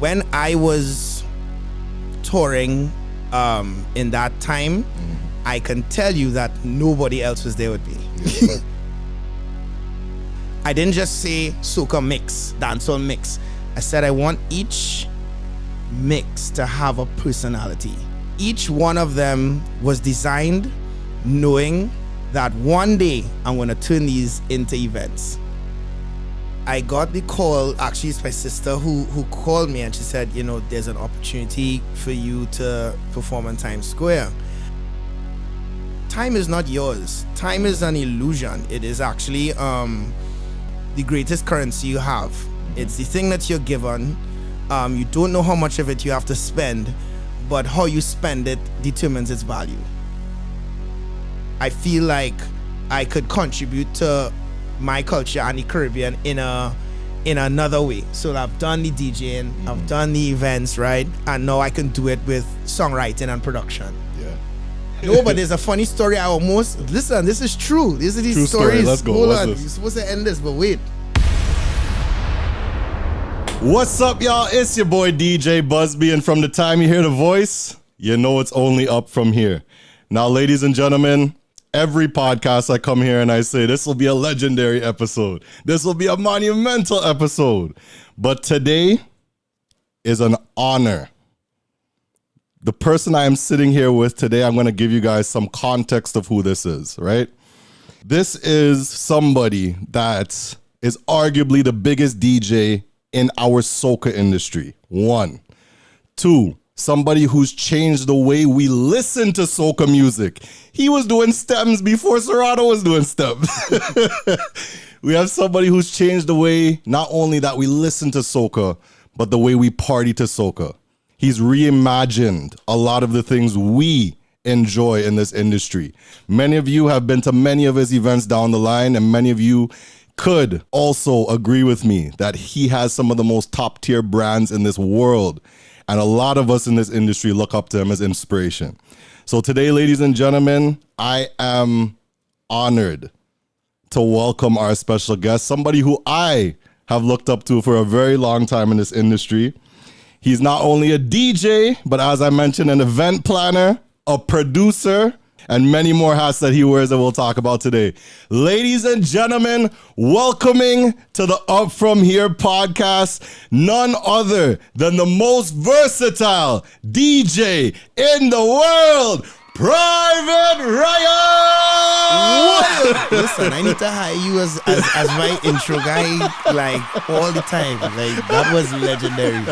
when I was touring in that time, I can tell you that nobody else was there with me. I didn't just say soca mix, dancehall mix. I said I want each mix to have a personality. Each one of them was designed knowing that one day I'm going to turn these into events. I got the call, actually it's my sister who called me, and she said, you know, there's an opportunity for you to perform in Times Square. Time is not yours. Time is an illusion. It is actually the greatest currency you have. It's the thing that you're given. You don't know how much of it you have to spend, but how you spend it determines its value. I feel like I could contribute to my culture and the Caribbean in another way. So I've done the DJing, I've done the events, right? And now I can do it with songwriting and production. Yeah. No, but there's a funny story. I almost listen. This is true. These are these True stories. story. Let's go. Hold What's on. this? You're supposed to end this, but wait. What's up, y'all? It's your boy DJ Busby, and from the time you hear the voice, you know it's only up from here. Now, ladies and gentlemen, every podcast I come here and I say this will be a legendary episode. This will be a monumental episode. But today is an honor. The person I am sitting here with today, I'm going to give you guys some context of who this is, right? This is somebody that is arguably the biggest DJ in our soca industry. 1. 2, somebody who's changed the way we listen to soca music. He was doing stems before Serato was doing stems. We have somebody who's changed the way not only that we listen to soca, but the way we party to soca. He's reimagined a lot of the things we enjoy in this industry. Many of you have been to many of his events down the line, and many of you could also agree with me that he has some of the most top tier brands in this world. And a lot of us in this industry look up to him as inspiration. So today, ladies and gentlemen, I am honored to welcome our special guest, somebody who I have looked up to for a very long time in this industry. He's not only a DJ, but as I mentioned, an event planner, a producer, and many more hats that he wears that we'll talk about today. Ladies and gentlemen, welcoming to the Up From Here podcast, none other than the most versatile DJ in the world, Private Ryan! Listen, I need to hire you as my intro guy, like all the time. Like that was legendary.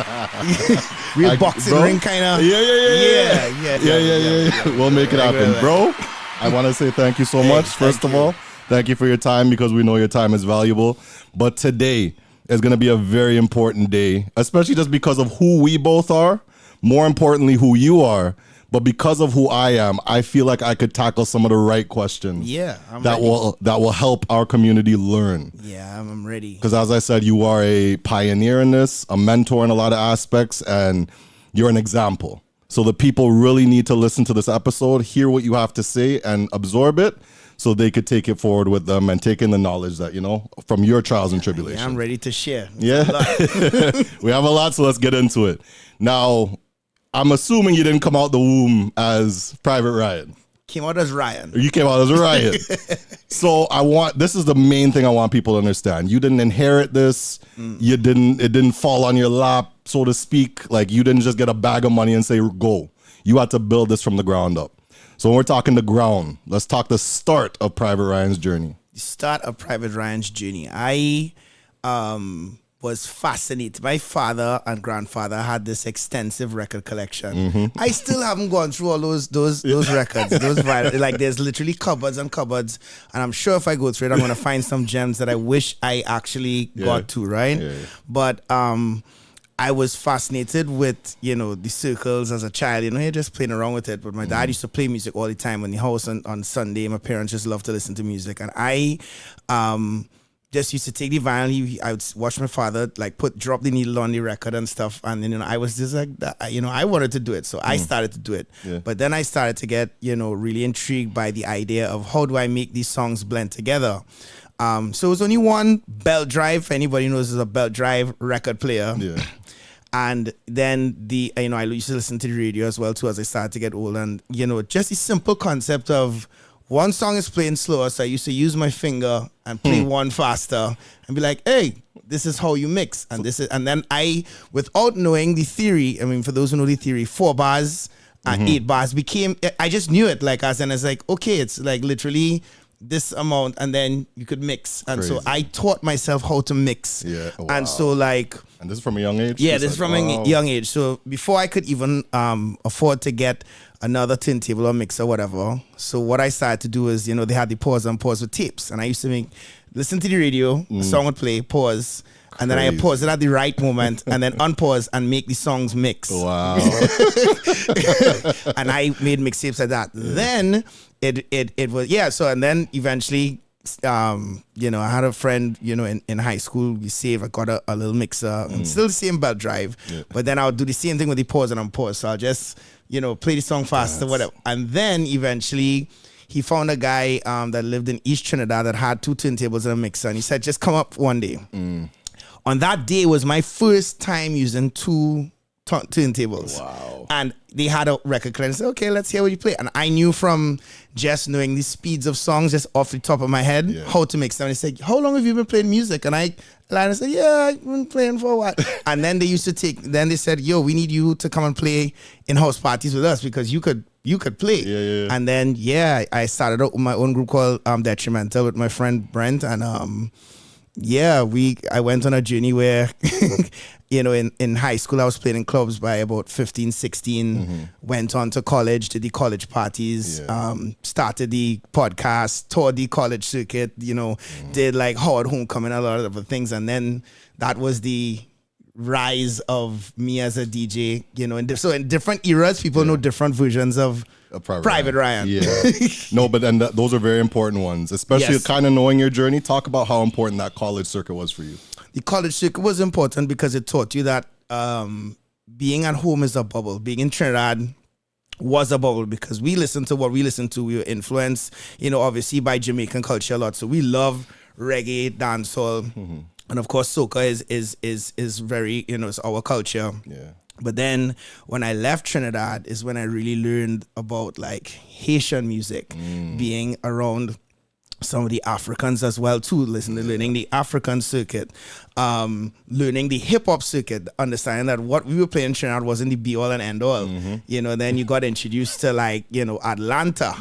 Real boxing bro? ring kind of. Yeah. We'll make it happen, bro. I want to say thank you so much. First of all, thank you for your time, because we know your time is valuable. But today is going to be a very important day, especially just because of who we both are. More importantly, who you are. But because of who I am, I feel like I could tackle some of the right questions. Yeah, I'm that ready. will help our community learn. Yeah, I'm ready. Because as I said, you are a pioneer in this, a mentor in a lot of aspects, and you're an example. So the people really need to listen to this episode, hear what you have to say, and absorb it, so they could take it forward with them and take in the knowledge that, you know, from your trials and tribulations. Yeah, I'm ready to share. Yeah, we have a lot, so let's get into it. Now, I'm assuming you didn't come out the womb as Private Ryan. Came out as Ryan. You came out as Ryan. So this is the main thing I want people to understand. You didn't inherit this. It didn't fall on your lap, so to speak. Like, you didn't just get a bag of money and say, go. You had to build this from the ground up. So when we're talking the ground, let's talk the start of Private Ryan's journey. The start of Private Ryan's journey. I was fascinated. My father and grandfather had this extensive record collection. I still haven't gone through all those records. Like, there's literally cupboards and cupboards, and I'm sure if I go through it, I'm gonna find some gems that I wish I actually got to, right? Yeah. But I was fascinated with, you know, the circles as a child. You know, you're just playing around with it. But my dad used to play music all the time in the house on Sunday. My parents just loved to listen to music, and I just used to take the vinyl. I would watch my father like drop the needle on the record and stuff, and then, you know, I was just like that, you know, I wanted to do it, so I started to do it. But then I started to get, you know, really intrigued by the idea of how do I make these songs blend together. So it was only one belt drive. If anybody knows, is a belt drive record player. And then I used to listen to the radio as well too as I started to get old. And, just the simple concept of one song is playing slower. So I used to use my finger and play one faster and be like, hey, this is how you mix. And then I, without knowing the theory, I mean, for those who know the theory, 4 bars and 8 bars I just knew it. Like, as in, it's like, okay, it's like literally this amount and then you could mix. And so I taught myself how to mix. Yeah. Wow. And so like, and this is from a young age? Yeah, this is from a young age. So before I could even afford to get another turntable or mix or whatever, so what I started to do is, they had the pause with tapes. And I used to listen to the radio, a song would play, pause, and then I pause it at the right moment and then unpause and make the songs mix. Wow. And I made mixtapes like that. Then it was, so, and then eventually, I had a friend, in high school, I got a little mixer and still the same belt drive, but then I would do the same thing with the pause and unpause. So I'll just, play the song faster, whatever. And then eventually he found a guy that lived in East Trinidad that had 2 turntables and a mixer. And he said, just come up one day. On that day was my first time using 2 turntables. Wow. And they had a record player and said, okay, let's hear what you play. And I knew from just knowing the speeds of songs just off the top of my head how to mix them. And they said, how long have you been playing music? And I said, yeah, I've been playing for a while. And then they said, yo, we need you to come and play in house parties with us because you could play. Yeah. And then I started out with my own group called Detrimental with my friend Brent. And I went on a journey where in high school I was playing in clubs by about 15, 16, went on to college, did the college parties, started the podcast, toured the college circuit, did like Howard Homecoming, a lot of other things. And then that was the rise of me as a DJ, so in different eras, people know different versions of Private Ryan. Yeah. No, but then those are very important ones, especially kind of knowing your journey. Talk about how important that college circuit was for you. The college circuit was important because it taught you that being at home is a bubble. Being in Trinidad was a bubble because we listened to what we listened to. We were influenced, obviously by Jamaican culture a lot. So we love reggae, dancehall, and of course soca is very, it's our culture. Yeah. But then when I left Trinidad is when I really learned about like Haitian music, being around some of the Africans as well too, learning the African circuit, learning the hip hop circuit, understanding that what we were playing in Trinidad wasn't the be all and end all. Then you got introduced to like, Atlanta.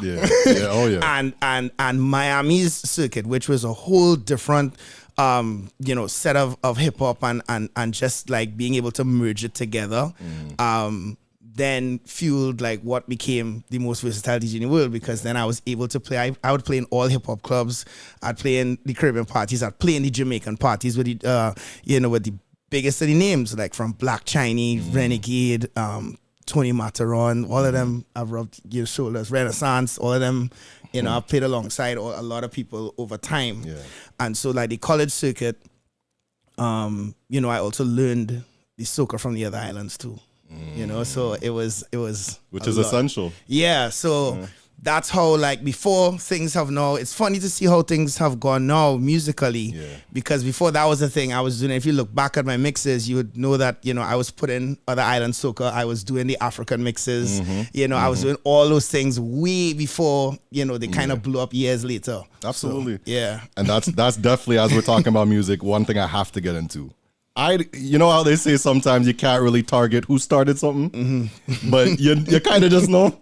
And Miami's circuit, which was a whole different set of hip hop and just like being able to merge it together, then fueled like what became the most versatile DJ in the world because then I was able to play. I would play in all hip hop clubs. I'd play in the Caribbean parties. I'd play in the Jamaican parties with the with the biggest of the names like from Black Chinese, Renegade, Tony Mataron, all of them. I've rubbed your shoulders. Renaissance, all of them. I've played alongside a lot of people over time. Yeah. And so like the college circuit, I also learned the soca from the other islands too. So it was which is essential. Yeah. So that's how like before things have now, it's funny to see how things have gone now musically because before that was the thing I was doing. If you look back at my mixes, you would know that, I was putting other island soca. I was doing the African mixes, I was doing all those things way before, they kind of blew up years later. Absolutely. So, yeah. And that's definitely, as we're talking about music, one thing I have to get into. You know how they say sometimes you can't really target who started something, but you kind of just know.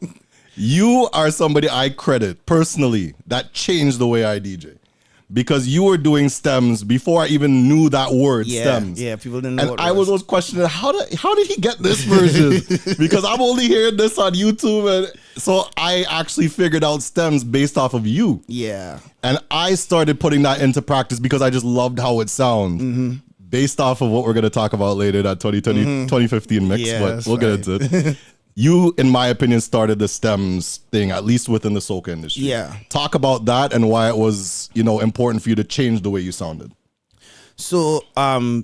You are somebody I credit personally that changed the way I DJ because you were doing stems before I even knew that word, stems. Yeah, people didn't know and what I was always questioning, how did he get this version? Because I'm only hearing this on YouTube. And so I actually figured out stems based off of you. Yeah. And I started putting that into practice because I just loved how it sounds. Based off of what we're going to talk about later, that 2015 mix, but we'll get into it. You, in my opinion, started the stems thing, at least within the soca industry. Yeah. Talk about that and why it was, important for you to change the way you sounded. So, no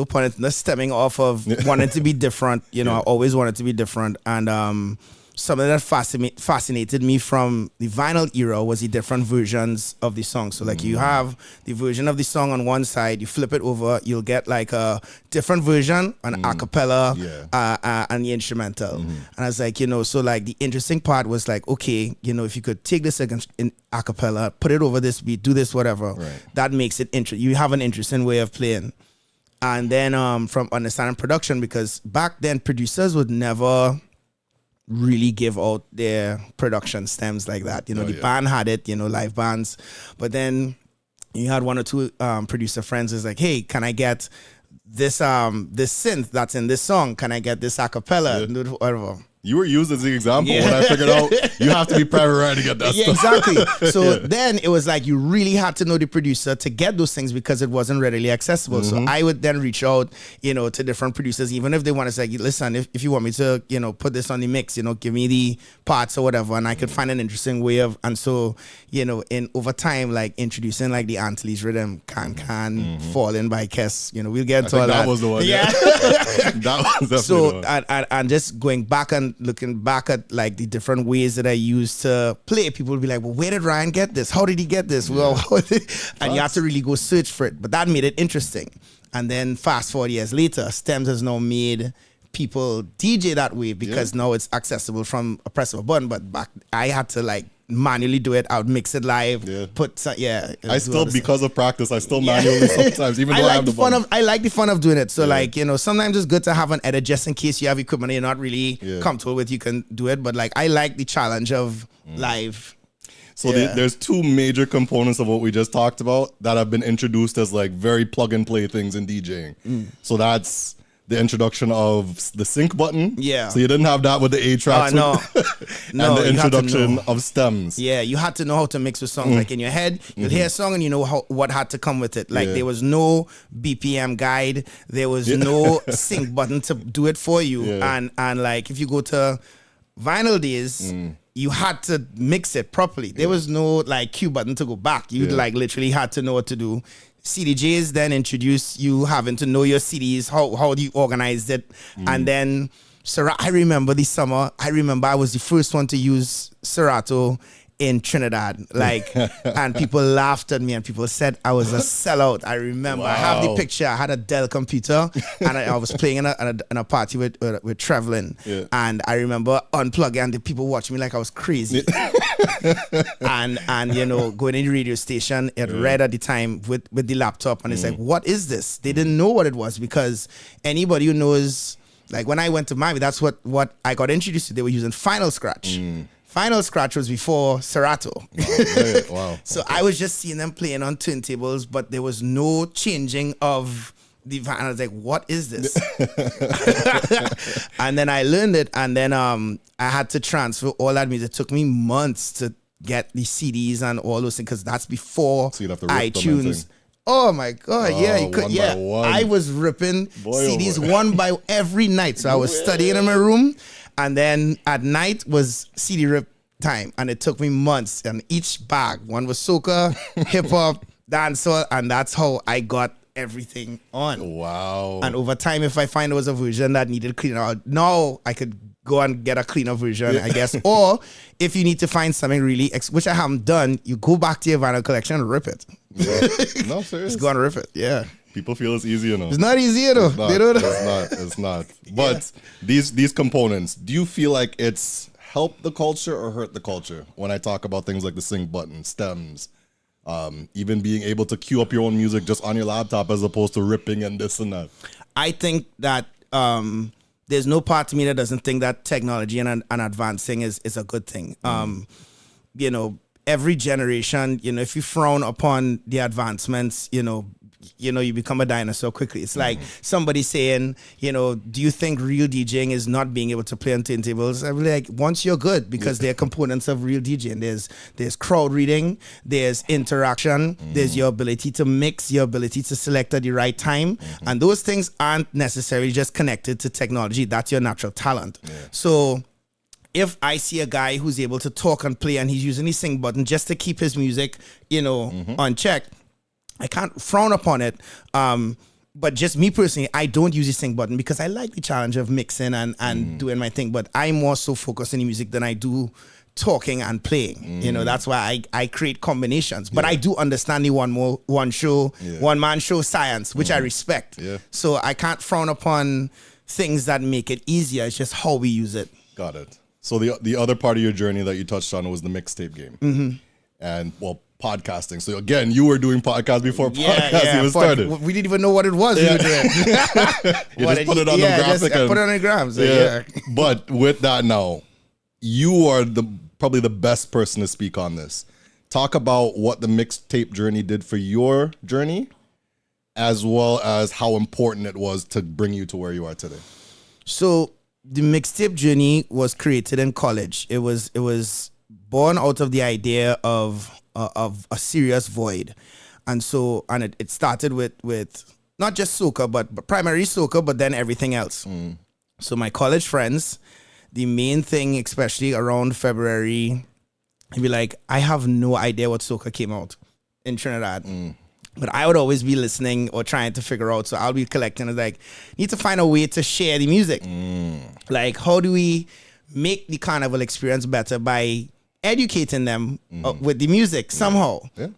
point in stemming off of wanting to be different. I always wanted to be different. And something that fascinated me from the vinyl era was the different versions of the song. So like you have the version of the song on one side, you flip it over, you'll get like a different version, an a cappella, and the instrumental. And I was like, so like the interesting part was like, okay, if you could take this in a cappella, put it over this beat, do this, whatever, that makes it interesting. You have an interesting way of playing. And then from understanding production, because back then producers would never really give out their production stems like that. The band had it, live bands. But then you had one or two producer friends who's like, hey, can I get this synth that's in this song? Can I get this a cappella? Whatever. You were used as the example when I figured out you have to be private right to get that stuff. Exactly. So then it was like you really had to know the producer to get those things because it wasn't readily accessible. So I would then reach out, to different producers, even if they want to say, listen, if you want me to, put this on the mix, give me the parts or whatever, and I could find an interesting way of, and so, in over time, like introducing like the Antilles rhythm, can fall in by Kess, we'll get into all that. That was the one. Yeah. That was definitely so, the one. and just going back and looking back at like the different ways that I used to play, people would be like, well, where did Ryan get this? How did he get this? Well, and you have to really go search for it. But that made it interesting. And then fast forward years later, Stems has now made people DJ that way because now it's accessible from a press of a button. But back, I had to like manually do it. I would mix it live. I still, because of practice, I still manually sometimes, even though I have the fun. I like the fun of doing it. So like, sometimes it's good to have an edit just in case you have equipment you're not really comfortable with, you can do it. But like, I like the challenge of live. So there's two major components of what we just talked about that have been introduced as like very plug and play things in DJing. So that's the introduction of the sync button. Yeah. So you didn't have that with the A tracks. No. And the introduction of stems. Yeah, you had to know how to mix with songs. Like in your head, you'll hear a song and you know what had to come with it. Like there was no BPM guide. There was no sync button to do it for you. And like if you go to vinyl days, you had to mix it properly. There was no like cue button to go back. You like literally had to know what to do. CDJs then introduced you having to know your CDs, how do you organize it. And then I remember this summer, I was the first one to use Serato in Trinidad. Like, and people laughed at me and people said I was a sellout. I remember. I have the picture. I had a Dell computer and I was playing in a party with Traveling. And I remember unplugging and the people watching me like I was crazy. and going in the radio station at Red at the time with the laptop, and it's like, what is this? They didn't know what it was, because anybody who knows, like when I went to Miami, that's what I got introduced to. They were using Final Scratch. Final Scratch was before Serato. Wow. So I was just seeing them playing on turntables, but there was no changing of the van. I was like, what is this? And then I learned it, and then I had to transfer all that music. It took me months to get the CDs and all those things, because that's before iTunes. Oh my God, you could, I was ripping CDs one by every night. So I was studying in my room, and then at night was CD rip time, and it took me months. And each bag, one was soca, hip hop, dancehall, and that's how I got everything on. Wow. And over time, if I find there was a version that needed cleaner out, now I could go and get a cleaner version, I guess. Or if you need to find something really, which I haven't done, you go back to your vinyl collection and rip it. No, serious. Just go and rip it. Yeah. People feel it's easy enough. It's not easy enough. It's not. But these components, do you feel like it's helped the culture or hurt the culture? When I talk about things like the sync button, stems, even being able to queue up your own music just on your laptop as opposed to ripping and this and that. I think that there's no part of me that doesn't think that technology and advancing is a good thing. Every generation, if you frown upon the advancements, you become a dinosaur quickly. It's like somebody saying, do you think real DJing is not being able to play on turntables? I'm like, once you're good, because they're components of real DJing. There's crowd reading, there's interaction, there's your ability to mix, your ability to select at the right time. And those things aren't necessarily just connected to technology. That's your natural talent. So if I see a guy who's able to talk and play and he's using his sync button just to keep his music, on check, I can't frown upon it. but just me personally, I don't use the sync button because I like the challenge of mixing and doing my thing. But I'm more so focused in the music than I do talking and playing. You know, that's why I create combinations. But I do understand the one man show science, which I respect. Yeah. So I can't frown upon things that make it easier. It's just how we use it. Got it. So the other part of your journey that you touched on was the mixtape game. And well, podcasting. So again, you were doing podcasts before podcasting was started. We didn't even know what it was we were doing. You just put it on the graphic. Put it on the gram. So But with that now, you are probably the best person to speak on this. Talk about what the mixtape journey did for your journey, as well as how important it was to bring you to where you are today. So the mixtape journey was created in college. It was born out of the idea of a serious void, and it started with not just soca, but primarily soca, but then everything else. So my college friends, the main thing, especially around February, I'd be like, I have no idea what soca came out in Trinidad. But I would always be listening or trying to figure out. So I'll be collecting. It's like, need to find a way to share the music. Like, how do we make the carnival experience better by educating them with the music somehow? Yeah.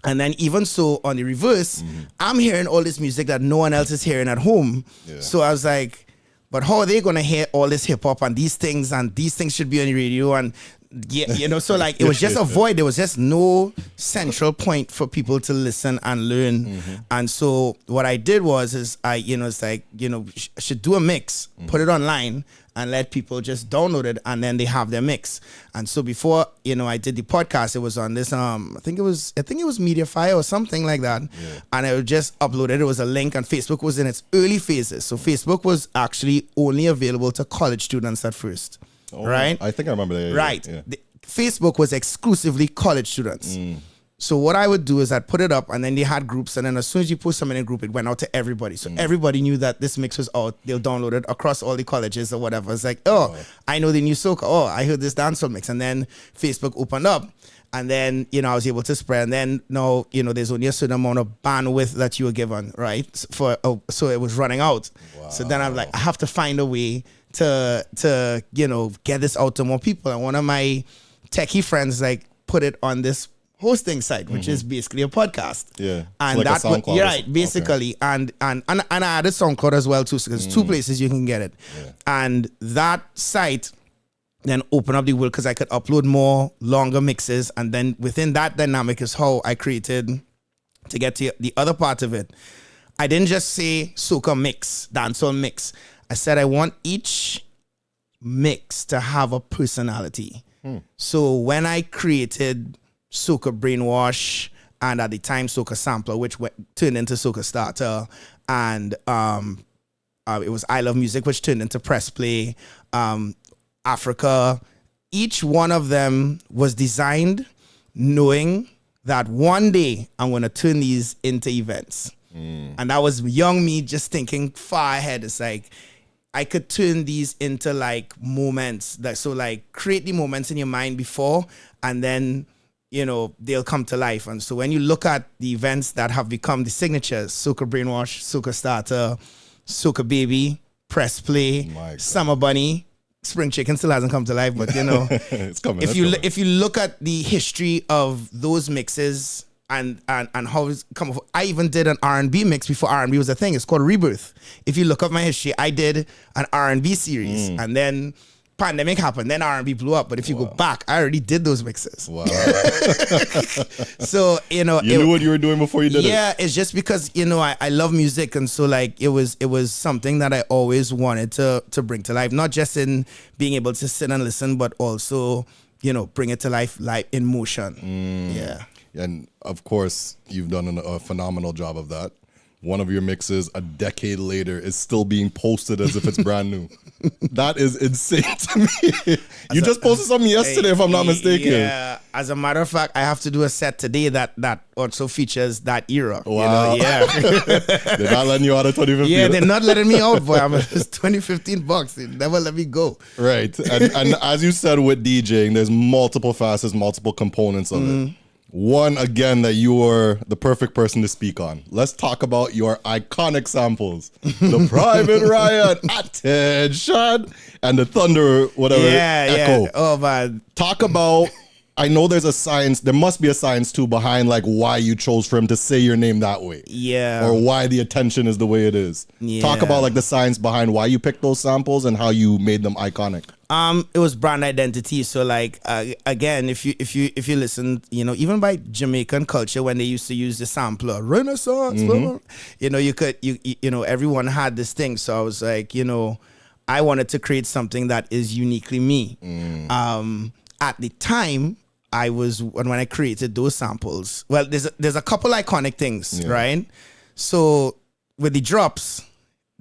And then even so, on the reverse, I'm hearing all this music that no one else is hearing at home. Yeah. So I was like, but how are they going to hear all this hip hop and these things should be on the radio? And so like it was just a void. There was just no central point for people to listen and learn. And so what I did was I should do a mix, put it online, and let people just download it, and then they have their mix. And so before I did the podcast, it was on this I think it was Mediafire or something like that. And I would just upload it. It was a link, and Facebook was in its early phases. So Facebook was actually only available to college students at first. Right? I think I remember that. Right. Yeah. Facebook was exclusively college students. So what I would do is I'd put it up, and then they had groups, and then as soon as you post something in a group, it went out to everybody. So everybody knew that this mix was out. They'll download it across all the colleges or whatever. It's like, I know the new soca. Oh, I heard this dancehall mix. And then Facebook opened up, and then, I was able to spread. And then now, there's only a certain amount of bandwidth that you were given, right? So it was running out. Wow. So then I'm like, I have to find a way to get this out to more people. And one of my techie friends put it on this hosting site, which is basically a podcast. Yeah. And like that right, basically. Okay. And I added SoundCloud as well too, so there's two places you can get it. Yeah. And that site then opened up the world because I could upload more longer mixes, and then within that dynamic is how I created, to get to the other part of it. I didn't just say soca mix, dancehall mix. I said I want each mix to have a personality. So when I created Soca Brainwash, and at the time Soca Sampler, which turned into Soca Startr, and it was I Love Music, which turned into Press Play, Africa, each one of them was designed knowing that one day I'm going to turn these into events. And that was young me just thinking far ahead. It's like, I could turn these into moments. Create the moments in your mind before, and then, they'll come to life. And so when you look at the events that have become the signatures, Soca Brainwash, Soca Startr, Soca Baby, Press Play, Summer Bunny, Spring Chicken still hasn't come to life, but it's coming. If you look at the history of those mixes and how it's come, I even did an R&B mix before R&B was a thing. It's called Rebirth. If you look up my history, I did an R&B series, and then pandemic happened, then R&B blew up. But if you go back, I already did those mixes. Wow. So you knew what you were doing before you did it. Yeah, it's just because I love music, and so it was something that I always wanted to bring to life, not just in being able to sit and listen, but also bring it to life in motion. Yeah. And of course, you've done a phenomenal job of that. One of your mixes a decade later is still being posted as if it's brand new. That is insane to me. You just posted something yesterday, if I'm not mistaken. Yeah. As a matter of fact, I have to do a set today that also features that era. Wow. Yeah. They're not letting you out of 2015. Yeah, they're not letting me out, boy. It's $20-15. They never let me go. Right. And as you said with DJing, there's multiple facets, multiple components of it. one again that you are the perfect person to speak on. Let's talk about your iconic samples. The Private Ryan, Attention, and the Thunder, whatever, Echo. Yeah. Oh, man. Talk about, I know there's a science, there must be a science too behind like why you chose for him to say your name that way. Yeah. Or why the attention is the way it is. Yeah. Talk about like the science behind why you picked those samples and how you made them iconic. It was brand identity. So like again, if you listen, even by Jamaican culture when they used to use the sampler Renaissance, everyone had this thing. So I was like, I wanted to create something that is uniquely me. At the time, when I created those samples, well, there's a couple iconic things, right? So with the drops,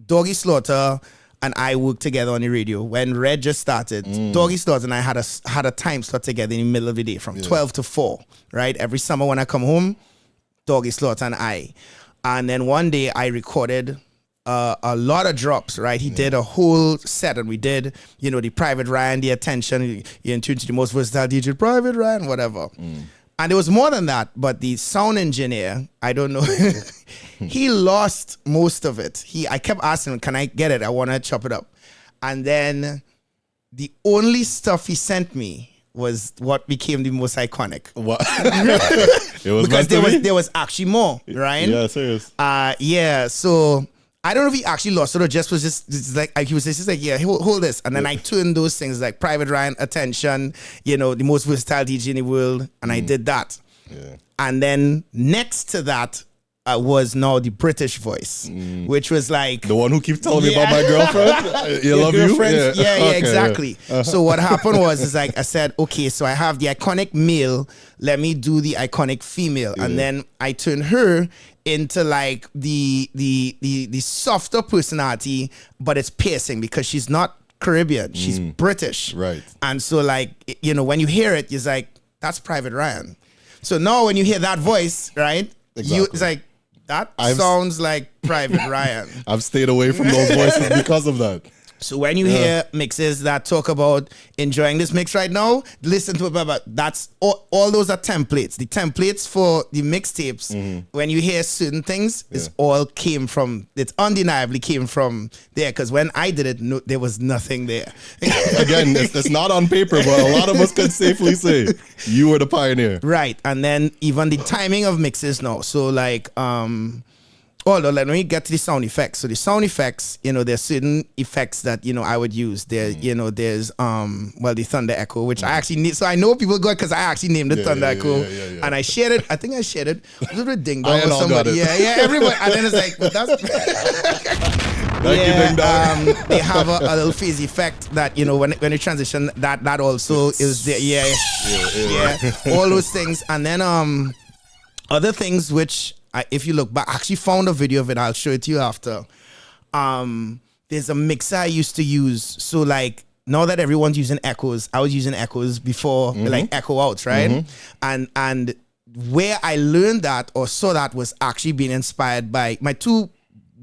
Doggy Slaughter and I worked together on the radio. When Red just started, Doggy Slaughter and I had a time slot together in the middle of the day from 12 to 4, right? Every summer when I come home, Doggy Slaughter and I. And then one day I recorded a lot of drops, right? He did a whole set and we did, the Private Ryan, the Attention, in tune to the most versatile DJ, Private Ryan, whatever. And there was more than that, but the sound engineer, I don't know, he lost most of it. I kept asking him, can I get it? I want to chop it up. And then the only stuff he sent me was what became the most iconic. What? It was because there was actually more, right? Yeah, serious. So I don't know if he actually lost it or just was just like he was just like, yeah, hold this. And then I turned those things like Private Ryan, Attention, the most versatile DJ in the world. And I did that. Yeah. And then next to that was now the British voice, which was like... The one who keeps telling me about my girlfriend? You love you? Yeah, exactly. Yeah. So what happened was I said, okay, so I have the iconic male. Let me do the iconic female. Yeah. And then I turned her into like the softer personality, but it's piercing because she's not Caribbean. She's British. Right. And so like, when you hear it, it's like, that's Private Ryan. So now when you hear that voice, right? Exactly. It's like, that sounds like Private Ryan. I've stayed away from those voices because of that. So when you hear mixes that talk about enjoying this mix right now, listen to it. But that's all those are templates. The templates for the mixtapes, when you hear certain things, it undeniably came from there. Because when I did it, there was nothing there. Again, it's not on paper, but a lot of us can safely say you were the pioneer. Right. And then even the timing of mixes now. So like, let me get to the sound effects. So the sound effects, there's certain effects that, I would use. There, there's, the Thunder Echo, which I actually need. So I know people go because I actually named the Thunder Echo. Yeah. And I shared it. I think I shared it. Was it with Ding Dong or somebody? Yeah, everybody. And then it's like, but that's... they have a little phase effect that, when you transition, that also is there. Yeah. All those things. And then other things which... if you look back, I actually found a video of it. I'll show it to you after. There's a mixer I used to use. So like now that everyone's using echoes, I was using echoes before, like echo outs, right? And where I learned that or saw that was actually being inspired by two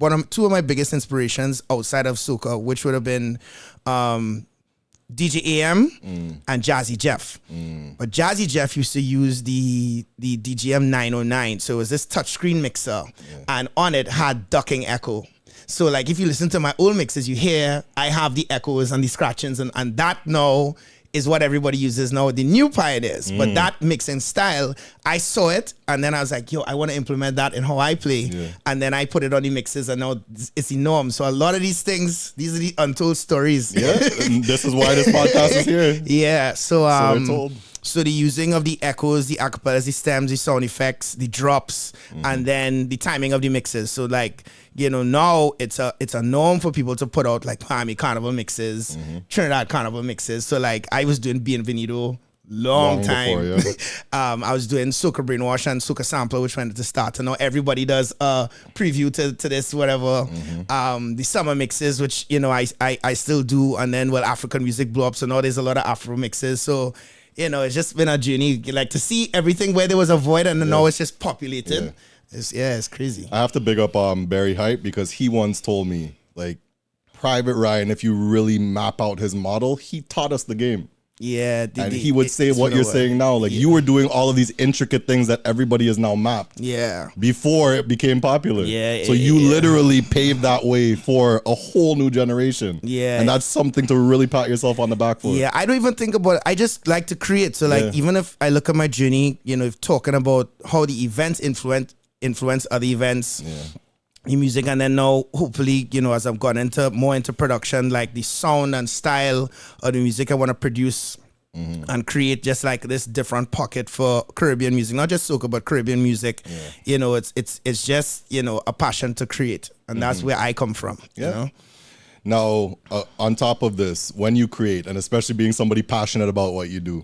of my biggest inspirations outside of soca, which would have been DJ AM and Jazzy Jeff. But Jazzy Jeff used to use the DJM 909. So it was this touchscreen mixer and on it had ducking echo. So like if you listen to my old mixes, you hear I have the echoes and the scratchings and that now is what everybody uses now, the new pioneers. But that mixing style, I saw it and then I was like, I want to implement that in how I play. Yeah. And then I put it on the mixes and now it's the norm. So a lot of these things, these are the untold stories. Yeah, and this is why this podcast is here. Yeah, so the using of the echoes, the acapellas, the stems, the sound effects, the drops, and then the timing of the mixes. So like, now it's a norm for people to put out like Miami Carnival mixes, Trinidad Carnival mixes. So like I was doing Bienvenido long time. Before, I was doing Soca Brainwash and Soca Sampler, which went to Startr. Now everybody does a preview to this, whatever. The summer mixes, which, I still do. And then, African music blew up. So now there's a lot of Afro mixes. So, it's just been a journey. Like to see everything where there was a void and now it's just populated. It's crazy. I have to big up Barry Hype because he once told me, like, Private Ryan, if you really map out his model, he taught us the game. Yeah. And he would say what you're saying now. Like, you were doing all of these intricate things that everybody is now mapped. Yeah. Before it became popular. Yeah. So you literally paved that way for a whole new generation. Yeah. And that's something to really pat yourself on the back for. Yeah. I don't even think about it. I just like to create. So like, even if I look at my journey, you know, talking about how the events influence other events. Yeah. In music, and then now hopefully, you know, as I've gone more into production, like the sound and style of the music I want to produce and create just like this different pocket for Caribbean music, not just soca but Caribbean music. You know, it's just, you know, a passion to create, and that's where I come from. You know. Now, on top of this, when you create, and especially being somebody passionate about what you do,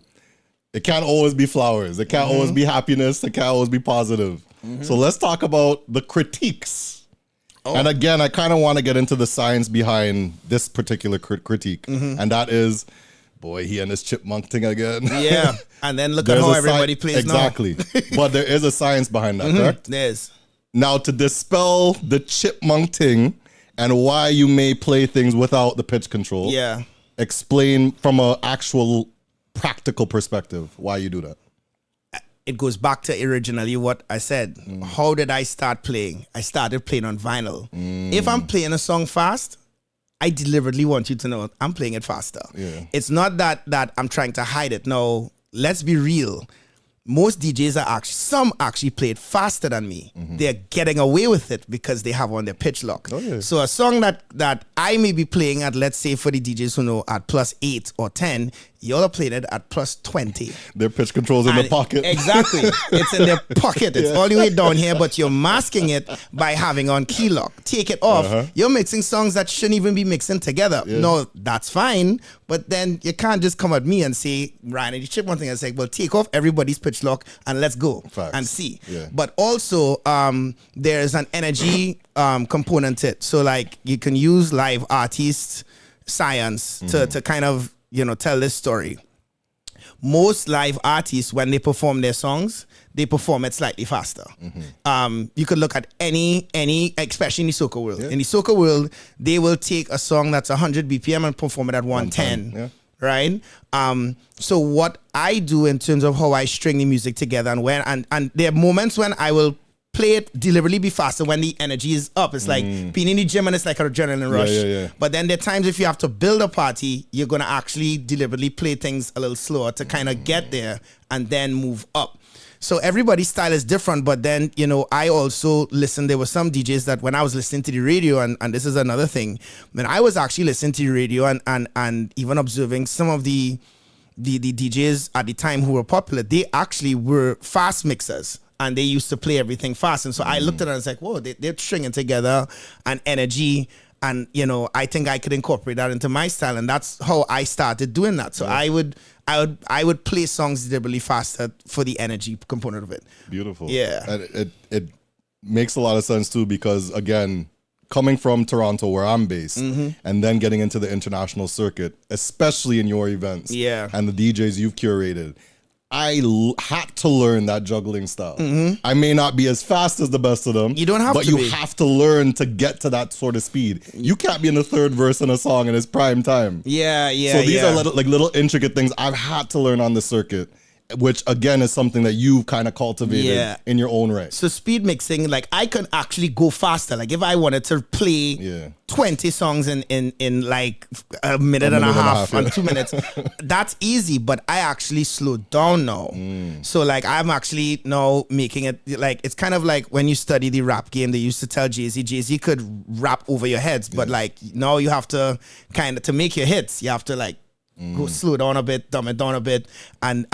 it can't always be flowers. It can't always be happiness. It can't always be positive. So let's talk about the critiques. And again, I kind of want to get into the science behind this particular critique. And that is, boy, he and his chipmunk thing again. Yeah. And then look at how everybody plays exactly. But there is a science behind that, correct? There's. Now, to dispel the chipmunk thing and why you may play things without the pitch control. Yeah. Explain from an actual practical perspective why you do that. It goes back to originally what I said. How did I start playing? I started playing on vinyl. If I'm playing a song fast, I deliberately want you to know I'm playing it faster. Yeah. It's not that I'm trying to hide it. No, let's be real. Most DJs some actually play it faster than me. They're getting away with it because they have on their pitch lock. So a song that I may be playing at, let's say for the DJs who know, at +8 or 10, y'all are playing it at +20. Their pitch control's in the pocket. Exactly. It's in their pocket. It's all the way down here, but you're masking it by having on key lock. Take it off. You're mixing songs that shouldn't even be mixing together. No, that's fine. But then you can't just come at me and say, Ryan, and you chip one thing and say, well, take off everybody's pitch lock and let's go and see. But also, there's an energy component to it. So like you can use live artist science to kind of, you know, tell this story. Most live artists, when they perform their songs, they perform it slightly faster. You could look at any, especially in the soca world. In the soca world, they will take a song that's 100 BPM and perform it at 110. Right? So what I do in terms of how I string the music together and there are moments when I will play it deliberately be faster when the energy is up. It's like being in the gym and it's like an adrenaline rush. But then there are times if you have to build a party, you're going to actually deliberately play things a little slower to kind of get there and then move up. So everybody's style is different, but then, you know, I also listen. There were some DJs that when I was listening to the radio, and this is another thing, when I was actually listening to the radio and even observing some of the DJs at the time who were popular, they actually were fast mixers. And they used to play everything fast. And so I looked at it and I was like, whoa, they're stringing together an energy. And, you know, I think I could incorporate that into my style. And that's how I started doing that. So I would play songs deliberately faster for the energy component of it. Beautiful. Yeah. And it makes a lot of sense, too, because, again, coming from Toronto, where I'm based, and then getting into the international circuit, especially in your events and the DJs you've curated, I had to learn that juggling style. I may not be as fast as the best of them. You don't have but to you have to learn to get to that sort of speed. You can't be in the third verse in a song and it's prime time. So these are little intricate things I've had to learn on the circuit, which again is something that you've kind of cultivated in your own right. So speed mixing, like I can actually go faster. Like if I wanted to play 20 songs in like a minute and a half and 2 minutes, that's easy, but I actually slow down now. So like I'm actually now making it like, it's kind of like when you study the rap game, they used to tell Jay-Z could rap over your heads, but like now you have to kind of, to make your hits, you have to like go slow down a bit, dumb it down a bit, and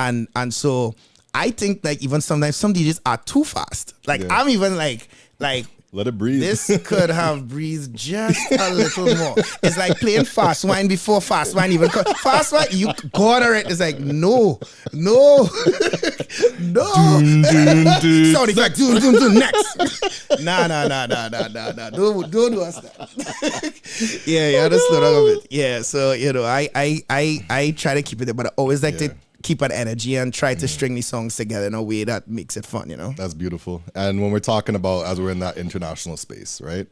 so I think like even sometimes some DJs are too fast. Like I'm even like let it breathe. This could have breathed just a little more. It's like playing fast wine before fast wine even fast wine. You got it. It's like no. Sound effect. Next. Nah. Don't do us that. You have to slow down a bit. Yeah. So you know, I try to keep it there, but I always like to keep an energy and try to string these songs together in a way that makes it fun, you know? That's beautiful. And when we're talking about, as we're in that international space, right?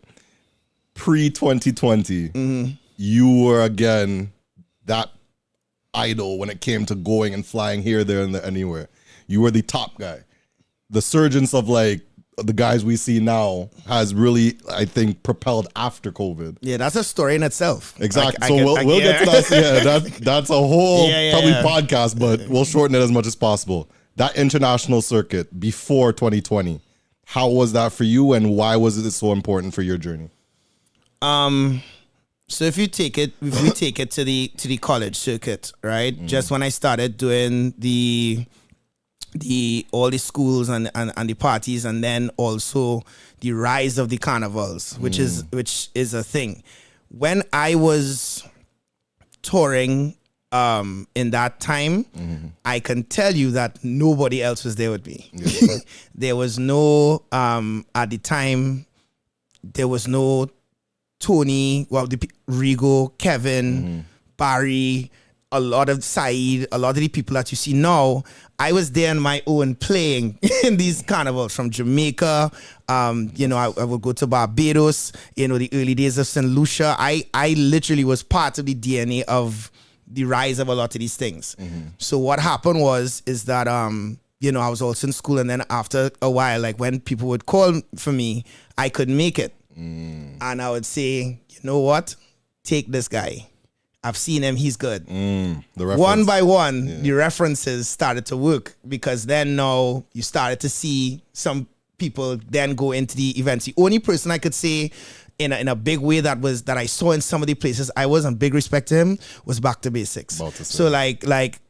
Pre-2020, you were, again, that idol when it came to going and flying here, there, and anywhere. You were the top guy. The surgence of like the guys we see now has really, I think, propelled after COVID. Yeah, that's a story in itself. Exactly. So we'll get to that. Yeah, that's a whole podcast, but we'll shorten it as much as possible. That international circuit before 2020, how was that for you, and why was it so important for your journey? So if we take it to the college circuit, right? Just when I started doing all the schools and the parties, and then also the rise of the carnivals, which is a thing. When I was touring in that time, I can tell you that nobody else was there with me. Yeah. There was no at the time there was no Tony, Rigo, Kevin, Barry, a lot of Saeed, a lot of the people that you see now. I was there on my own playing in these carnivals from Jamaica. I would go to Barbados, the early days of St. Lucia. I literally was part of the DNA of the rise of a lot of these things. So what happened is that, I was also in school, and then after a while, like when people would call for me, I couldn't make it. And I would say, you know what? Take this guy. I've seen him. He's good. One by one, the references started to work, because then now you started to see some people then go into the events. The only person I could say in a big way that I saw in some of the places I was on big respect to him was Back to Basics. So like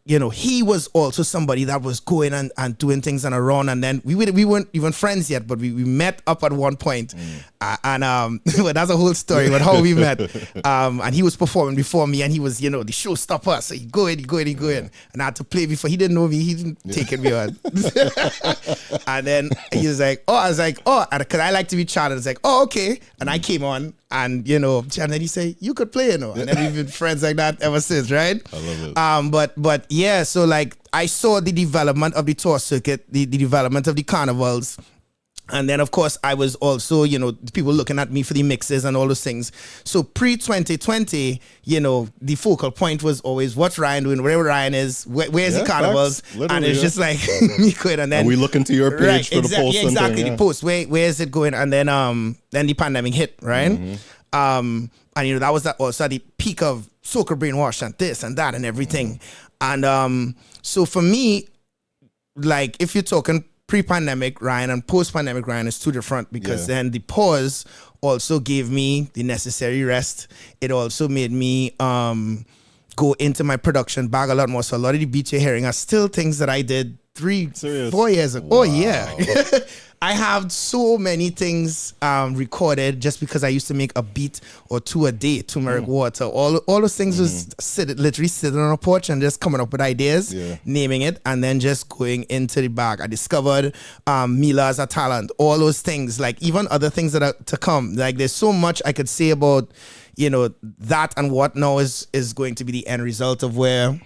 he was also somebody that was going and doing things and around, and then we weren't even friends yet, but we met up at one point, and well, that's a whole story about how we met. And he was performing before me, and he was the showstopper, so he go in, and I had to play before. He didn't know me, he didn't take me on. And then he was like, I was like, because I like to be chatted. It's like, okay, and I came on, and and then he said, you could play, and then we've been friends like that ever since, right? I love it. But yeah, so like I saw the development of the tour circuit, the development of the carnivals. And then, of course, I was also, people looking at me for the mixes and all those things. So pre-2020, the focal point was always, what's Ryan doing? Wherever Ryan is, where's the carnivals? And it's just like, me quit. And then we look into your page for the post. Yeah, exactly, the post. Where is it going? And then the pandemic hit, right? And that was also at the peak of Soca Brainwash and this and that and everything. And so for me, like if you're talking pre-pandemic Ryan and post-pandemic Ryan is two different, because then the pause also gave me the necessary rest. It also made me go into my production bag a lot more. So a lot of the beats you're hearing are still things that I did 3-4 years ago. Wow. Oh yeah. I have so many things recorded just because I used to make a beat or two a day, turmeric water. All those things was literally sitting on a porch and just coming up with ideas, naming it, and then just going into the bag. I discovered Mila as a talent, all those things, like even other things that are to come. Like there's so much I could say about, that and what now is going to be the end result of where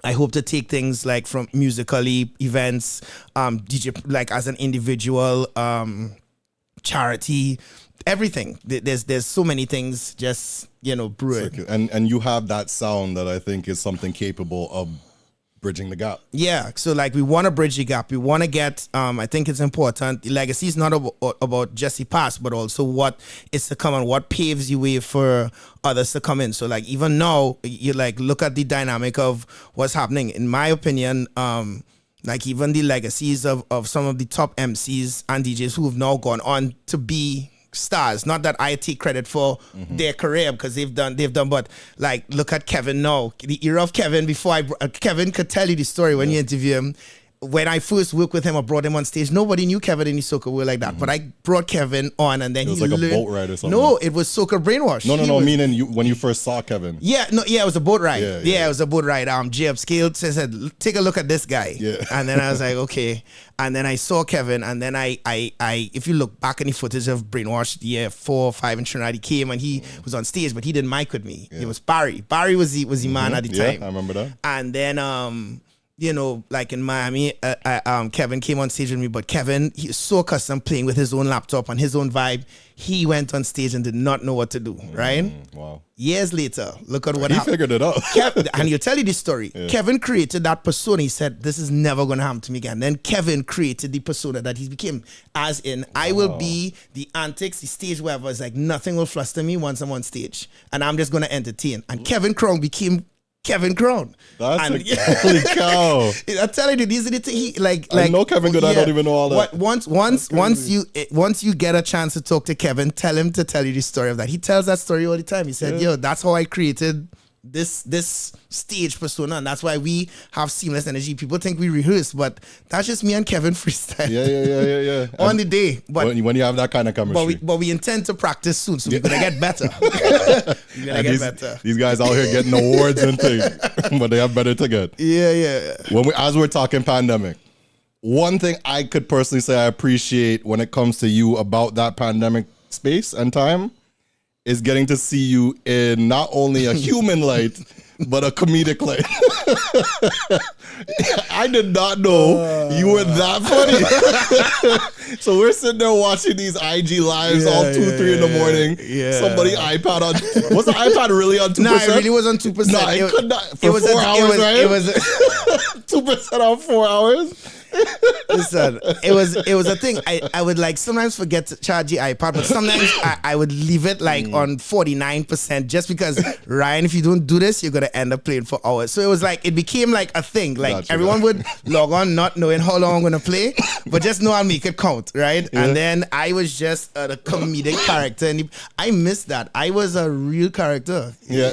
I hope to take things like from musically, events, DJ, like as an individual, charity, everything. There's so many things just, brewing. And you have that sound that I think is something capable of bridging the gap. Yeah, so like we want to bridge the gap. We want to get, I think it's important. The legacy is not about just the past, but also what is to come and what paves the way for others to come in. So like even now, you like look at the dynamic of what's happening. In my opinion, like even the legacies of some of the top MCs and DJs who have now gone on to be stars. Not that I take credit for their career, because they've done, but like look at Kevin now. The era of Kevin before Kevin could tell you the story when you interview him. When I first worked with him, I brought him on stage. Nobody knew Kevin in the soca world like that. But I brought Kevin on, and then it was like a boat ride or something. No, it was Soca Brainwash. No. Meaning when you first saw Kevin. It was a boat ride. Yeah, it was a boat ride. J Upscale said, take a look at this guy. Yeah. And then I was like, okay. And then I saw Kevin, and then I if you look back in the footage of Brainwash, the year 4 or 5 in Trinidad, he came and he was on stage, but he didn't mic with me. It was Barry. Barry was the man at the time. Yeah, I remember that. And then you know, like in Miami, Kevin came on stage with me, but Kevin, he's so accustomed playing with his own laptop and his own vibe. He went on stage and did not know what to do, right? Wow. Years later, look at what he happened. Figured it out. And he'll tell you this story. Yeah. Kevin created that persona. He said, this is never going to happen to me again. Then Kevin created the persona that he became, as in, I will be the antics, the stage, whatever. It's like nothing will fluster me once I'm on stage. And I'm just going to entertain. And Kevin Crown became Kevin Crown. That's holy cow. I'm telling you, these are the things I know Kevin good. Yeah. I don't even know all that. Once you get a chance to talk to Kevin, tell him to tell you the story of that. He tells that story all the time. He said, yo, that's how I created this stage persona, and that's why we have seamless energy. People think we rehearse, but that's just me and Kevin freestyle. Yeah. On the day. But when you have that kind of chemistry. But we intend to practice soon, so we're gonna get better. These guys out here getting awards and things, but they have better to get. Yeah. As we're talking pandemic, one thing I could personally say I appreciate when it comes to you about that pandemic space and time is getting to see you in not only a human light, but a comedic light. I did not know you were that funny. So we're sitting there watching these IG lives all 2-3 in the morning. Yeah. Somebody iPad on. Was the iPad really on 2%? No, it really was on 2%. No, it could not. For 4 hours, right? It was 2% on 4 hours. Listen, it was a thing. I would like sometimes forget to charge the iPad, but sometimes I would leave it like on 49% just because, Ryan, if you don't do this, you're gonna end up playing for hours. So it was like it became like a thing. Like everyone would log on not knowing how long I'm gonna play, but just know I'll make it count, right? Yeah. And then I was just a comedic character, and I missed that. I was a real character. Yeah.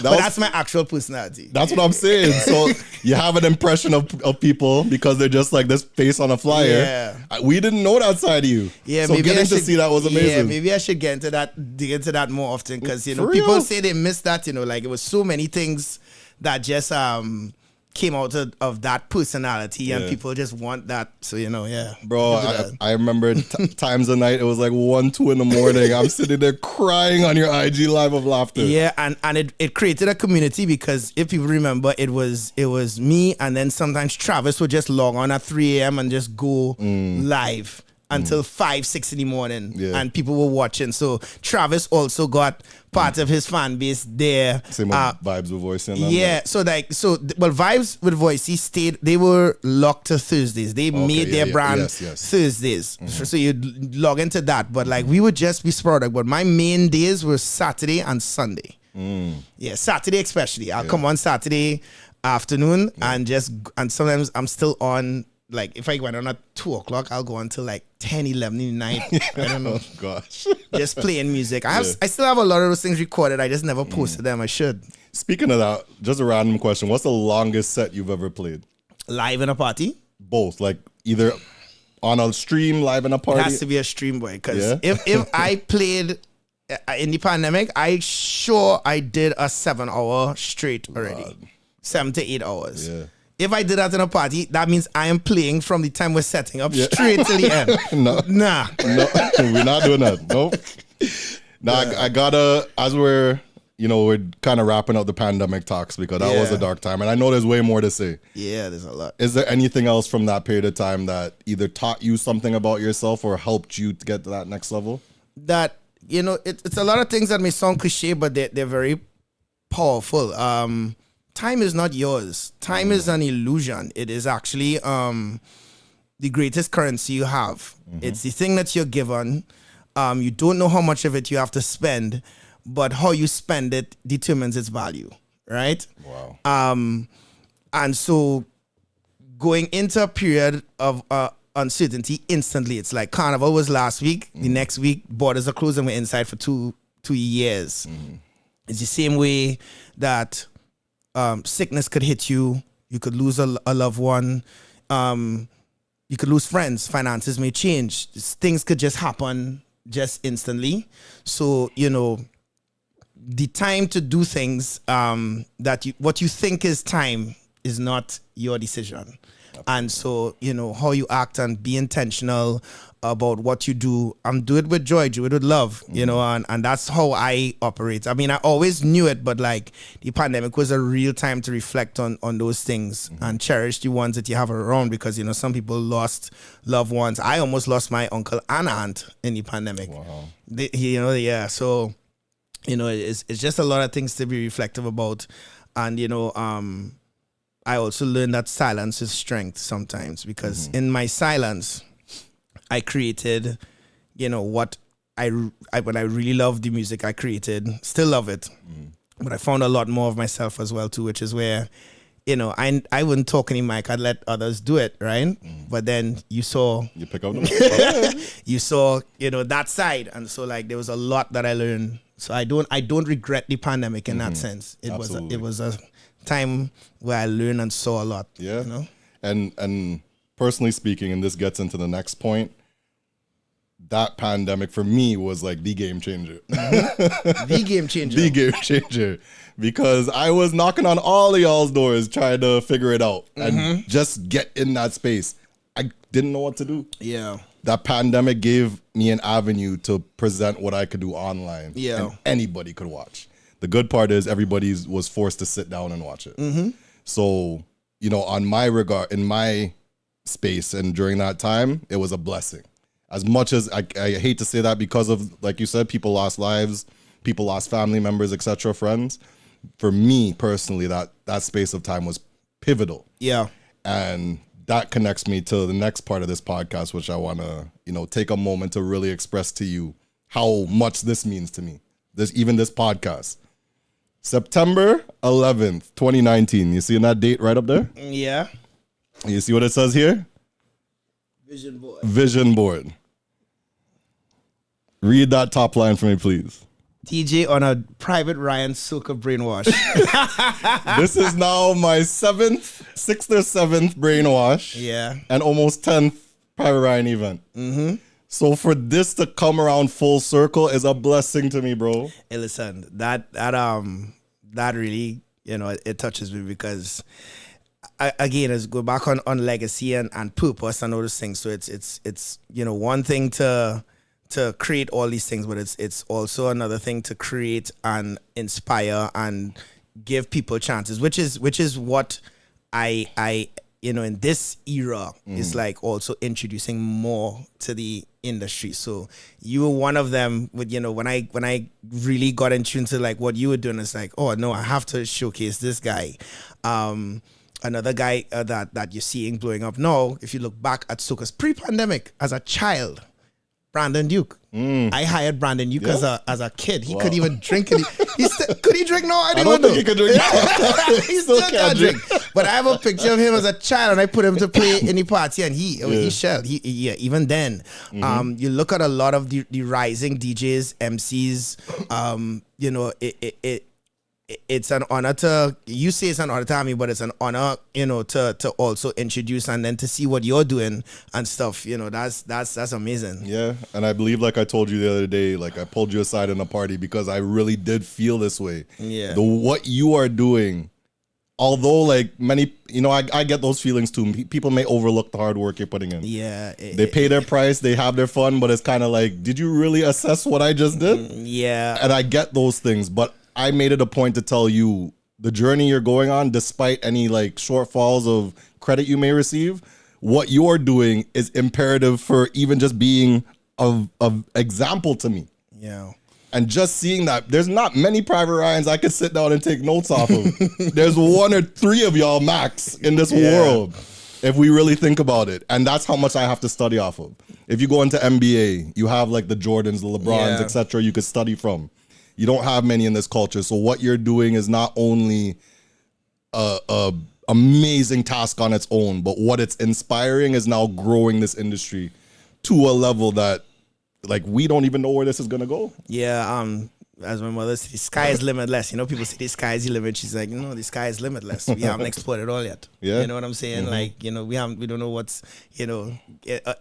But that's my actual personality. That's what I'm saying. So you have an impression of people because they're just like this face on a flyer. Yeah. We didn't know that side of you. Yeah, so getting to see that was amazing. Yeah, maybe I should dig into that more often because people say they miss that. Like it was so many things that just came out of that personality, and people just want that. So bro, I remember times of night it was like 1-2 in the morning. I'm sitting there crying on your IG live of laughter. Yeah, and it created a community because if people remember, it was me, and then sometimes Travis would just log on at 3 a.m. and just go live until 5-6 in the morning, and people were watching. So Travis also got part of his fan base there. Same with Vibes with Voice and Vibes with Voice, they were locked to Thursdays. They made their brand Thursdays. So you'd log into that. But like we would just be sporadic. But my main days were Saturday and Sunday. Yeah, Saturday especially. I'll come on Saturday afternoon and sometimes I'm still on. Like if I went on at 2:00, I'll go until like 10, 11 in the night. I don't know. Oh gosh. Just playing music. I still have a lot of those things recorded. I just never posted them. I should. Speaking of that, just a random question. What's the longest set you've ever played? Live in a party? Both. Like either on a stream, live in a party? It has to be a stream, boy. Because if I played in the pandemic, I did a 7-hour straight already. 7 to 8 hours. Yeah. If I did that in a party, that means I am playing from the time we're setting up straight to the end. No, we're not doing that. Nope. I gotta, as we're kind of wrapping up the pandemic talks because that was a dark time. And I know there's way more to say. Yeah, there's a lot. Is there anything else from that period of time that either taught you something about yourself or helped you to get to that next level? That, it's a lot of things that may sound cliche, but they're very powerful. Time is not yours. Time is an illusion. It is actually the greatest currency you have. It's the thing that you're given. You don't know how much of it you have to spend, but how you spend it determines its value, right? Wow. And so going into a period of uncertainty instantly, it's like Carnival was last week. The next week, borders are closed and we're inside for two years. It's the same way that sickness could hit you. You could lose a loved one. You could lose friends. Finances may change. Things could just happen just instantly. So, the time to do things what you think is time is not your decision. And so, you know, how you act and be intentional about what you do. Do it with joy, do it with love, you know, and that's how I operate. I mean, I always knew it, but like the pandemic was a real time to reflect on those things and cherish the ones that you have around, because, you know, some people lost loved ones. I almost lost my uncle and aunt in the pandemic. Wow. You know, yeah. So, you know, it's just a lot of things to be reflective about. And, you know, I also learned that silence is strength sometimes, because in my silence, I created, you know, what I when I really loved the music I created, still love it, but I found a lot more of myself as well too, which is where, you know, I wouldn't talk any mic, I'd let others do it, right? But then you pick up you saw, you know, that side, and so like there was a lot that I learned. So I don't regret the pandemic in that sense. It was a time where I learned and saw a lot. Yeah, you know? And personally speaking, and this gets into the next point, that pandemic for me was like the game changer. The game changer. The game changer. Because I was knocking on all of y'all's doors trying to figure it out and just get in that space. I didn't know what to do. Yeah. That pandemic gave me an avenue to present what I could do online. Yeah. And anybody could watch. The good part is everybody was forced to sit down and watch it. So, you know, in my space and during that time, it was a blessing. As much as I hate to say that, because of, like you said, people lost lives, people lost family members, etc., friends. For me personally, that space of time was pivotal. Yeah. And that connects me to the next part of this podcast, which I want to, you know, take a moment to really express to you how much this means to me. This podcast. September 11th, 2019. You seeing that date right up there? Yeah. You see what it says here? Vision board. Vision board. Read that top line for me, please. DJ on a Private Ryan Soca Brainwash. This is now my 6th or 7th Brainwash. Yeah. And almost 10th Private Ryan event. So for this to come around full circle is a blessing to me, bro. Hey, listen, that really, you know, it touches me, because again, it's go back on legacy and purpose and all those things. So it's you know, one thing to create all these things, but it's also another thing to create and inspire and give people chances, which is what I you know, in this era is like also introducing more to the industry. So you were one of them with, you know, when I really got into like what you were doing, it's like, oh no, I have to showcase this guy. Another guy that you're seeing blowing up now, if you look back at Soca's pre-pandemic as a child, Brandon Duke. I hired Brandon Duke as a kid. He couldn't even drink. Could he drink? No, I don't think he could drink. He still can't drink. But I have a picture of him as a child, and I put him to play in the party, and he shelled. Even then, you look at a lot of the rising DJs, MCs. You know, it's an honor to, you say it's an honor to me, but it's an honor, you know, to also introduce and then to see what you're doing and stuff. You know, that's amazing. Yeah, and I believe, like I told you the other day, like I pulled you aside in a party because I really did feel this way. Yeah, what you are doing, although like many, you know, I get those feelings too. People may overlook the hard work you're putting in. Yeah, they pay their price, they have their fun, but it's kind of like, did you really assess what I just did? Yeah, and I get those things, but I made it a point to tell you the journey you're going on, despite any like shortfalls of credit you may receive, what you're doing is imperative for even just being of example to me. Yeah. And just seeing that, there's not many Private Ryans I could sit down and take notes off of. There's 1 or 3 of y'all max in this world, if we really think about it. And that's how much I have to study off of. If you go into NBA, you have like the Jordans, the LeBrons, etc. you could study from. You don't have many in this culture. So what you're doing is not only a amazing task on its own, but what it's inspiring is now growing this industry to a level that, like, we don't even know where this is gonna go. Yeah, as my mother said, the sky is limitless. You know, people say the sky is the limit. She's like, no, the sky is limitless. We haven't explored it all yet. Yeah. You know what I'm saying? Like, you know, we don't know what's, you know,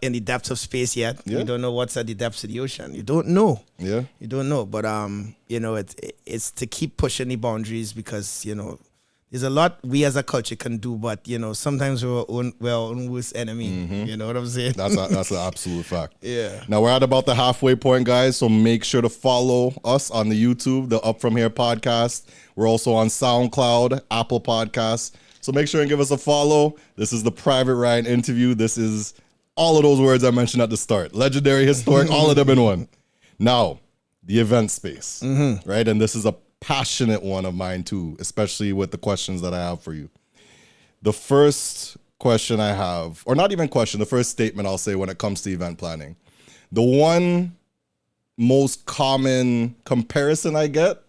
in the depths of space yet. Yeah. We don't know what's at the depths of the ocean. You don't know. Yeah. You don't know. But you know, it's to keep pushing the boundaries, because, you know, there's a lot we as a culture can do, but sometimes we're our own worst enemy. You know what I'm saying? That's an absolute fact. Yeah. Now we're at about the halfway point, guys. So make sure to follow us on the YouTube, the Up From Here podcast. We're also on SoundCloud, Apple Podcasts. So make sure and give us a follow. This is the Private Ryan interview. This is all of those words I mentioned at the start. Legendary, historic, all of them in one. Now, the event space, right? And this is a passionate one of mine too, especially with the questions that I have for you. The first question I have, or not even question, the first statement I'll say when it comes to event planning. The one most common comparison I get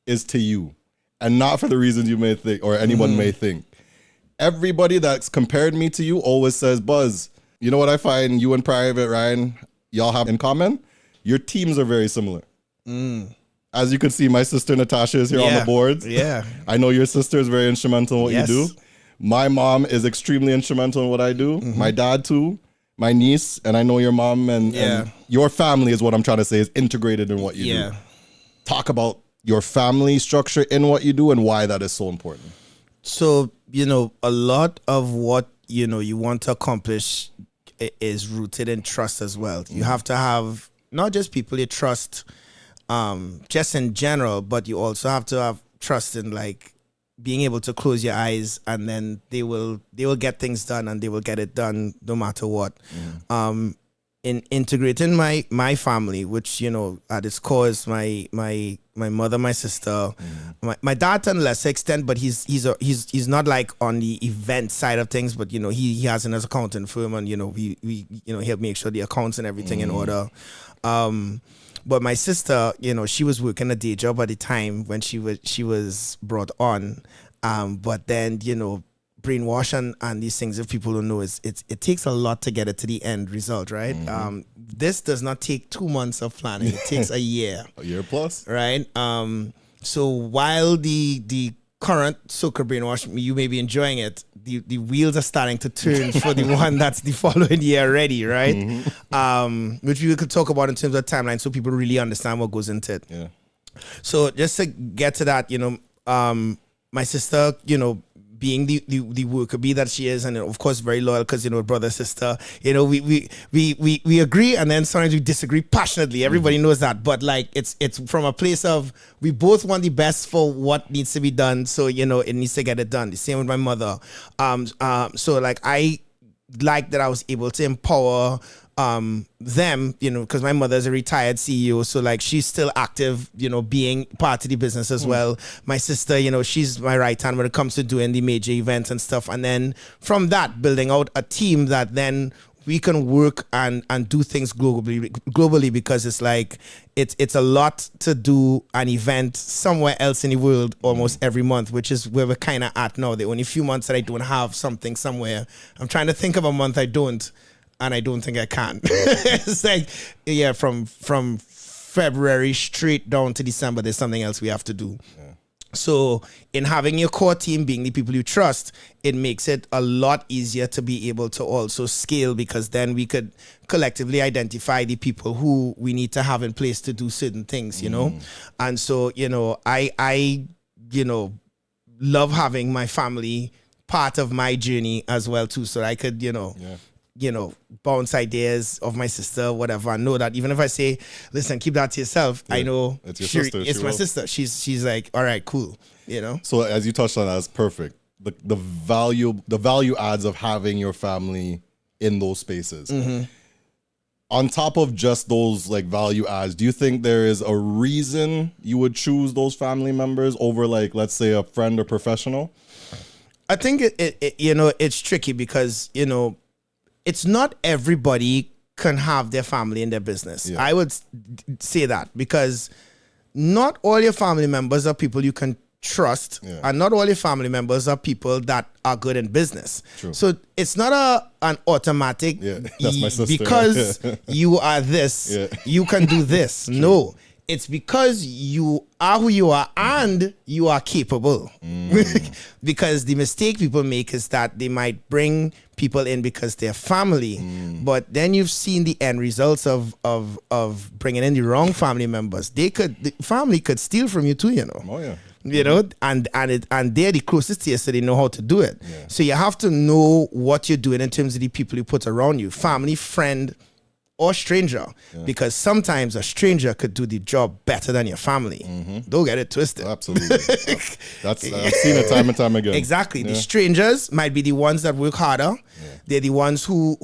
is to you, and not for the reasons you may think or anyone may think. Everybody that's compared me to you always says, Buzz, you know what I find you and Private Ryan, y'all have in common? Your teams are very similar. As you can see, my sister Natasha is here on the boards. Yeah. I know your sister is very instrumental in what you do. My mom is extremely instrumental in what I do. My dad too. My niece, and I know your mom and your family is what I'm trying to say is integrated in what you do. Talk about your family structure in what you do and why that is so important. So, a lot of what, you want to accomplish is rooted in trust as well. You have to have not just people you trust just in general, but you also have to have trust in like being able to close your eyes and then they will get things done and they will get it done no matter what. In integrating my family, which at its core is my mother, my sister, my dad to a lesser extent, but he's not like on the event side of things, but he has an accounting firm and we help make sure the accounts and everything in order. But my sister, she was working a day job at the time when she was brought on, but then brainwash and these things, if people don't know, it takes a lot to get it to the end result, right? This does not take 2 months of planning. It takes a year. A year plus. Right? So while the current Soca Brainwash, you may be enjoying it, the wheels are starting to turn for the one that's the following year already, right? Which we could talk about in terms of timeline so people really understand what goes into it. Yeah. So just to get to that, my sister, being the worker bee that she is, and of course very loyal because brother, sister, we agree and then sometimes we disagree passionately. Everybody knows that, but like it's from a place of we both want the best for what needs to be done, so it needs to get it done. The same with my mother. So like I like that I was able to empower them, because my mother is a retired CEO, so like she's still active, being part of the business as well. My sister, she's my right hand when it comes to doing the major events and stuff, and then from that building out a team that then we can work and do things globally because it's like it's a lot to do an event somewhere else in the world almost every month, which is where we're kind of at now. The only few months that I don't have something somewhere. I'm trying to think of a month I don't. And I don't think I can. It's like, from February straight down to December, there's something else we have to do. Yeah. So in having your core team being the people you trust, it makes it a lot easier to be able to also scale, because then we could collectively identify the people who we need to have in place to do certain things, And so, I love having my family part of my journey as well too, so I could, bounce ideas of my sister, whatever. I know that even if I say, listen, keep that to yourself, I know it's your sister. It's my sister. She's like, all right, cool. So as you touched on, that's perfect. The value adds of having your family in those spaces. On top of just those like value adds, do you think there is a reason you would choose those family members over, like, let's say a friend or professional? I think it's tricky because, it's not everybody can have their family in their business. Yeah. I would say that because not all your family members are people you can trust, and not all your family members are people that are good in business. True. So it's not an automatic that's my sister. Because you are this, you can do this. True. No. It's because you are who you are and you are capable. Because the mistake people make is that they might bring people in because they're family, but then you've seen the end results of bringing in the wrong family members. The family could steal from you too, Oh yeah. you know, and they're the closest to you, so they know how to do it. Yeah. So you have to know what you're doing in terms of the people you put around you, family, friend, or stranger, because sometimes a stranger could do the job better than your family. Don't get it twisted. Absolutely. I've seen it time and time again. Exactly. The strangers might be the ones that work harder. They're the ones who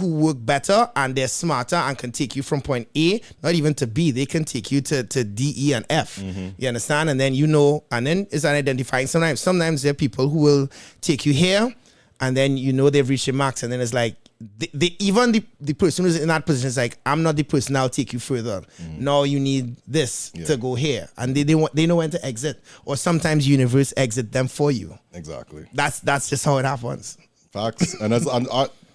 work better, and they're smarter and can take you from point A, not even to B. They can take you to D, E, and F. You understand? And then and then it's an identifying. Sometimes there are people who will take you here, and then they've reached your max, and then it's like, even the person who's in that position is like, I'm not the person, I'll take you further. No, you need this to go here. And they know when to exit. Or sometimes universe exit them for you. Exactly. That's just how it happens. Facts. And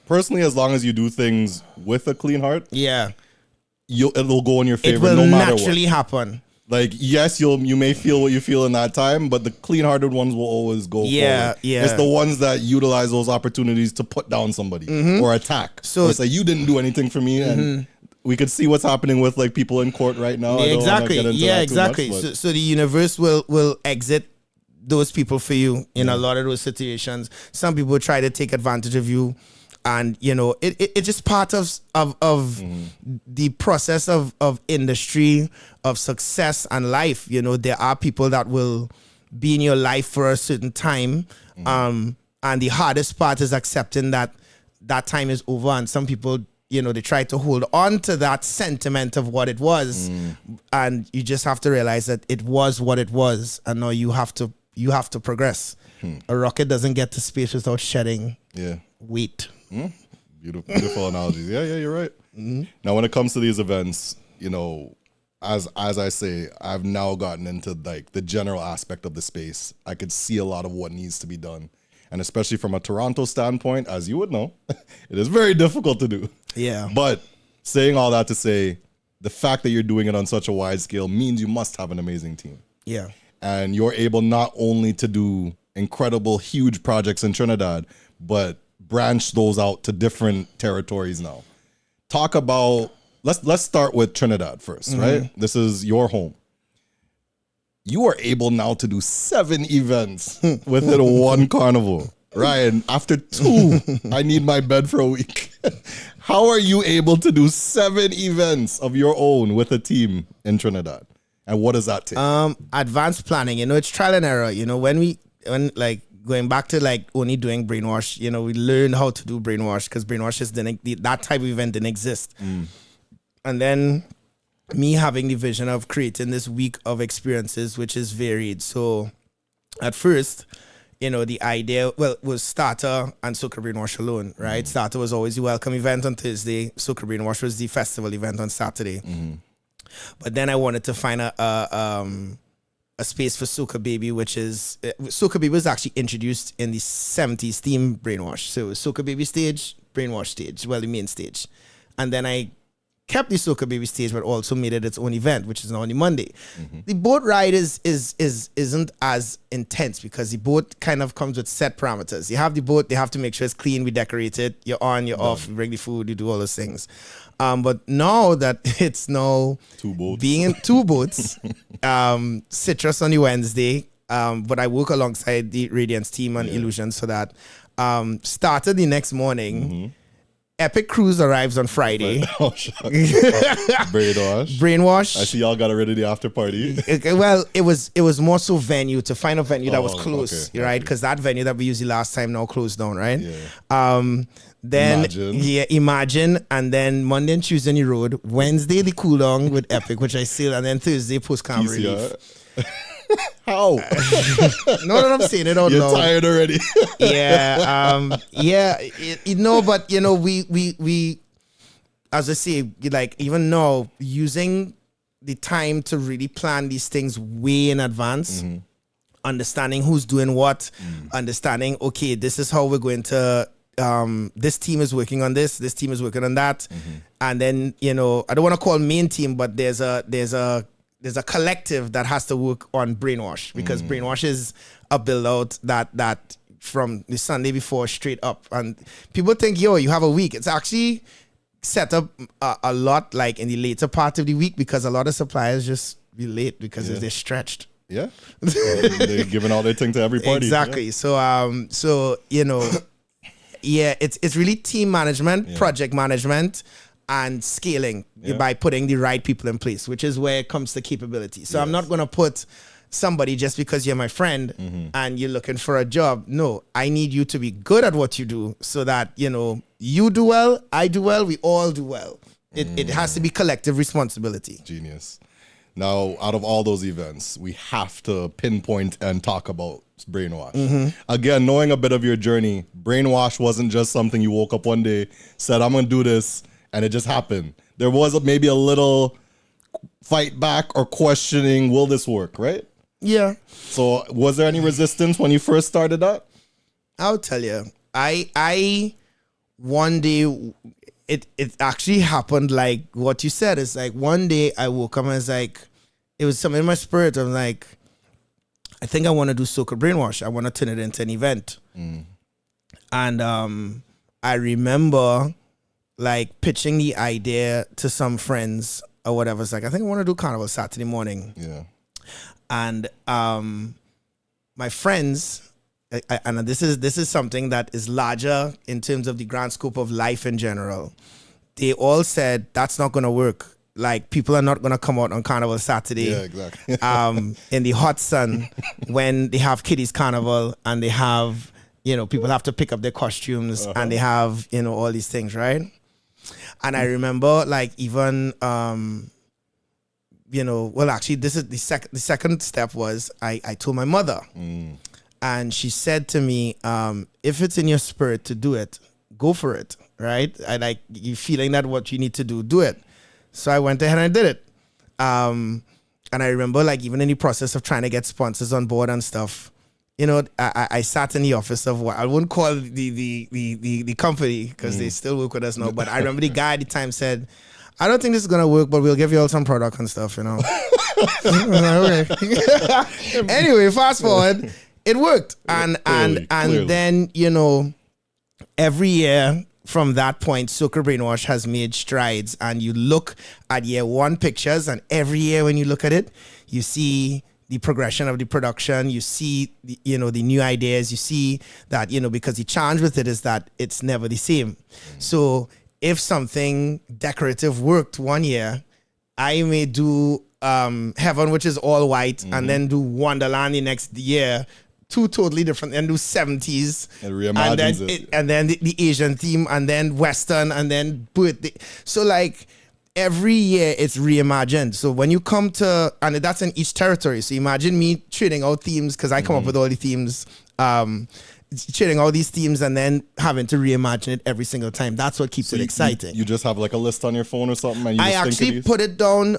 personally, as long as you do things with a clean heart, it'll go in your favor no matter what. It will naturally happen. Like, yes, you may feel what you feel in that time, but the clean-hearted ones will always go forward. Yeah. It's the ones that utilize those opportunities to put down somebody or attack. So it's like, you didn't do anything for me, and we could see what's happening with like people in court right now. Exactly. Much, so the universe will exit those people for you in a lot of those situations. Some people try to take advantage of you. And, it's just part of the process of industry, of success and life. There are people that will be in your life for a certain time. And the hardest part is accepting that time is over. And some people, they try to hold on to that sentiment of what it was. And you just have to realize that it was what it was. And now you have to progress. A rocket doesn't get to space without shedding weight. Beautiful analogies. Yeah, you're right. Now, when it comes to these events, as I say, I've now gotten into like the general aspect of the space. I could see a lot of what needs to be done, and especially from a Toronto standpoint, as you would know, it is very difficult to do. Yeah. But saying all that to say, the fact that you're doing it on such a wide scale means you must have an amazing team. Yeah. And you're able not only to do incredible, huge projects in Trinidad, but branch those out to different territories now. Talk about, let's start with Trinidad first, right? This is your home. You are able now to do 7 events within one carnival. Ryan, after 2, I need my bed for a week. How are you able to do 7 events of your own with a team in Trinidad? And what does that take? Advanced planning, it's trial and error. When going back to like only doing Brainwash, we learned how to do Brainwash because Brainwash that type of event didn't exist. And then me having the vision of creating this week of experiences, which is varied. So at first, the idea, was Startr and Soca Brainwash alone, right? Startr was always the welcome event on Thursday. Soca Brainwash was the festival event on Saturday. But then I wanted to find a space for Soca Baby, which is Soca Baby was actually introduced in the 70s theme Brainwash. So it was Soca Baby stage, Brainwash stage, the main stage. And then I kept the Soca Baby stage, but also made it its own event, which is now on the Monday. The boat ride isn't as intense because the boat kind of comes with set parameters. You have the boat, they have to make sure it's clean, we decorate it, you're on, you're off, you bring the food, you do all those things. But now that it's now 2 boats, being in 2 boats, Citrus on the Wednesday, but I work alongside the Radiance team on Illusion, so that started the next morning. Epic Cruise arrives on Friday. Oh, Brainwash. I see y'all got rid of the after party. It was more so venue, to find a venue that was close, right? Because that venue that we used the last time now closed down, right? Then Imagine, and then Monday and Tuesday on the road. Wednesday the cool down with Epic, which I still, and then Thursday post camp relief. How? No, I'm saying it out You're loud. tired already. But we, as I say, like even now, using the time to really plan these things way in advance, understanding who's doing what, understanding, okay, this is how we're going to, this team is working on this team is working on that. And then, I don't want to call main team, but there's a collective that has to work on Brainwash, because Brainwash is a build out that from the Sunday before straight up. And people think, you have a week. It's actually set up a lot like in the later part of the week, because a lot of suppliers just be late because they're stretched. Yeah. They're giving all their thing to every party. Exactly. Yeah. So it's really team management, project management, and scaling by putting the right people in place, which is where it comes to capability. So I'm not going to put somebody just because you're my friend and you're looking for a job. No, I need you to be good at what you do so that, you do well, I do well, we all do well. It has to be collective responsibility. Genius. Now, out of all those events, we have to pinpoint and talk about Brainwash. Again, knowing a bit of your journey, Brainwash wasn't just something you woke up one day, said, I'm going to do this, and it just happened. There was maybe a little fight back or questioning, will this work, right? Yeah. So was there any resistance when you first started that? I'll tell you. I one day, it actually happened like what you said. It's like one day I woke up and it's like, it was something in my spirit. I'm like, I think I want to do Soca Brainwash. I want to turn it into an event. And I remember like pitching the idea to some friends or whatever. It's like, I think I want to do Carnival Saturday morning. Yeah. And my friends, and this is something that is larger in terms of the grand scope of life in general. They all said that's not going to work. Like, people are not going to come out on Carnival Saturday. Yeah, exactly. In the hot sun when they have Kiddies Carnival and they have, people have to pick up their costumes and they have, all these things, right? And I remember like even, well, actually, this is the second step was I told my mother. And she said to me, if it's in your spirit to do it, go for it, right? I like you feeling that what you need to do it. So I went ahead and I did it. And I remember like even in the process of trying to get sponsors on board and stuff, I sat in the office of what I wouldn't call the company because they still work with us now. But I remember the guy at the time said, I don't think this is going to work, but we'll give you all some product and stuff, Okay. Anyway, fast forward. It worked. And then, every year from that point, Soca Brainwash has made strides. And you look at year one pictures, and every year when you look at it, you see the progression of the production, you see the new ideas, you see that, because the challenge with it is that it's never the same. So if something decorative worked one year, I may do Heaven, which is all white, and then do Wonderland the next year, two totally different, and do 70s. It reimagines it. And then the Asian theme, and then Western, and then birthday. So like every year it's reimagined. So when you come to, and that's in each territory. So imagine me trading out themes, because I come up with all the themes, trading all these themes and then having to reimagine it every single time. That's what keeps it exciting. You just have like a list on your phone or something, and you I actually put it down.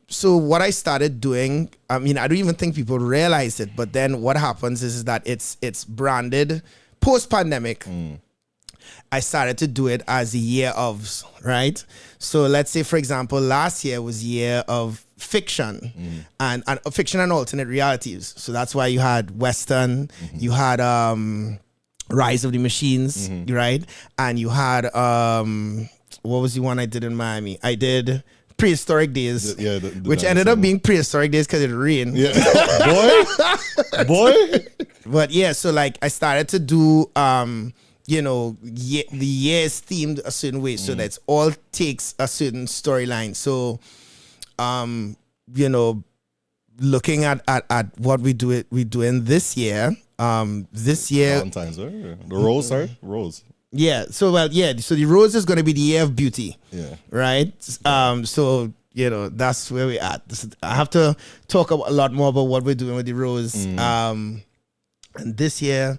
So what I started doing, I don't even think people realize it, but then what happens is that it's branded post-pandemic. I started to do it as a year of, right? So let's say, for example, last year was year of fiction and fiction and alternate realities. So that's why you had Western, you had Rise of the Machines, right? And you had what was the one I did in Miami? I did Prehistoric Days, which ended up being Prehistoric Days because it rained. Yeah. boy. But yeah, so like I started to do the year is themed a certain way, so that's all takes a certain storyline. So looking at what we're doing this year. Valentine's, the rose, sorry? Rose. Yeah. So so the rose is gonna be the year of beauty. Yeah. Right? So that's where we're at. I have to talk a lot more about what we're doing with the rose. And this year,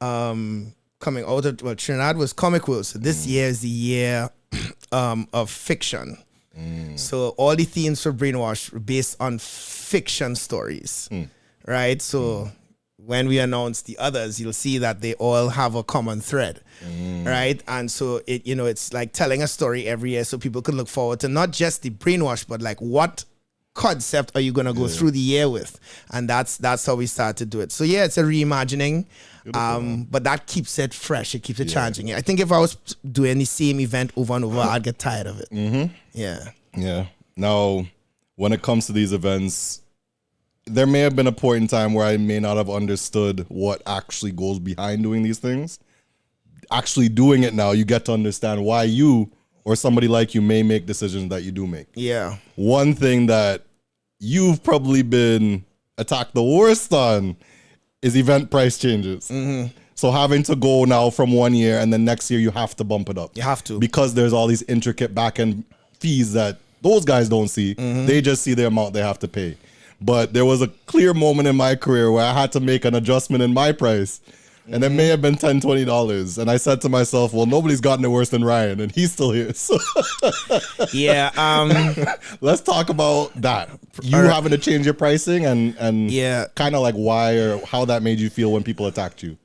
coming out of Trinidad was Comic World. So this year is the year of fiction. So all the themes for Brainwash are based on fiction stories, right? So when we announce the others, you'll see that they all have a common thread, right? And so it's like telling a story every year, so people can look forward to not just the Brainwash, but like what concept are you gonna go through the year with? And that's how we start to do it. So yeah, it's a reimagining. But that keeps it fresh. It keeps it challenging. I think if I was doing the same event over and over, I'd get tired of it. Yeah. Now, when it comes to these events, there may have been a point in time where I may not have understood what actually goes behind doing these things. Actually doing it now, you get to understand why you or somebody like you may make decisions that you do make. Yeah. One thing that you've probably been attacked the worst on is event price changes. So having to go now from 1 year and then next year you have to bump it up. You have to. Because there's all these intricate back-end fees that those guys don't see. They just see the amount they have to pay. But there was a clear moment in my career where I had to make an adjustment in my price. And it may have been $10, $20. And I said to myself, well, nobody's gotten it worse than Ryan, and he's still here. So yeah. Let's talk about that. You having to change your pricing and kind of like why or how that made you feel when people attacked you.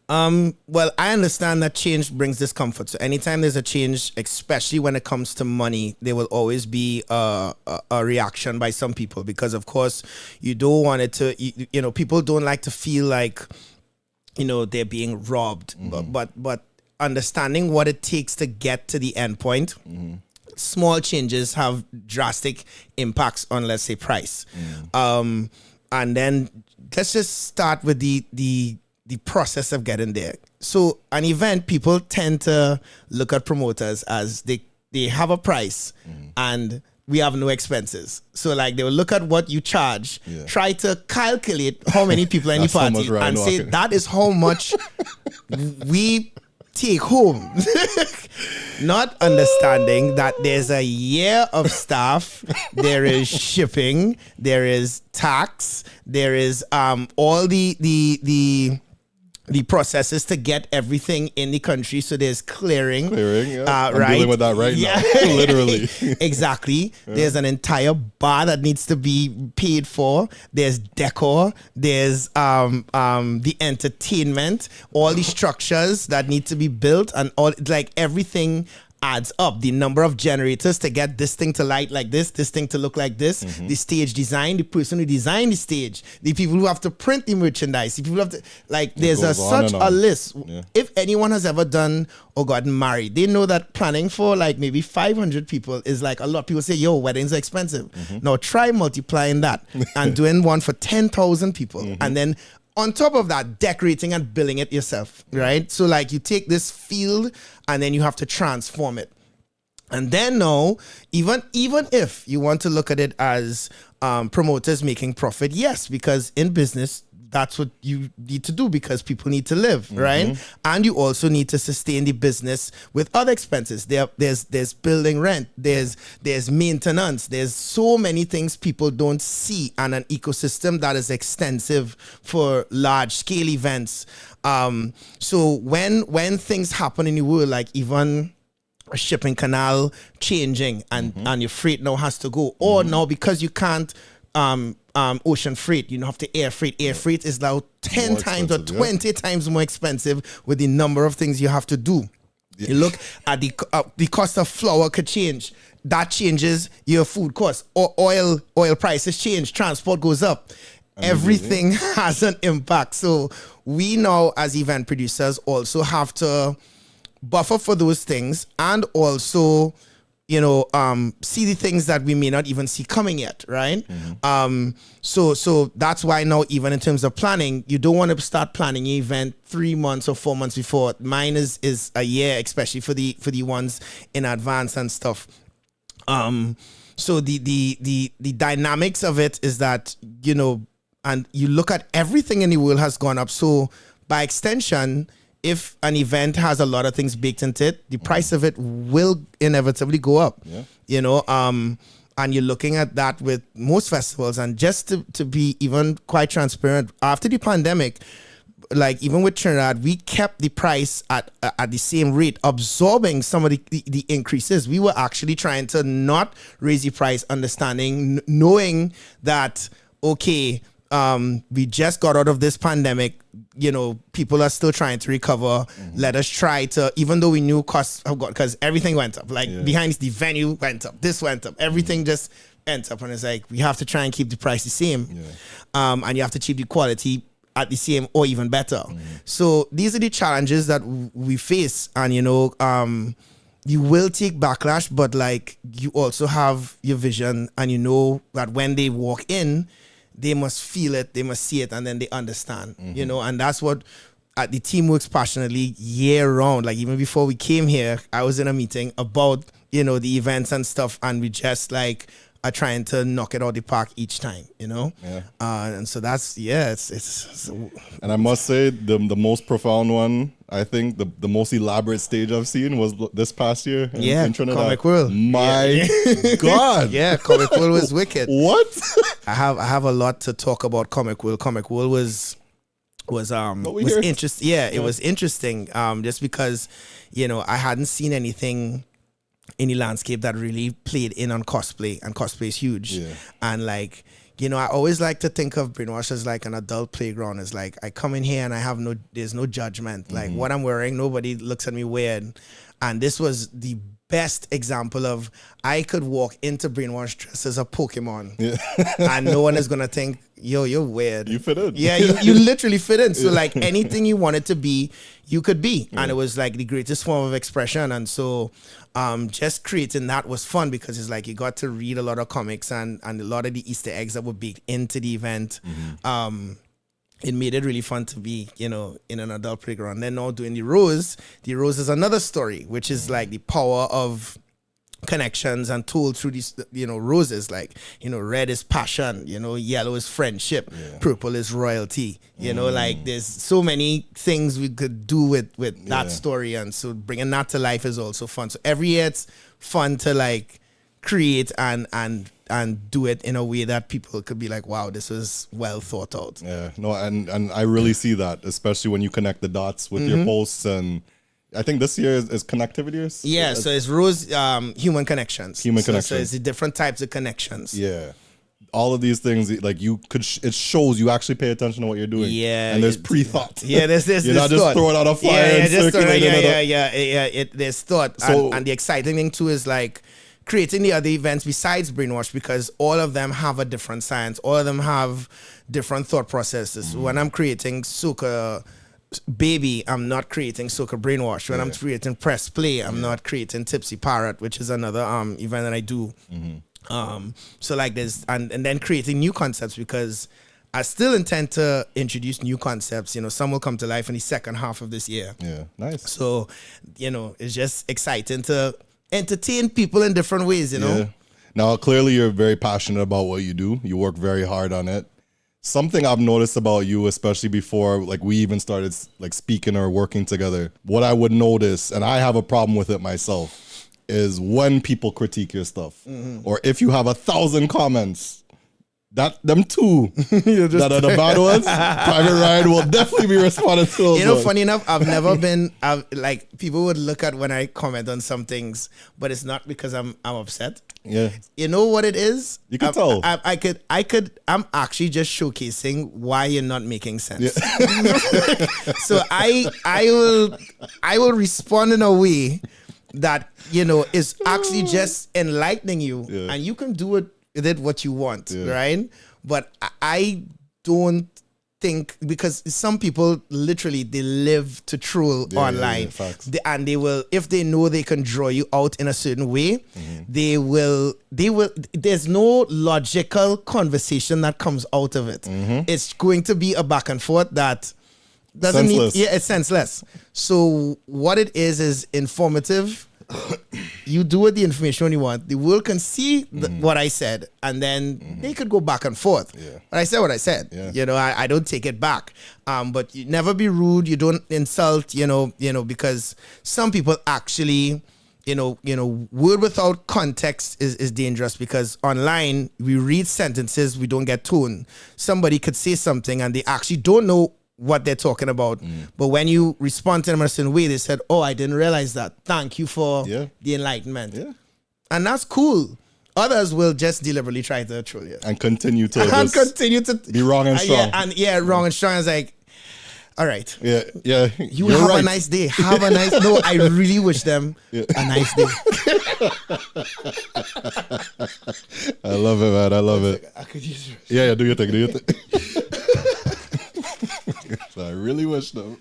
Well, I understand that change brings discomfort. So anytime there's a change, especially when it comes to money, there will always be a reaction by some people because, of course, you don't want it to, you know, people don't like to feel like, you know, they're being robbed. But understanding what it takes to get to the end point, small changes have drastic impacts on, let's say, price. And then let's just start with the process of getting there. So an event, people tend to look at promoters as they have a price and we have no expenses. So like they will look at what you charge, try to calculate how many people are in the party and say that is how much we take home. Not understanding that there's a year of staff, there is shipping, there is tax, there is all the processes to get everything in the country. So there's clearing. I'm right? dealing with that right now, literally. Exactly. There's an entire bar that needs to be paid for. There's decor. There's the entertainment, all the structures that need to be built, and all like everything adds up. The number of generators to get this thing to light like this thing to look like this, the stage design, the person who designed the stage, the people who have to print the merchandise, the people who have to, like, there's such a list. If anyone has ever done or gotten married, they know that planning for like maybe 500 people is like a lot. People say, yo, weddings are expensive. Now try multiplying that and doing one for 10,000 people. And then on top of that, decorating and billing it yourself, right? So like you take this field and then you have to transform it. And then now, even if you want to look at it as promoters making profit, yes, because in business, that's what you need to do because people need to live, right? And you also need to sustain the business with other expenses. There's building rent, there's maintenance, there's so many things people don't see, and an ecosystem that is extensive for large scale events. So when things happen in the world, like even a shipping canal changing and your freight now has to go, or now because you can't ocean freight, you have to air freight. Air freight is now 10 times or 20 times more expensive with the number of things you have to do. You look at the cost of flour could change. That changes your food cost. Or oil prices change. Transport goes up. Everything has an impact. So we now as event producers also have to buffer for those things and also see the things that we may not even see coming yet, right? So that's why now, even in terms of planning, you don't want to start planning your event 3 months or 4 months before. Mine is a year, especially for the ones in advance and stuff. So the dynamics of it is that, and you look at everything in the world has gone up. So by extension, if an event has a lot of things baked into it, the price of it will inevitably go up. And you're looking at that with most festivals. And just to be even quite transparent, after the pandemic, like even with Trinidad, we kept the price at the same rate, absorbing some of the increases. We were actually trying to not raise the price, knowing that, okay, we just got out of this pandemic. People are still trying to recover. Let us try to, even though we knew costs have got, because everything went up. Behind the venue went up, this went up, everything just went up. And it's like, we have to try and keep the price the same. And you have to keep the quality at the same or even better. So these are the challenges that we face. And, you will take backlash, but like you also have your vision and you know that when they walk in, they must feel it, they must see it, and then they understand, you know, and that's what the team works passionately year round. Like even before we came here, I was in a meeting about, you know, the events and stuff, and we just like are trying to knock it out the park each time, you know? Yeah. And so that's, it's and I must say the most profound one, I think the most elaborate stage I've seen was this past year in Trinidad. Comic World. My God. Yeah, Comic World was wicked. What? I have a lot to talk about Comic World. Comic World was interesting. Yeah, it was interesting. Just because, you know, I hadn't seen anything in the landscape that really played in on cosplay, and cosplay is huge. Yeah. And like, you know, I always like to think of Brainwash as like an adult playground. It's like I come in here and there's no judgment. Like what I'm wearing, nobody looks at me weird. And this was the best example of I could walk into Brainwash dressed as a Pokemon, and no one is gonna think, yo, you're weird. You fit in. Yeah, you literally fit in. So like anything you wanted to be, you could be. And it was like the greatest form of expression. And so just creating that was fun, because it's like you got to read a lot of comics and a lot of the Easter eggs that were baked into the event. It made it really fun to be, you know, in an adult playground. Then now doing the rose is another story, which is like the power of connections and told through these, you know, roses. Like, you know, red is passion, you know, yellow is friendship, purple is royalty, you know, like there's so many things we could do with that story. And so bringing that to life is also fun. So every year it's fun to like create and do it in a way that people could be like, wow, this was well thought out. Yeah, no, and I really see that, especially when you connect the dots with your posts. And I think this year is connectivity years. Yeah, so it's Rose human connections. So it's the different types of connections. Yeah. All of these things, like you could, it shows you actually pay attention to what you're doing. Yeah. And there's pre-thought. Yeah, there's You're not just throwing out a flyer and circulating it. There's thought. So, and the exciting thing too is like creating the other events besides Brainwash, because all of them have a different science. All of them have different thought processes. When I'm creating Soca Baby, I'm not creating Soca Brainwash. When I'm creating Press Play, I'm not creating Tipsy Parrot, which is another event that I do. So like there's and then creating new concepts, because I still intend to introduce new concepts. You know, some will come to life in the second half of this year. Yeah, nice. So, you know, it's just exciting to entertain people in different ways, you know. Yeah. Now, clearly you're very passionate about what you do. You work very hard on it. Something I've noticed about you, especially before like we even started like speaking or working together, what I would notice, and I have a problem with it myself, is when people critique your stuff, or if you have 1,000 comments, that them two that are the bad ones, Private Ryan will definitely be responding to those. You know, funny enough, I've never been like people would look at when I comment on some things, but it's not because I'm upset. Yeah. You know what it is? You can tell. I'm actually just showcasing why you're not making sense. Yeah. So I will respond in a way that, you know, is actually just enlightening you, and you can do with it what you want, right? But I don't think, because some people literally they live to troll online, and they will, if they know they can draw you out in a certain way, they will. There's no logical conversation that comes out of it. It's going to be a back and forth that doesn't need. Yeah, it's senseless. So what it is informative. You do with the information you want. The world can see what I said, and then they could go back and forth. Yeah. But I said what I said. Yeah. You know, I don't take it back. But you never be rude. You don't insult. You know, because some people actually, you know, word without context is dangerous, because online we read sentences, we don't get tone. Somebody could say something and they actually don't know what they're talking about, but when you respond to them in a certain way, they said, "Oh, I didn't realize that. Thank you for the enlightenment." Yeah. And that's cool. Others will just deliberately try to troll you and continue to be wrong and strong. Wrong and strong is like, all right. Yeah. You have a nice day. Have a nice. No, I really wish them a nice day. I love it, man. I love it. I could use it. Yeah. Do your thing. So I really wish them.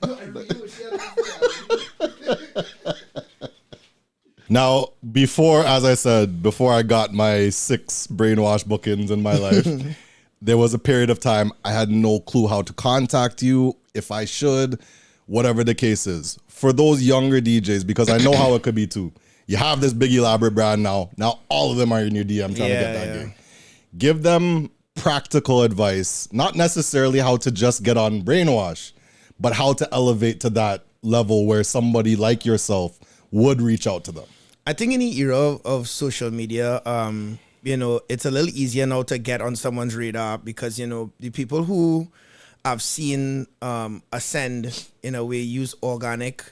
Now, as I said, before I got my 6 Brainwash bookings in my life, there was a period of time I had no clue how to contact you, if I should, whatever the case is. For those younger DJs, because I know how it could be too. You have this big elaborate brand now. Now all of them are in your DM trying to get that gig. Give them practical advice, not necessarily how to just get on Brainwash, but how to elevate to that level where somebody like yourself would reach out to them. I think in the era of social media, you know, it's a little easier now to get on someone's radar because, you know, the people who I've seen ascend in a way use organic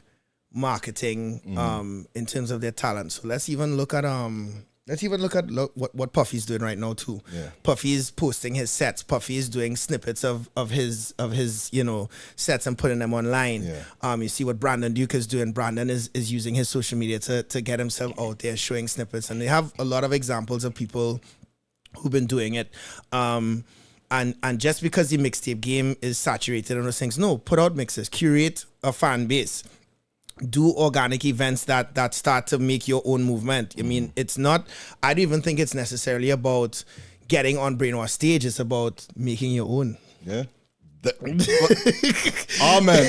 marketing in terms of their talent. So let's even look at what Puffy's doing right now too. Puffy's posting his sets. Puffy is doing snippets of his you know, sets and putting them online. You see what Brandon Duke is doing. Brandon is using his social media to get himself out there showing snippets, and they have a lot of examples of people who've been doing it. And just because the mixtape game is saturated on those things, no, put out mixes, curate a fan base. Do organic events that start to make your own movement. I mean, it's not, I don't even think it's necessarily about getting on Brainwash stage. It's about making your own. Yeah. Amen.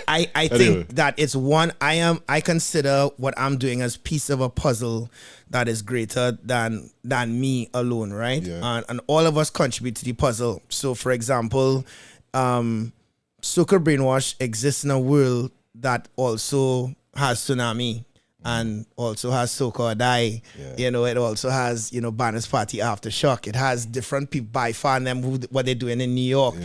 I think that it's one, I consider what I'm doing as piece of a puzzle that is greater than me alone, right? And all of us contribute to the puzzle. So for example, Soca Brainwash exists in a world that also has Tsunami and also has Soca or Die. You know, it also has, you know, Banner's Party Aftershock. It has different people by far and them what they're doing in New York.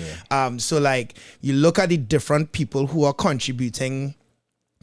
So like you look at the different people who are contributing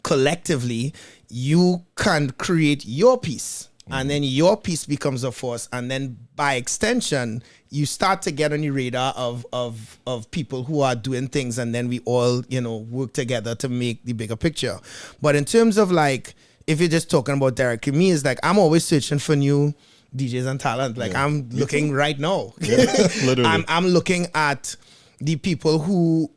collectively, you can create your piece. And then your piece becomes a force, and then by extension, you start to get on the radar of people who are doing things, and then we all, you know, work together to make the bigger picture. But in terms of like, if you're just talking about directly me, it's like I'm always searching for new DJs and talent. Like I'm looking right now. Literally. I'm looking at the people who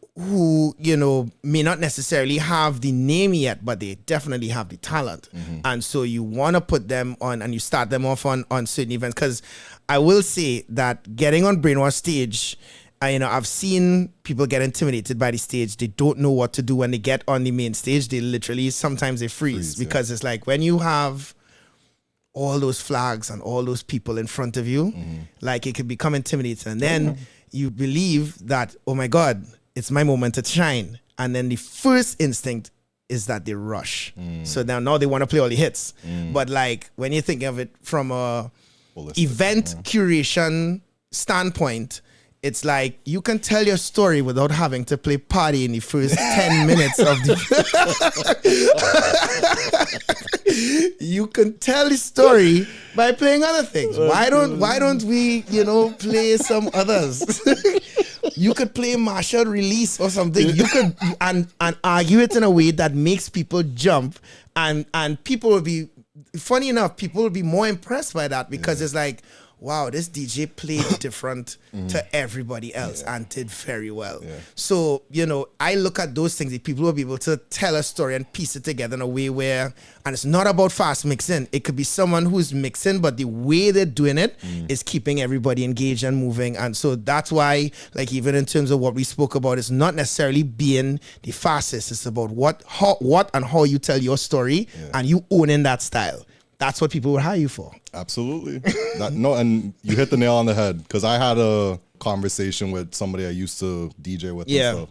you know may not necessarily have the name yet, but they definitely have the talent. And so you want to put them on and you start them off on certain events. Because I will say that getting on Brainwash stage, you know, I've seen people get intimidated by the stage. They don't know what to do when they get on the main stage. They literally sometimes they freeze because it's like when you have all those flags and all those people in front of you, like it could become intimidating. And then you believe that, oh my God, it's my moment to shine. And then the first instinct is that they rush. So now they want to play all the hits. But like when you think of it from a event curation standpoint, it's like you can tell your story without having to play party in the first 10 minutes of the... You can tell the story by playing other things. Why don't we, you know, play some others? You could play Marshall Release or something. You could and argue it in a way that makes people jump, and people will be, funny enough, people will be more impressed by that because it's like, wow, this DJ played different to everybody else and did very well. So, you know, I look at those things, people will be able to tell a story and piece it together in a way where, and it's not about fast mixing. It could be someone who's mixing, but the way they're doing it is keeping everybody engaged and moving. And so that's why, like, even in terms of what we spoke about, it's not necessarily being the fastest. It's about what and how you tell your story and you owning that style. That's what people would hire you for. Absolutely. And you hit the nail on the head, because I had a conversation with somebody I used to DJ with and stuff,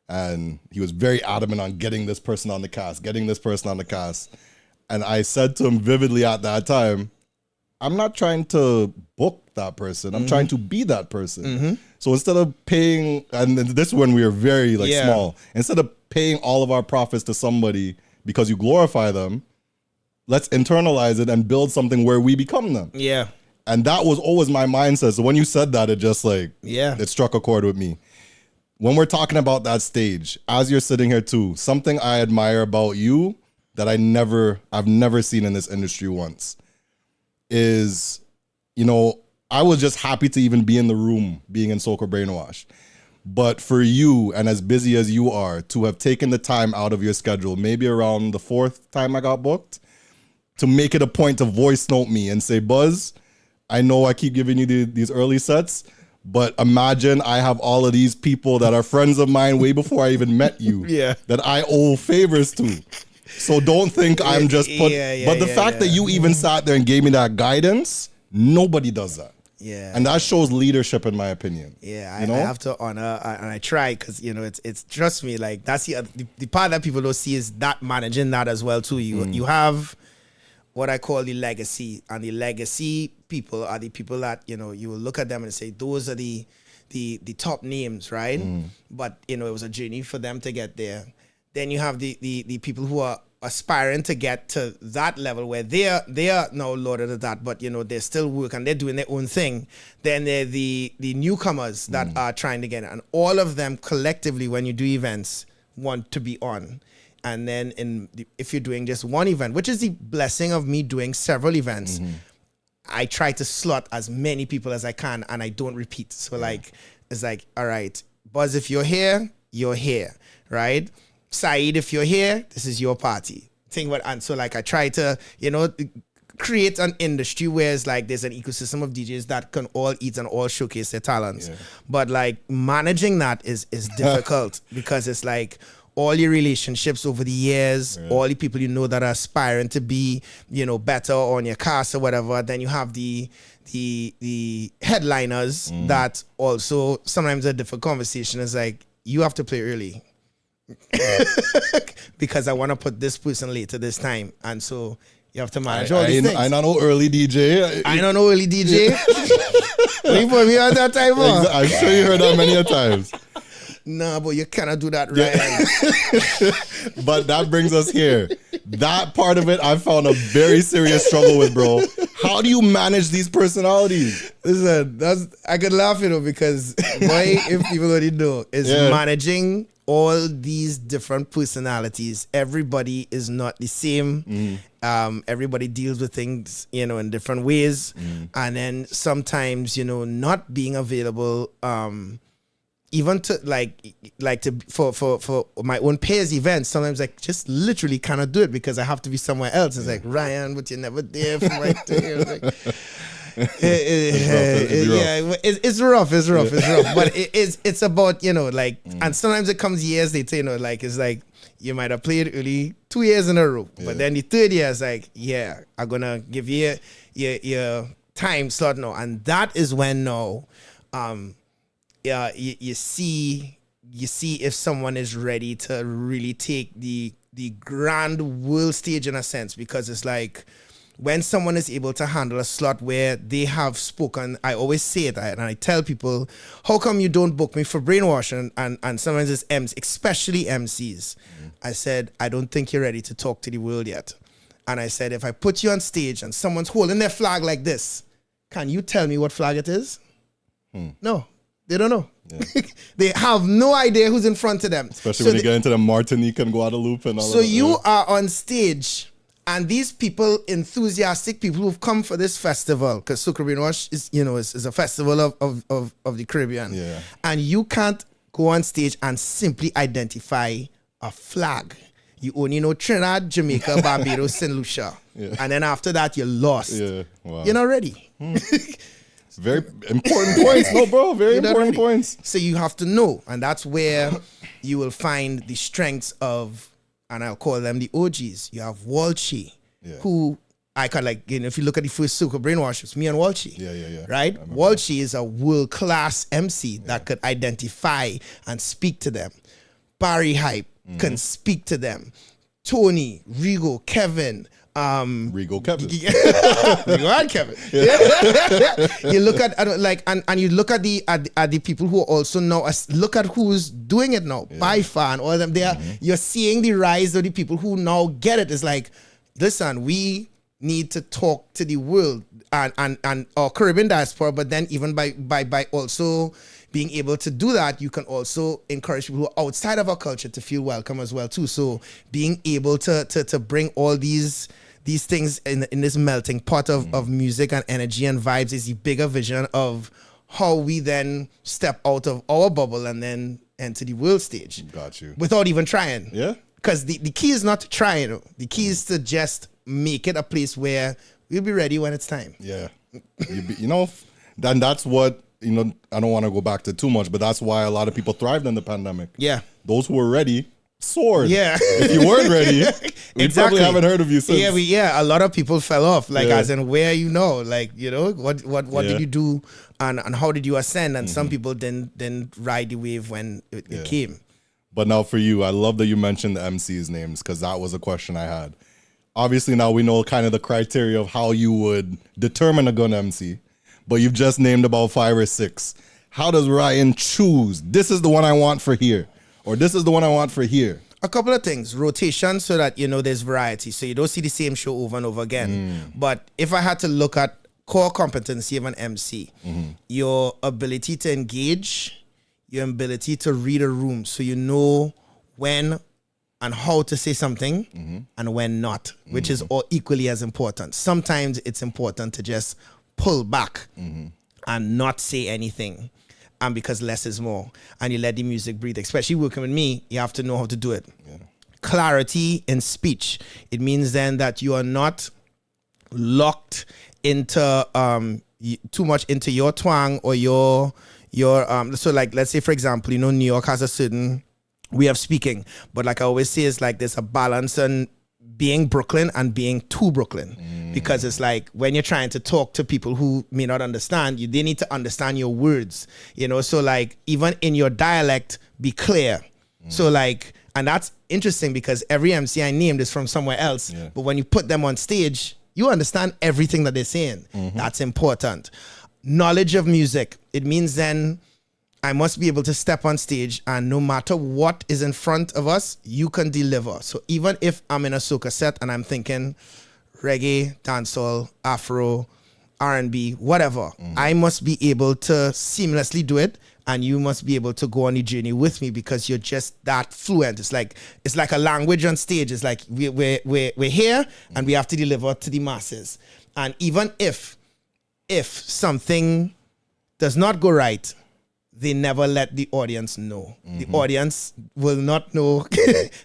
and he was very adamant on getting this person on the cast. And I said to him vividly at that time, I'm not trying to book that person. I'm trying to be that person. So instead of paying, and this is when we were very small, instead of paying all of our profits to somebody because you glorify them, let's internalize it and build something where we become them. And that was always my mindset. So when you said that, it just it struck a chord with me. When we're talking about that stage, as you're sitting here too, something I admire about you that I've never seen in this industry once is, you know, I was just happy to even be in the room, being in Soca Brainwash. But for you, and as busy as you are, to have taken the time out of your schedule, maybe around the 4th time I got booked, to make it a point to voice note me and say, Buzz, I know I keep giving you these early sets, but imagine I have all of these people that are friends of mine way before I even met you. Yeah. That I owe favors to. So don't think I'm just put. But the fact that you even sat there and gave me that guidance, nobody does that. Yeah. And that shows leadership, in my opinion. Yeah, I have to honor, and I try, because it's trust me, like that's the part that people don't see is that managing that as well too. You have what I call the legacy, and the legacy people are the people that you will look at them and say those are the top names, right? But it was a journey for them to get there. Then you have the people who are aspiring to get to that level where they are now lauded at that, but they're still working, they're doing their own thing. Then they're the newcomers that are trying to get it, and all of them collectively, when you do events, want to be on. And then if you're doing just one event, which is the blessing of me doing several events, I try to slot as many people as I can, and I don't repeat. So it's like, all right, Buzz, if you're here, right? Saeed, if you're here, this is your party. And so I try to, create an industry where it's like there's an ecosystem of DJs that can all eat and all showcase their talents. Yeah. But managing that is difficult because it's like all your relationships over the years, all the people that are aspiring to be, better on your cast or whatever. Then you have the headliners that also sometimes a different conversation is like, you have to play early. Because I want to put this person later this time, and so you have to manage all these things. I don't know early DJ. I don't know early DJ. You put me on that time, I'm sure you heard that many a times. Nah, but you cannot do that, right? But that brings us here. That part of it, I found a very serious struggle with, bro. How do you manage these personalities? Listen, I could laugh, because boy, if people already know, is managing all these different personalities. Everybody is not the same. Everybody deals with things, in different ways. And then sometimes, not being available, even to for my own peers events, sometimes I just literally cannot do it because I have to be somewhere else. It's like, Ryan, but you're never there from right there. It's rough. But it's about, and sometimes it comes years later, it's like you might have played early 2 years in a row, but then the third year is like, I'm gonna give you your time slot now. And that is when now you see if someone is ready to really take the grand world stage in a sense, because it's like when someone is able to handle a slot where they have spoken, I always say it, and I tell people, how come you don't book me for Brainwash? And sometimes it's MCs, especially MCs. I said, I don't think you're ready to talk to the world yet. And I said, if I put you on stage and someone's holding their flag like this, can you tell me what flag it is? No, they don't know. Yeah. They have no idea who's in front of them. Especially when you get into the Martinique and Guadeloupe and all of that. So you are on stage, and these people, enthusiastic people who've come for this festival, because Soca Brainwash is a festival of the Caribbean. Yeah. And you can't go on stage and simply identify a flag. You only know Trinidad, Jamaica, Barbados, St. Lucia. Yeah. And then after that, you're lost. Yeah. Wow. You're not ready. Very important points. No, bro, very important points. So you have to know. And that's where you will find the strengths of, and I'll call them the OGs. You have Walshy, who I can if you look at the first Soca Brainwash, it's me and Walshy. Yeah. Right? Walshy is a world-class MC that could identify and speak to them. Barry Hype can speak to them. Tony, Rigo, Kevin. Rigo Kevin. Rigo and Kevin. You look at and you look at the people who also now look at who's doing it now. By far, and all of them. They are you're seeing the rise of the people who now get it. It's like, listen, we need to talk to the world and our Caribbean diaspora, but then even by also being able to do that, you can also encourage people who are outside of our culture to feel welcome as well too. So being able to bring all these things in this melting pot of music and energy and vibes is the bigger vision of how we then step out of our bubble and then enter the world stage. Got you. Without even trying. Yeah. Because the key is not to try, The key is to just make it a place where we'll be ready when it's time. Yeah. You know, then that's what, you know, I don't want to go back to too much, but that's why a lot of people thrived in the pandemic. Yeah. Those who were ready soared. Yeah. If you weren't ready, we probably haven't heard of you since. Yeah, a lot of people fell off. Like, as in, where you know, like, you know, what did you do and how did you ascend? And some people didn't ride the wave when it came. But now for you, I love that you mentioned the MC's names, because that was a question I had. Obviously, now we know kind of the criteria of how you would determine a good MC, but you've just named about 5 or 6. How does Ryan choose? This is the one I want for here, or this is the one I want for here. A couple of things. Rotation, so that, you know, there's variety. So you don't see the same show over and over again. But if I had to look at core competency of an MC, your ability to engage, your ability to read a room, so you know when and how to say something and when not, which is all equally as important. Sometimes it's important to just pull back and not say anything, and because less is more, and you let the music breathe. Especially working with me, you have to know how to do it. Clarity in speech. It means then that you are not locked into too much into your twang or your so like, let's say for example, you know, New York has a certain way of speaking, but like I always say, it's like there's a balance in being Brooklyn and being too Brooklyn, because it's like when you're trying to talk to people who may not understand you, they need to understand your words, you know. So like even in your dialect, be clear. So like, and that's interesting because every MC I named is from somewhere else, but when you put them on stage, you understand everything that they're saying. That's important. Knowledge of music. It means then I must be able to step on stage, and no matter what is in front of us, you can deliver. So even if I'm in a soca set and I'm thinking reggae, dancehall, Afro, R&B, whatever, I must be able to seamlessly do it, and you must be able to go on the journey with me because you're just that fluent. It's like a language on stage. It's like we're here and we have to deliver to the masses. And even if something does not go right, they never let the audience know. The audience will not know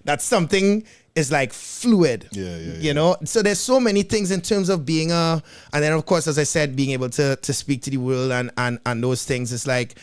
that something is like fluid. You know? So there's so many things in terms of being and then of course, as I said, being able to speak to the world and those things. It's like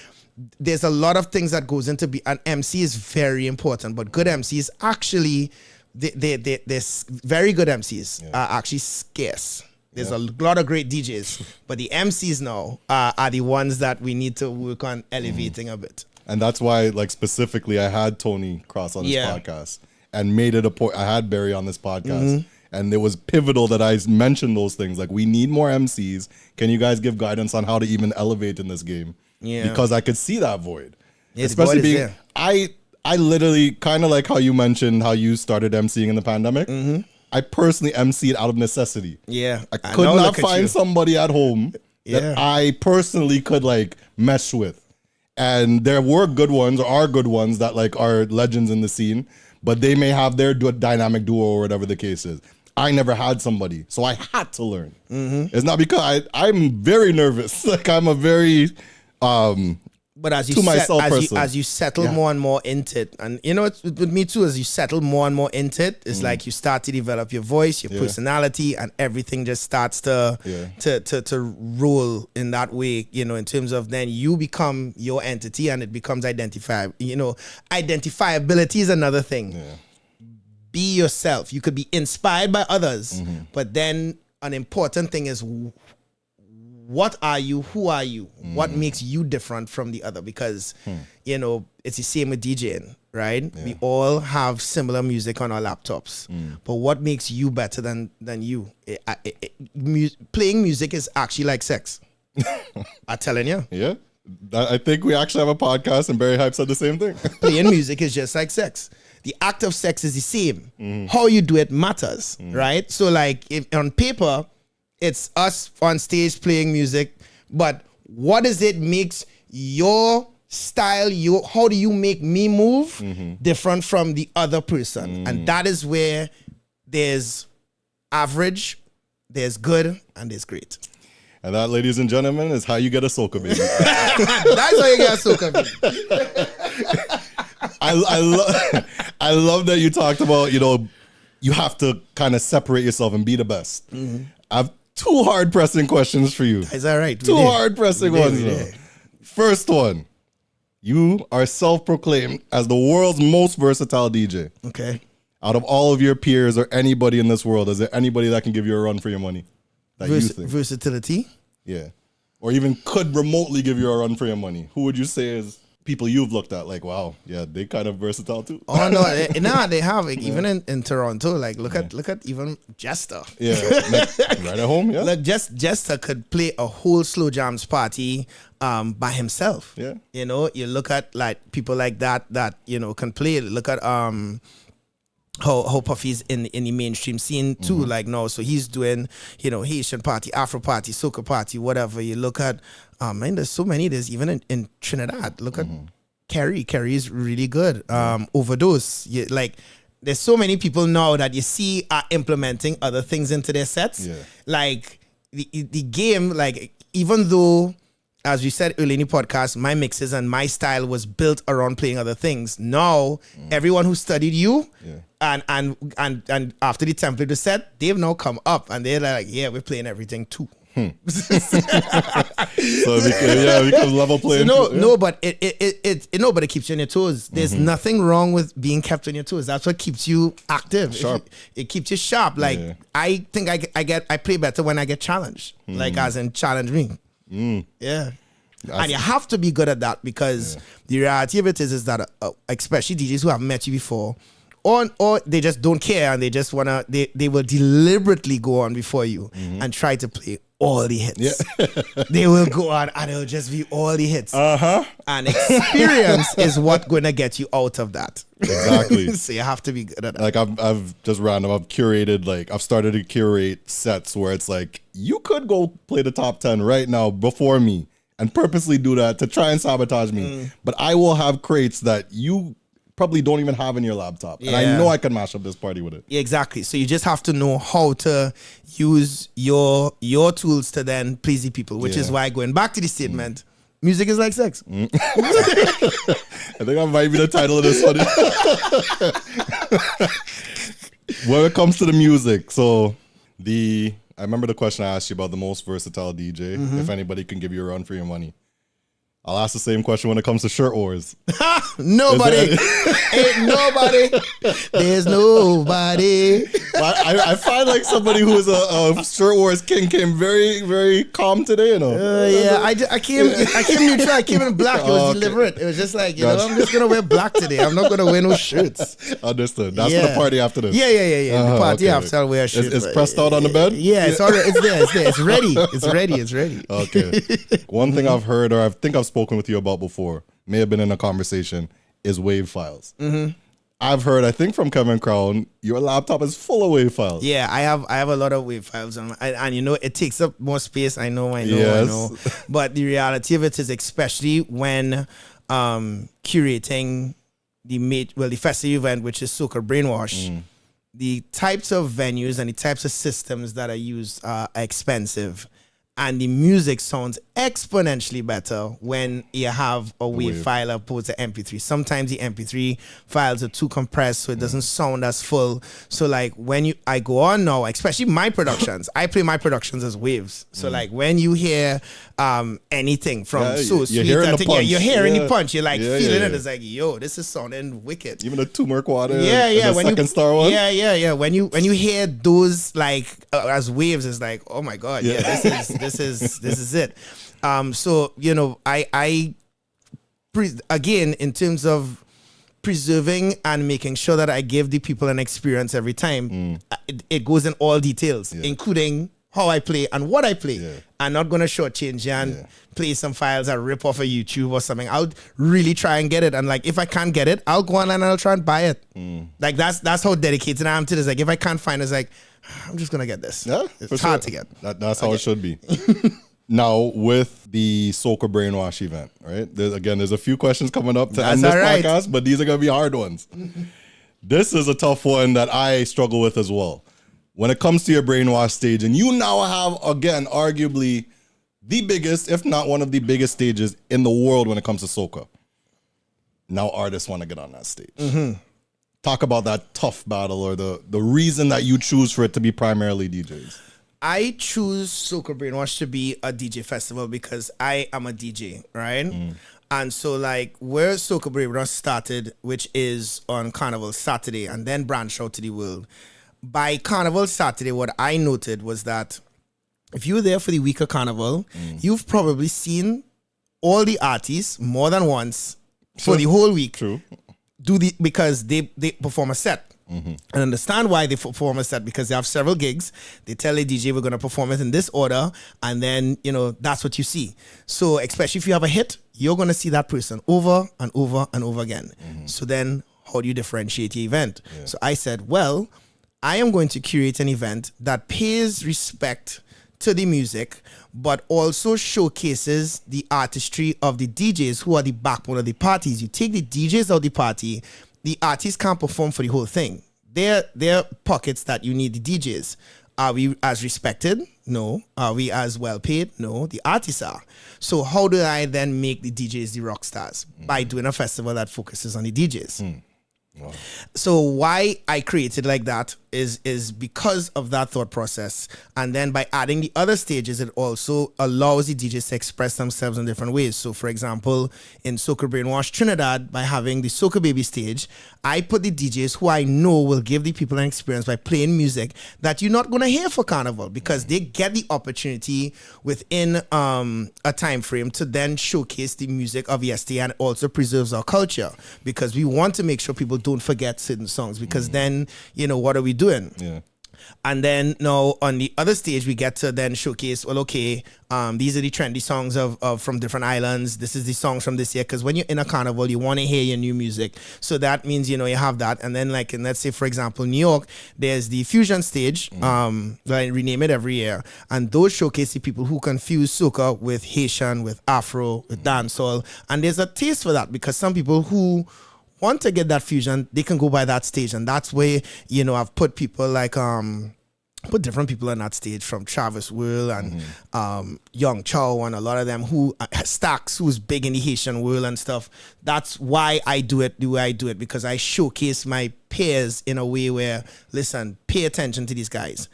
there's a lot of things that goes into an MC is very important, but good MCs actually, there's very good MCs are actually scarce. There's a lot of great DJs, but the MCs now are the ones that we need to work on elevating a bit. And that's why, like, specifically, I had Tony Cross on this podcast and made it a point. I had Barry on this podcast, and it was pivotal that I mentioned those things. Like, we need more MCs. Can you guys give guidance on how to even elevate in this game? Because I could see that void. Especially being, I literally, kind of like how you mentioned how you started MCing in the pandemic. I personally MC'd out of necessity. I could not find somebody at home that I personally could like mesh with. And there were good ones, or are good ones that like are legends in the scene, but they may have their dynamic duo or whatever the case is. I never had somebody, so I had to learn. It's not because I'm very nervous. Like I'm a very but as you settle more and more into it, and you know, it's with me too, as you settle more and more into it, it's like you start to develop your voice, your personality, and everything just starts to roll in that way, you know, in terms of then you become your entity and it becomes identifiable. You know, identifiability is another thing. Be yourself. You could be inspired by others, but then an important thing is, what are you? Who are you? What makes you different from the other? Because, you know, it's the same with DJing, right? We all have similar music on our laptops. But what makes you better than you? Playing music is actually like sex. I'm telling you. Yeah. I think we actually have a podcast and Barry Hype said the same thing. Playing music is just like sex. The act of sex is the same. How you do it matters, right? So like if on paper, it's us on stage playing music, but what is it makes your style, how do you make me move different from the other person? And that is where there's average, there's good, and there's great. And that, ladies and gentlemen, is how you get a soca baby. That's how you get a soca baby. I love that you talked about, you know, you have to kind of separate yourself and be the best. two hard pressing questions for you. Is that right? Two hard pressing ones. First one. You are self-proclaimed as the world's most versatile DJ. Okay. Out of all of your peers or anybody in this world, is there anybody that can give you a run for your money? That you think? Versatility? Yeah. Or even could remotely give you a run for your money. Who would you say is people you've looked at? Like, wow, yeah, they kind of versatile too. Oh no, they have like, even in Toronto. Like, look at even Jester. Yeah, like, right at home. Yeah, like Jester could play a whole slow jams party by himself. Yeah, you know, you look at like people like that you know can play. Look at how Puffy's in the mainstream scene too. Like no, so he's doing, you know, Haitian party, Afro party, soca party, whatever. You look at man, there's so many. There's even in Trinidad. Look at Kerry. Kerry is really good. Overdose. Like there's so many people now that you see are implementing other things into their sets. Yeah. Like the game, like even though, as we said earlier in the podcast, my mixes and my style was built around playing other things. Now, everyone who studied you and after the template was set, they've now come up and they're like, yeah, we're playing everything too. So it becomes level playing. So no, but it keeps you on your toes. There's nothing wrong with being kept on your toes. That's what keeps you active. Sharp. It keeps you sharp. Like I think I play better when I get challenged. Like as in challenge me. Yeah. And you have to be good at that because the reality of it is that especially DJs who have met you before or they just don't care and they just wanna they will deliberately go on before you and try to play all the hits. They will go on and it'll just be all the hits. And experience is what gonna get you out of that. Exactly. So you have to be good at that. Like I've just random. I've curated, like I've started to curate sets where it's like you could go play the top 10 right now before me and purposely do that to try and sabotage me. But I will have crates that you probably don't even have in your laptop. And I know I can mash up this party with it. Yeah, exactly. So you just have to know how to use your tools to then please the people, which is why going back to the statement, music is like sex. I think I might be the title of this one. When it comes to the music, so I remember the question I asked you about the most versatile DJ, if anybody can give you a run for your money. I'll ask the same question when it comes to shirt wars. Nobody. Ain't nobody. There's nobody. I find like somebody who is a shirt wars king came very, very calm today, you know. I came neutral. I came in black. It was deliberate. It was just like, you know, I'm just gonna wear black today. I'm not gonna wear no shirts. Understood. That's for the party after this. Yeah. The party after I'll wear a shirt. It's pressed out on the bed? Yeah, it's already it's there. It's ready. It's ready. Okay. One thing I've heard, or I think I've spoken with you about before, may have been in a conversation, is WAV files. I've heard, I think from Kevin Crown, your laptop is full of WAV files. Yeah, I have a lot of WAV files on and you know it takes up more space. I know. But the reality of it is, especially when curating the festival event, which is Soca Brainwash, the types of venues and the types of systems that are used are expensive. And the music sounds exponentially better when you have a WAV file opposed to MP3. Sometimes the MP3 files are too compressed, so it doesn't sound as full. So like when I go on now, especially my productions, I play my productions as waves. So like when you hear anything from So Sweet, you're hearing the punch. You're like feeling it. It's like, yo, this is sounding wicked. Even the turmeric water. When second star one. Yeah. When you hear those like as waves, it's like, oh my god, this is it. So you know, I again, in terms of preserving and making sure that I give the people an experience every time, it goes in all details, including how I play and what I play. I'm not gonna shortchange and play some files I rip off of YouTube or something. I'll really try and get it, and like if I can't get it, I'll go on and I'll try and buy it. Like that's how dedicated I am to this. Like if I can't find it, it's like, I'm just gonna get this. Yeah, it's hard to get. That's how it should be. Now with the Soca Brainwash event, right? There's a few questions coming up to end this podcast, but these are gonna be hard ones. This is a tough one that I struggle with as well. When it comes to your Brainwash stage, and you now have, again, arguably the biggest, if not one of the biggest stages in the world when it comes to soca. Now artists want to get on that stage. Talk about that tough battle, or the reason that you choose for it to be primarily DJs. I choose Soca Brainwash to be a DJ festival because I am a DJ, right? And so like where Soca Brainwash started, which is on Carnival Saturday, and then branched out to the world. By Carnival Saturday, what I noted was that if you were there for the week of Carnival, you've probably seen all the artists more than once for the whole week. True. Because they perform a set. And understand why they perform a set, because they have several gigs. They tell the DJ we're going to perform it in this order, and then that's what you see. So especially if you have a hit, you're going to see that person over and over and over again. So then how do you differentiate your event? So I said, well, I am going to curate an event that pays respect to the music, but also showcases the artistry of the DJs who are the backbone of the parties. You take the DJs out of the party, the artists can't perform for the whole thing. There are pockets that you need the DJs. Are we as respected? No. Are we as well paid? No. The artists are. So how do I then make the DJs the rock stars? By doing a festival that focuses on the DJs. Wow. So why I created like that is because of that thought process. And then by adding the other stages, it also allows the DJs to express themselves in different ways. So for example, in Soca Brainwash Trinidad, by having the Soca Baby stage, I put the DJs who I know will give the people an experience by playing music that you're not going to hear for Carnival, because they get the opportunity within a time frame to then showcase the music of yesterday, and also preserves our culture, because we want to make sure people don't forget certain songs, because then, what are we doing? Yeah. And then now on the other stage, we get to then showcase, well, okay, these are the trendy songs of from different islands. This is the songs from this year. Because when you're in a carnival, you want to hear your new music. So that means, you have that. And then like, let's say, for example, New York, there's the fusion stage. I rename it every year. And those showcase the people who confuse soca with Haitian, with Afro, with dancehall. And there's a taste for that, because some people who want to get that fusion, they can go by that stage. And that's where, I've put people like, put different people on that stage, from Travis Will and Young Chow, and a lot of them who, Stax, who's big in the Haitian world and stuff. That's why I do it the way I do it, because I showcase my peers in a way where, listen, pay attention to these guys.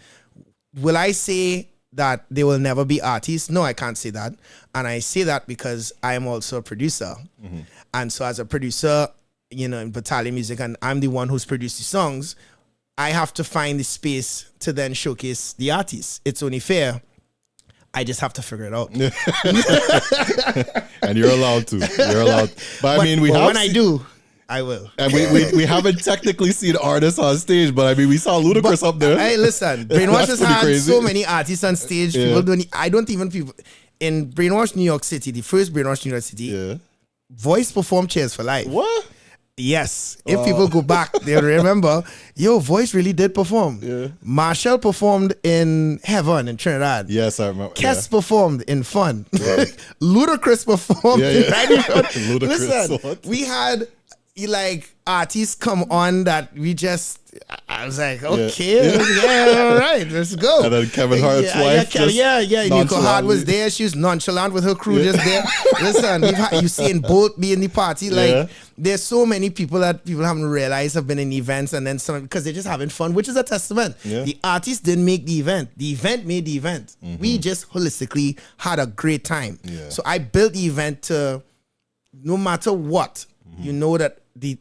Will I say that they will never be artists? No, I can't say that. And I say that because I am also a producer. And so as a producer, in Battalion Music, and I'm the one who's produced the songs, I have to find the space to then showcase the artists. It's only fair. I just have to figure it out. And you're allowed to. But I mean, when I do, I will. And we haven't technically seen artists on stage, but I mean, we saw Ludacris up there. Hey, listen, Brainwash has had so many artists on stage. People in Brainwash New York City, the first Brainwash New York City, Voice performed Cheers for Life. What? Yes. If people go back, they'll remember, Voice really did perform. Yeah. Marshall performed in Heaven in Trinidad. Yes, I remember. Kes performed in Fun. Yeah. Ludacris performed in Ludacris. Listen, we had artists come on that we just, I was like, okay, all right, let's go. And then Kevin Hart's wife. Nicole Hart was there. She was nonchalant with her crew just there. Listen, you seen Bolt be in the party. There's so many people that people haven't realized have been in events, and then some, because they're just having fun, which is a testament. Yeah. The artist didn't make the event. The event made the event. We just holistically had a great time. Yeah. So I built the event to, no matter what, that the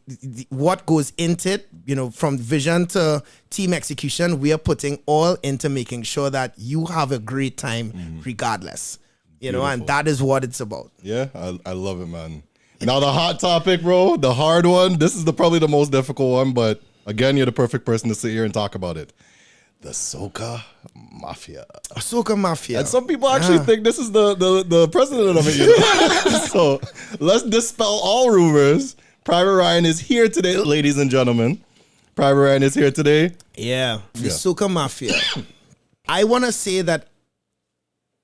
what goes into it, from vision to team execution, we are putting all into making sure that you have a great time regardless. And that is what it's about. Yeah, I love it, man. Now the hot topic, bro, the hard one. This is probably the most difficult one, but again, you're the perfect person to sit here and talk about it. The Soca Mafia. Soca Mafia. And some people actually think this is the president of it. So let's dispel all rumors. Private Ryan is here today, ladies and gentlemen. Private Ryan is here today. Yeah. The Soca Mafia. I want to say that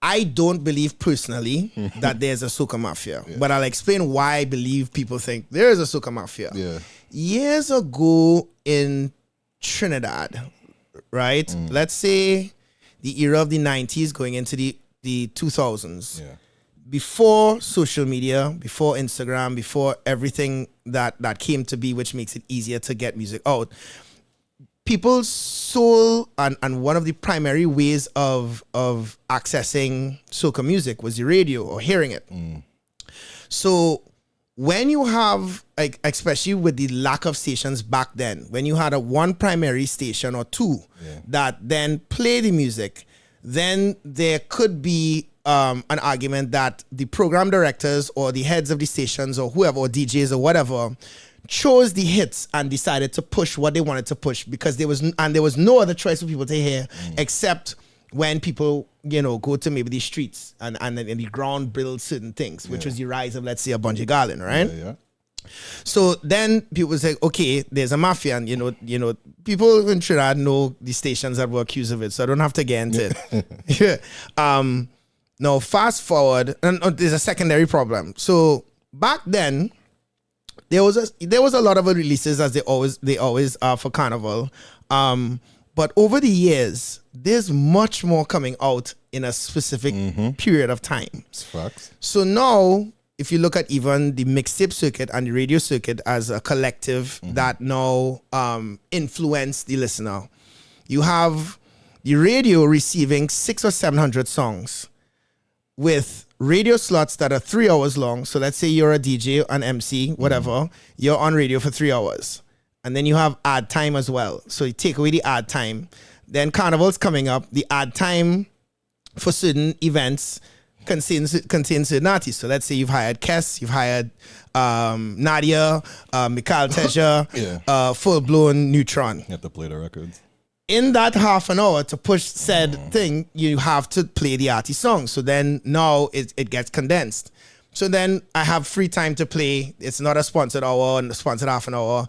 I don't believe personally that there's a Soca Mafia, but I'll explain why I believe people think there is a Soca Mafia. Yeah. Years ago in Trinidad, right? Let's say the era of the 90s going into the 2000s. Yeah. Before social media, before Instagram, before everything that came to be, which makes it easier to get music out, people's soul and one of the primary ways of accessing soca music was the radio or hearing it. So when you have, like, especially with the lack of stations back then, when you had one primary station or two that then play the music, then there could be an argument that the program directors or the heads of the stations or whoever, or DJs or whatever, chose the hits and decided to push what they wanted to push, because there was no other choice for people to hear except when people, go to maybe the streets and the ground build certain things, which was the rise of, let's say, a Bungie Garland, right? Yeah. So then people say, okay, there's a Mafia, and people in Trinidad know the stations that were accused of it, so I don't have to get into it. Now fast forward, and there's a secondary problem. So back then, there was a lot of releases, as they always are for Carnival. But over the years, there's much more coming out in a specific period of time. Facts. So now, if you look at even the mixtape circuit and the radio circuit as a collective that now influence the listener, you have the radio receiving 600 or 700 songs with radio slots that are 3 hours long. So let's say you're a DJ, an MC, whatever, you're on radio for 3 hours. And then you have ad time as well. So you take away the ad time. Then Carnival's coming up. The ad time for certain events contains certain artists. So let's say you've hired Kes, you've hired Nadia, Mikhail Teja, Full Blown Neutron. You have to play the records. In that half an hour to push said thing, you have to play the artist song. So then now it gets condensed. So then I have free time to play. It's not a sponsored hour and a sponsored half an hour.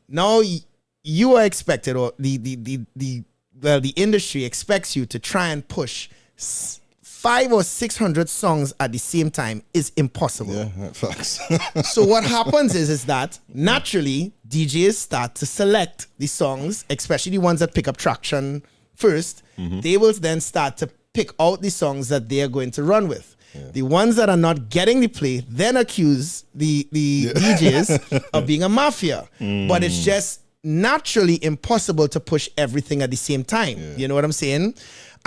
Now you are expected, or the industry expects you to try and push 500 or 600 songs at the same time is impossible. Yeah, facts. So what happens is that naturally DJs start to select the songs, especially the ones that pick up traction first. They will then start to pick out the songs that they are going to run with. The ones that are not getting the play then accuse the DJs of being a mafia. But it's just naturally impossible to push everything at the same time. You know what I'm saying?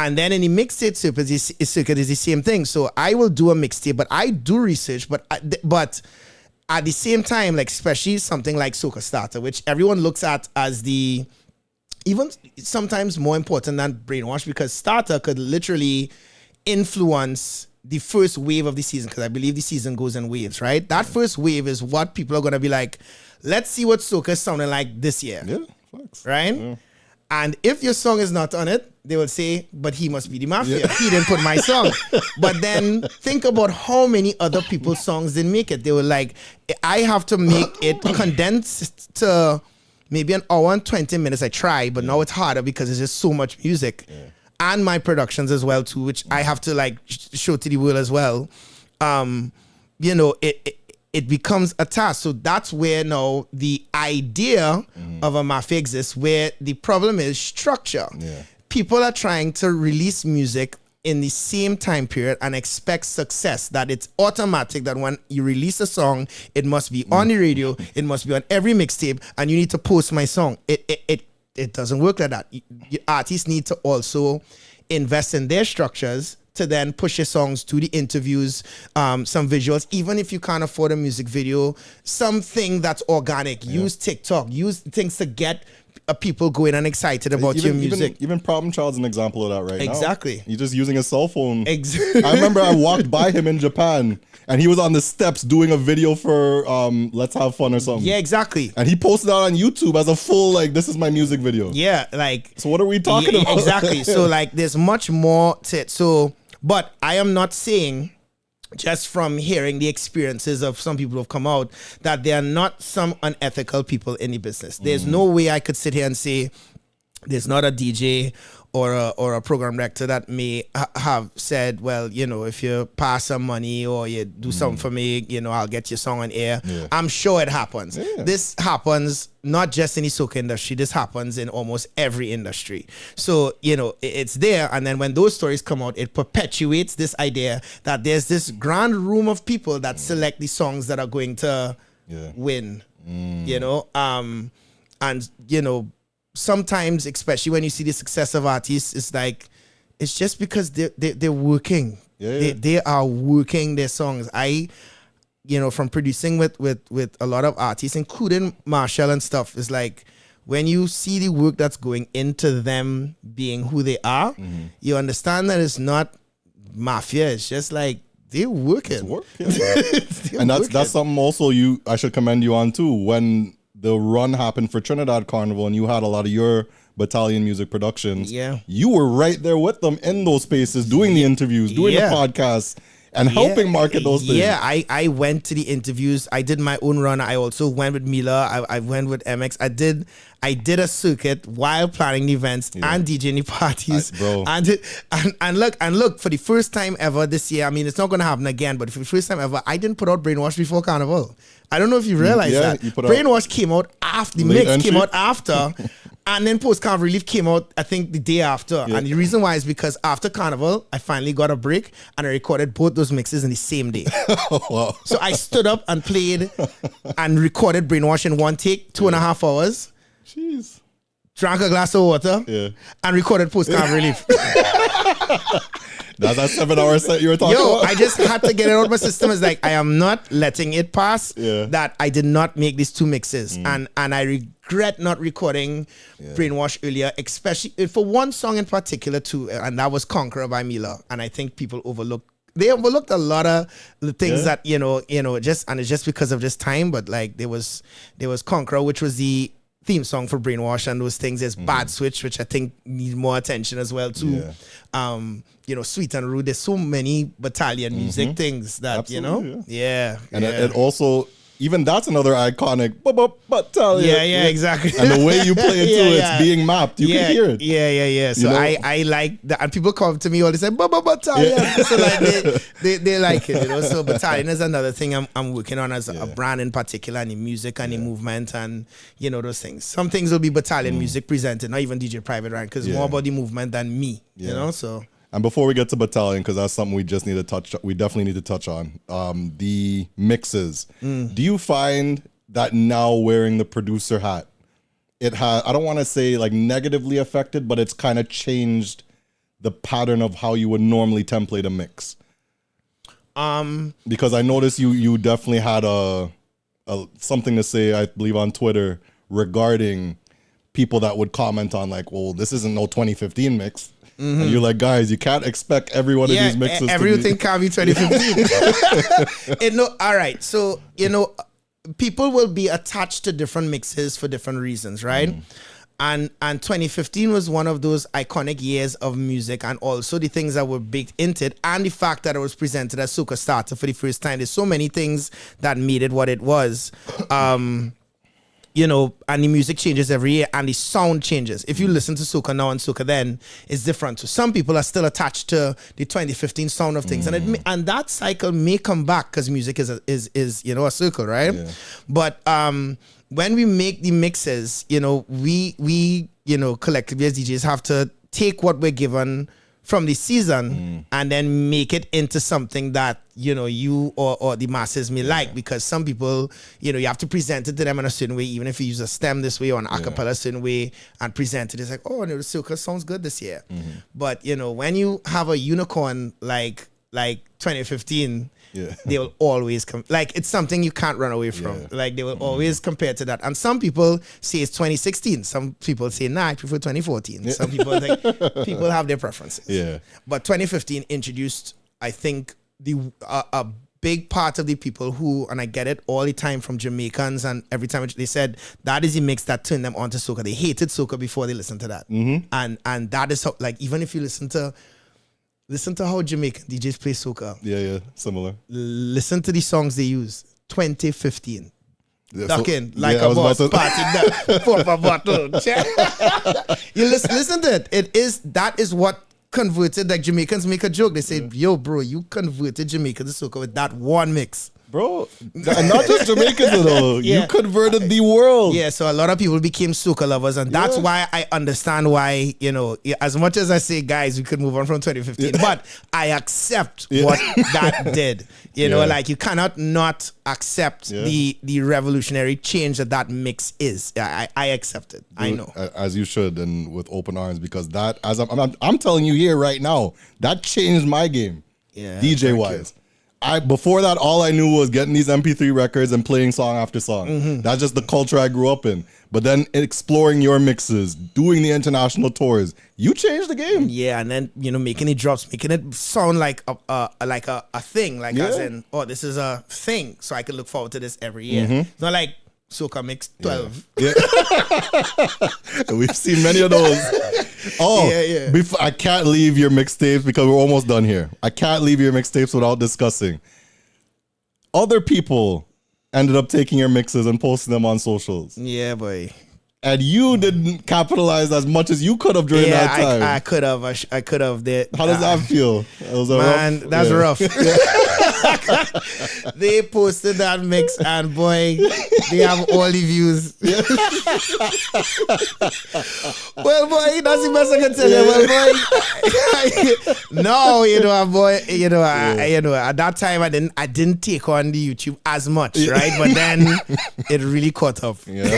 And then in the mixtape circuit is the same thing. So I will do a mixtape, but I do research. But at the same time, like especially something like Soca Startr, which everyone looks at as the even sometimes more important than Brainwash, because Startr could literally influence the first wave of the season, because I believe the season goes in waves, right? That first wave is what people are going to be like, let's see what Soca is sounding like this year. Yeah, facts. Right? Yeah. And if your song is not on it, they will say, but he must be the Mafia. He didn't put my song. But then think about how many other people's songs didn't make it. They were like, I have to make it condensed to maybe an hour and 20 minutes. I try, but now it's harder because there's just so much music. And my productions as well too, which I have to like show to the world as well. It becomes a task. So that's where now the idea of a Mafia exists, where the problem is structure. People are trying to release music in the same time period and expect success, that it's automatic that when you release a song, it must be on the radio, it must be on every mixtape, and you need to post my song. It doesn't work like that. Artists need to also invest in their structures to then push your songs to the interviews, some visuals. Even if you can't afford a music video, something that's organic. Use TikTok. Use things to get people going and excited about your music. Even Problem Child's an example of that right now. Exactly. He's just using a cell phone. Exactly. I remember I walked by him in Japan, and he was on the steps doing a video for Let's Have Fun or something. Yeah, exactly. And he posted that on YouTube as a full, like, this is my music video. Yeah, like... So what are we talking about? Exactly. So, like, there's much more to it. So, but I am not saying, just from hearing the experiences of some people who have come out, that there are not some unethical people in the business. There's no way I could sit here and say there's not a DJ or a program director that may have said, well, if you pass some money or you do something for me, I'll get your song on air. I'm sure it happens. This happens not just in the soca industry. This happens in almost every industry. So, it's there. And then when those stories come out, it perpetuates this idea that there's this grand room of people that select the songs that are going to win, and, sometimes, especially when you see the success of artists, it's like, it's just because they're working. Yeah. They are working their songs. From producing with a lot of artists, including Marshall and stuff, it's like, when you see the work that's going into them being who they are, you understand that it's not Mafia. It's just like, they're working. And that's something also I should commend you on too. When the run happened for Trinidad Carnival and you had a lot of your Battalion music productions, you were right there with them in those spaces, doing the interviews, doing the podcasts, and helping market those things. Yeah, I went to the interviews. I did my own run. I also went with Mila. I went with MX. I did a circuit while planning the events and DJing the parties. Bro. And look, for the first time ever this year, I mean, it's not going to happen again, but for the first time ever, I didn't put out Brainwash before Carnival. I don't know if you realize that. Brainwash came out after, the mix came out after, and then Post Carnival Relief came out, I think, the day after. And the reason why is because after Carnival, I finally got a break and I recorded both those mixes in the same day. Wow. So I stood up and played and recorded Brainwash in one take, 2.5 hours. Jeez. Drank a glass of water and recorded Post Carnival Relief. That's that 7-hour set you were talking about? I just had to get it out of my system. It's like, I am not letting it pass that I did not make these 2 mixes. And I regret not recording Brainwash earlier, especially for one song in particular too, and that was Conqueror by Mila. And I think people overlooked a lot of the things that, and it's just because of this time, but like there was Conqueror, which was the theme song for Brainwash, and those things. There's Bad Switch, which I think need more attention as well too. Sweet and Rude. There's so many Battalion music things that Absolutely, and it also, even that's another iconic Battalion. Exactly. And the way you play it too, it's being mapped. You can hear it. Yeah. So I like that, and people come to me all they say Battalion. So like they like it, So Battalion is another thing I'm working on as a brand in particular, and the music and the movement and those things. Some things will be Battalion music presented, not even DJ Private Ryan, because more about the movement than me. So. And before we get to Battalion, because that's something we definitely need to touch on, the mixes. Do you find that now wearing the producer hat, it has, I don't want to say like negatively affected, but it's kind of changed the pattern of how you would normally template a mix? Because I noticed you definitely had a something to say, I believe, on Twitter regarding people that would comment on like, well, this isn't no 2015 mix. And you're like, guys, you can't expect every one of these mixes everything can't be 2015. All right. So, people will be attached to different mixes for different reasons, right? And 2015 was one of those iconic years of music, and also the things that were baked into it, and the fact that it was presented as Soca Startr for the first time. There's so many things that made it what it was. And the music changes every year, and the sound changes. If you listen to Soca now and Soca then, it's different. So some people are still attached to the 2015 sound of things, and that cycle may come back because music is a circle, right? Yeah. But when we make the mixes, we collectively as DJs have to take what we're given from the season and then make it into something that you or the masses may like, because some people you have to present it to them in a certain way, even if you use a stem this way or an acapella a certain way and present it. It's like, oh, the Soca sounds good this year. But when you have a unicorn like 2015, they will always come. Like, it's something you can't run away from. Like, they will always compare to that. And some people say it's 2016. Some people say, nah, I prefer 2014. Some people think people have their preferences. Yeah. But 2015 introduced, I think, a big part of the people who, and I get it all the time from Jamaicans, and every time they said that is the mix that turned them onto Soca. They hated Soca before they listened to that. And that is how, like, even if you listen to how Jamaican DJs play Soca. Yeah, similar. Listen to the songs they use. 2015. Ducking so, like a boss, party for a bottle. You listen to it. That is what converted, like Jamaicans make a joke. They say, yo, bro, you converted Jamaica to Soca with that one mix. Bro, not just Jamaicans though. Yeah. You converted the world. Yeah, so a lot of people became soca lovers, and that's why I understand why, as much as I say, guys, we could move on from 2015, but I accept what that did. Like you cannot not accept the revolutionary change that mix is. I accept it. Dude, I know. As you should, and with open arms, because that, as I'm telling you here right now, that changed my game. Yeah, DJ wise. Before that, all I knew was getting these MP3 records and playing song after song. Mm-hmm. That's just the culture I grew up in. But then exploring your mixes, doing the international tours, you changed the game. Yeah, and then making it drops, making it sound like a thing, like as in, this is a thing, so I can look forward to this every year. Mm-hmm. It's not like Soca Mix 12. Yeah. We've seen many of those. Before, I can't leave your mixtapes because we're almost done here. I can't leave your mixtapes without discussing. Other people ended up taking your mixes and posting them on socials. Yeah, boy. And you didn't capitalize as much as you could have during that time. I could have. I could have. How does that feel? Man, that's rough. They posted that mix, and boy, they have all the views. Well, boy, that's the best I can tell you. Well, boy, no, boy, at that time I didn't take on the YouTube as much, right? But then it really caught up. Yeah.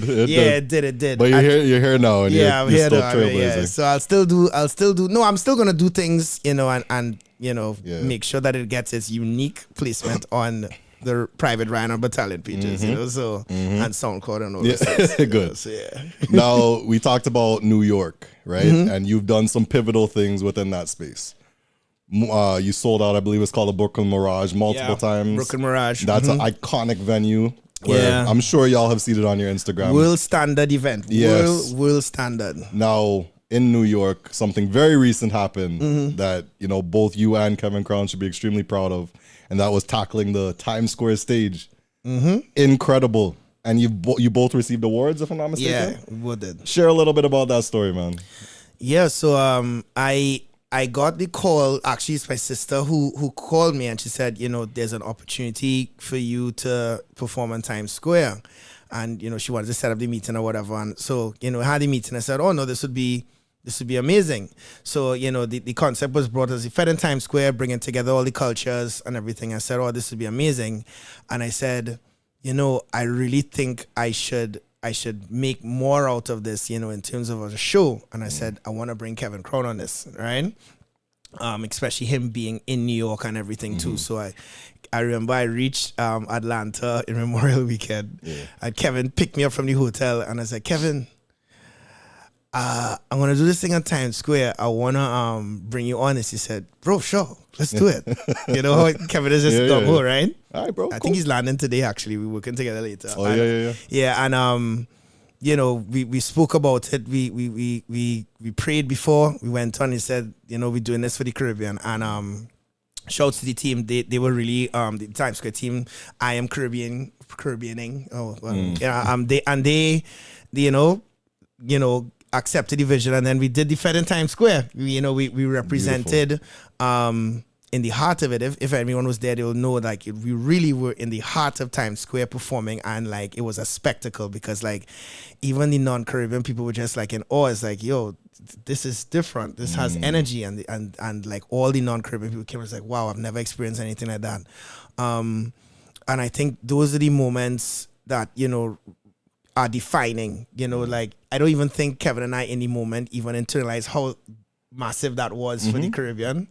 It did. It did. But you're here now, and I'm you're here still now. trailblazing. So I'll still do. No, I'm still gonna do things, and make sure that it gets its unique placement on the private Ryan Battalion pages, and SoundCloud and all those things. Good. Now we talked about New York, right? And you've done some pivotal things within that space. You sold out, I believe it's called the Brooklyn Mirage multiple times. Brooklyn Mirage. That's an iconic venue. I'm sure y'all have seen it on your Instagram. World standard event. Yes. World standard. Now, in New York, something very recent happened that, both you and Kevin Crown should be extremely proud of. And that was tackling the Times Square stage. Incredible. And you both received awards, if I'm not mistaken? Yeah, we did. Share a little bit about that story, man. Yeah, so I got the call. Actually, it's my sister who called me, and she said, there's an opportunity for you to perform on Times Square. And, she wanted to set up the meeting or whatever. And so, I had the meeting. I said, oh, no, this would be amazing. So, the concept was brought as a Fed in Times Square, bringing together all the cultures and everything. I said, oh, this would be amazing. And I said, I really think I should make more out of this, in terms of a show. And I said, I want to bring Kevin Crown on this, right? Especially him being in New York and everything too. So I remember I reached Atlanta in Memorial Weekend, and Kevin picked me up from the hotel, and I said, Kevin, I'm gonna do this thing on Times Square. I wanna bring you on this. He said, bro, sure, let's do it. Kevin is just gung-ho, right? All right, bro. I think he's landing today. Actually, we're working together later. Oh, and, yeah, and we spoke about it. We prayed before we went on. He said, we're doing this for the Caribbean, and shouts to the team. They were really the Times Square team. I am Caribbeaning. Oh, well, they accepted the vision, and then we did the Fed in Times Square. We represented in the heart of it. If anyone was there, they will know we really were in the heart of Times Square performing, and it was a spectacle because even the non-Caribbean people were just in awe. It's yo, this is different. This has energy, and all the non-Caribbean people came and was wow, I've never experienced anything like that. And I think those are the moments that are defining. I don't even think Kevin and I in the moment even internalized how massive that was for the Caribbean.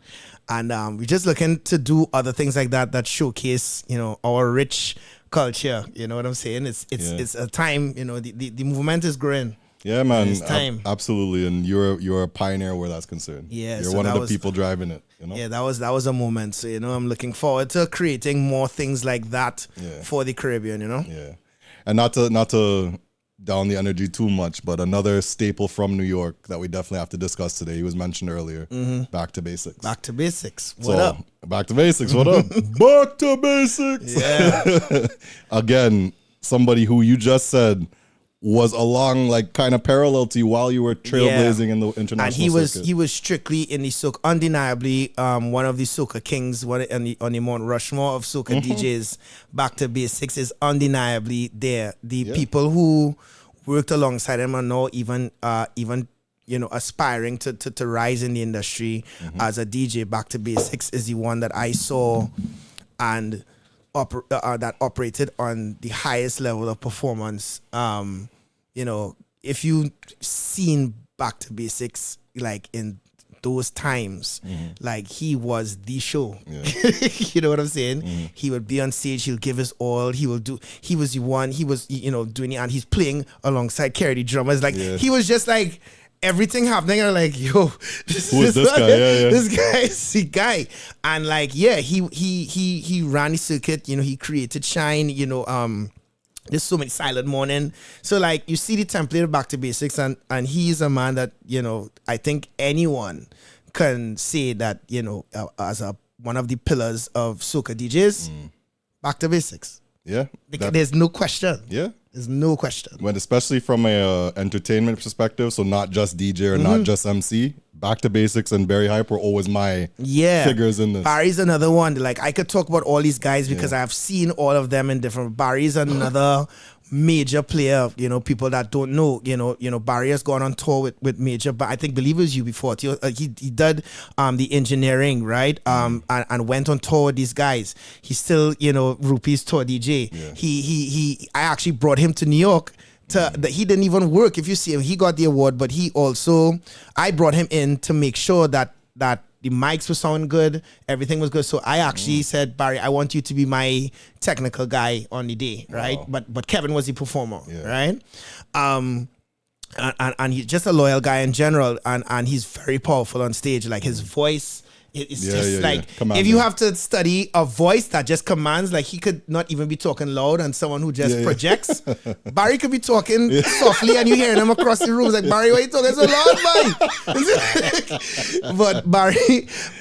And we're just looking to do other things like that showcase, our rich culture. You know what I'm saying? It's a time, the movement is growing. Yeah, man. It's time. Absolutely. And you're a pioneer where that's concerned. Yeah. You're one of the people driving it. Yeah, that was a moment. So, I'm looking forward to creating more things like that for the Caribbean, Yeah. And not to down the energy too much, but another staple from New York that we definitely have to discuss today. He was mentioned earlier. Back to basics. Back to basics. What up? Back to basics. What up? Back to basics. Yeah. Again, somebody who you just said was along like kind of parallel to you while you were trailblazing in the international and he was strictly in the soca, undeniably one of the soca kings, on the Mount Rushmore of soca DJs. Back to Basics is undeniably there. The people who worked alongside him are now even aspiring to rise in the industry as a DJ. Back to Basics is the one that I saw and that operated on the highest level of performance. If you seen Back to Basics like in those times, like he was the show. You know what I'm saying? He would be on stage, he'll give his all, he was the one, he was doing it, and he's playing alongside Kerry the drummers. Like he was just like everything happening, and like, yo, who is this guy? This guy is the guy. And like, he ran the circuit, he created Shine, there's so many Silent Morning. So like you see the template of Back to Basics, and he's a man that, I think anyone can say that, as one of the pillars of soca DJs, Back to Basics. Yeah. There's no question. Yeah. There's no question. When especially from a entertainment perspective, so not just DJ or not just MC, Back to Basics and Barry Hype were always my figures in this. Barry's another one. Like I could talk about all these guys because I've seen all of them in different. Barry's another major player. People that don't know. Barry has gone on tour with major. But I think believe it was you before. He did the engineering, right? And went on tour with these guys. He's still Rupee's tour DJ. Yeah. I actually brought him to New York. He didn't even work. If you see him, he got the award, but I brought him in to make sure that the mics were sounding good, everything was good. So I actually said, Barry, I want you to be my technical guy on the day, right? Wow. But Kevin was the performer, right? And he's just a loyal guy in general, and he's very powerful on stage. Like his voice. It's if you have to study a voice that just commands, like he could not even be talking loud, and someone who just projects. Barry could be talking softly and you hearing him across the room. It's like, Barry, why you talking so loud, man? But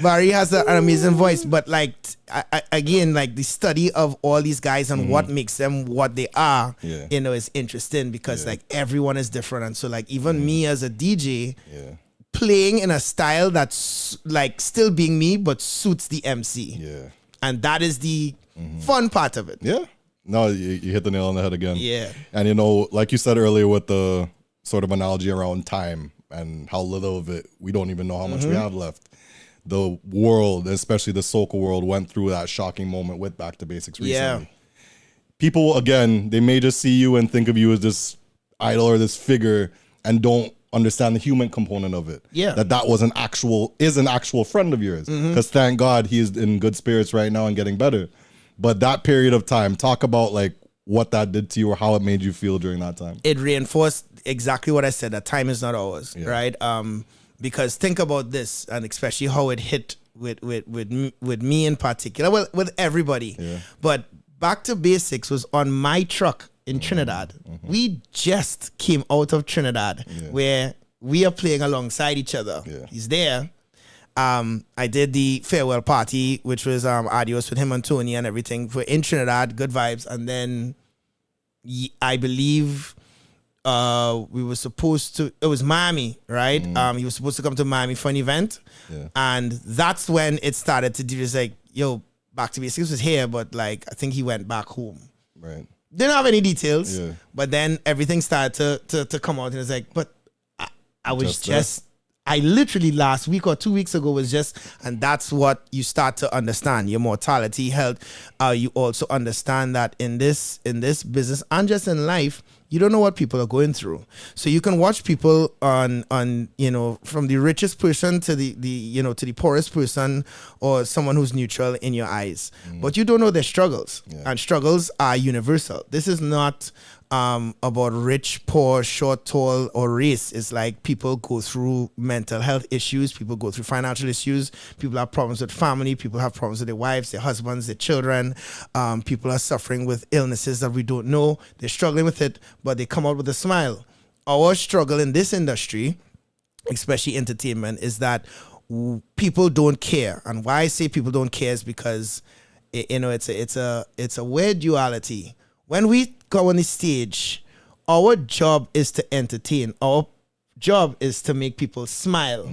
Barry has an amazing voice. But like again, like the study of all these guys and what makes them what they are, is interesting because like everyone is different, and so like even me as a DJ. Playing in a style that's like still being me but suits the MC. Yeah. And that is the fun part of it. Yeah. No, you hit the nail on the head again. Yeah. And like you said earlier with the sort of analogy around time and how little of it, we don't even know how much we have left. The world, especially the soca world, went through that shocking moment with Back to Basics recently. People, again, they may just see you and think of you as this idol or this figure and don't understand the human component of it. Yeah. That was an actual friend of yours. Because thank God he's in good spirits right now and getting better. But that period of time, talk about like what that did to you or how it made you feel during that time. It reinforced exactly what I said, that time is not ours, right? Because think about this, and especially how it hit with me in particular, well, with everybody. Yeah. But Back to Basics was on my truck in Trinidad. We just came out of Trinidad where we are playing alongside each other. He's there. I did the farewell party, which was adios with him and Tony and everything. We're in Trinidad, good vibes. And then I believe we were supposed to, it was Miami, right? He was supposed to come to Miami for an event. And that's when it started to do this, like, yo, Back to Basics was here, but like, I think he went back home. Right. Didn't have any details, but then everything started to come out, and it's like, but I was just I literally last week or 2 weeks ago was just, and that's what you start to understand, your mortality, health. You also understand that in this business and just in life, you don't know what people are going through. So you can watch people on from the richest person to the poorest person, or someone who's neutral in your eyes, but you don't know their struggles, and struggles are universal. This is not about rich, poor, short, tall, or race. It's like people go through mental health issues, people go through financial issues, people have problems with family, people have problems with their wives, their husbands, their children. People are suffering with illnesses that we don't know. They're struggling with it, but they come out with a smile. Our struggle in this industry, especially entertainment, is that people don't care. And why I say people don't care is because it's a weird duality. When we go on the stage, our job is to entertain. Our job is to make people smile.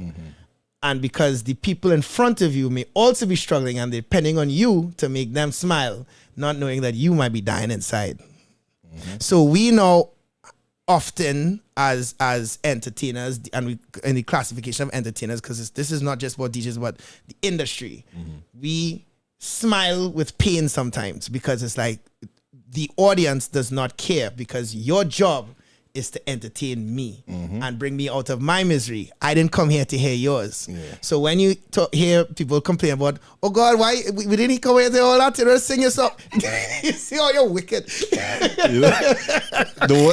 And because the people in front of you may also be struggling and they're depending on you to make them smile, not knowing that you might be dying inside. So we know often as entertainers, and we in the classification of entertainers, because this is not just about DJs, but the industry, we smile with pain sometimes because it's like the audience does not care because your job is to entertain me and bring me out of my misery. I didn't come here to hear yours. So when you hear people complain about, oh God, why we didn't come here to all that to sing your song? You see how you're wicked.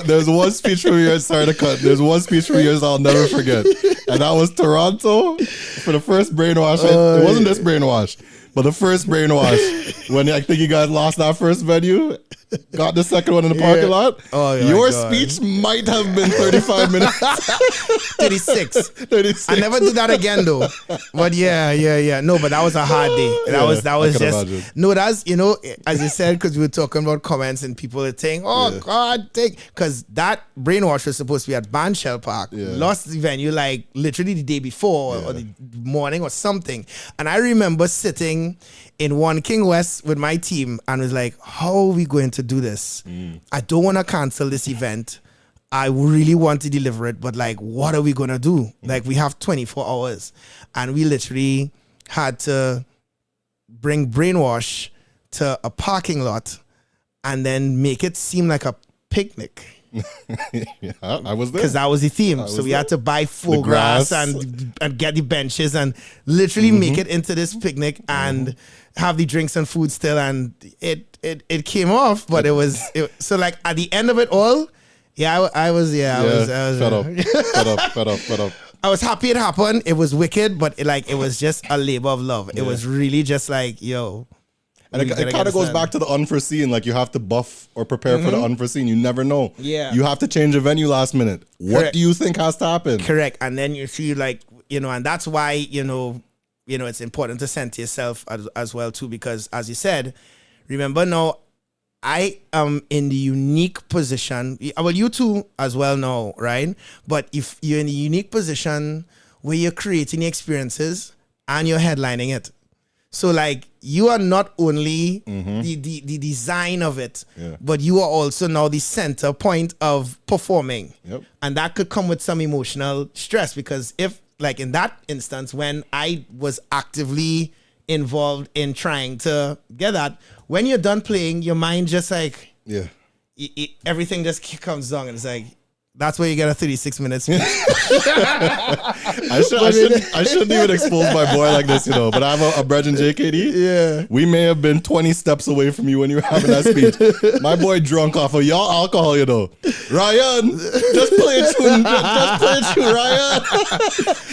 There's one speech from yours, sorry to cut. There's one speech from yours I'll never forget. And that was Toronto for the first Brainwash. It wasn't this Brainwash, but the first Brainwash, when I think you guys lost that first venue, got the second one in the parking lot. Your speech might have been 35 minutes. 36. I never do that again though. But yeah. No, but that was a hard day. That was just imagine. No, that's, you know, as you said, because we were talking about comments and people are saying, God, because that Brainwash was supposed to be at Bandshell Park. Lost the venue like literally the day before or the morning or something. And I remember sitting in One King West with my team and was like, how are we going to do this? I don't want to cancel this event. I really want to deliver it, but like, what are we going to do? Like, we have 24 hours and we literally had to bring Brainwash to a parking lot and then make it seem like a picnic. I was there. Because that was the theme. So we had to buy full grass and get the benches and literally make it into this picnic and have the drinks and food still. And it came off, but it was so like at the end of it all, I was fed up. I was happy it happened. It was wicked, but it was just a labor of love. It was really just like, yo. And it kind of goes back to the unforeseen. Like, you have to buff or prepare for the unforeseen. You never know. Yeah. You have to change a venue last minute. What do you think has to happen? Correct. And then you see, like, you know, and that's why, you know, it's important to center yourself as well, too, because as you said, remember now, I am in the unique position. Well, you too as well know, right? But if you're in a unique position where you're creating the experiences and you're headlining it. So like you are not only the design of it, but you are also now the center point of performing. And that could come with some emotional stress because if like in that instance, when I was actively involved in trying to get that, when you're done playing, your mind just like, everything just comes down and it's like, that's where you get a 36 minutes. I shouldn't even expose my boy like this, you know. But I have a brethren, JKD. Yeah. We may have been 20 steps away from you when you were having that speech. My boy drunk off of y'all alcohol, you know. Ryan, just play a tune. Just play a tune, Ryan.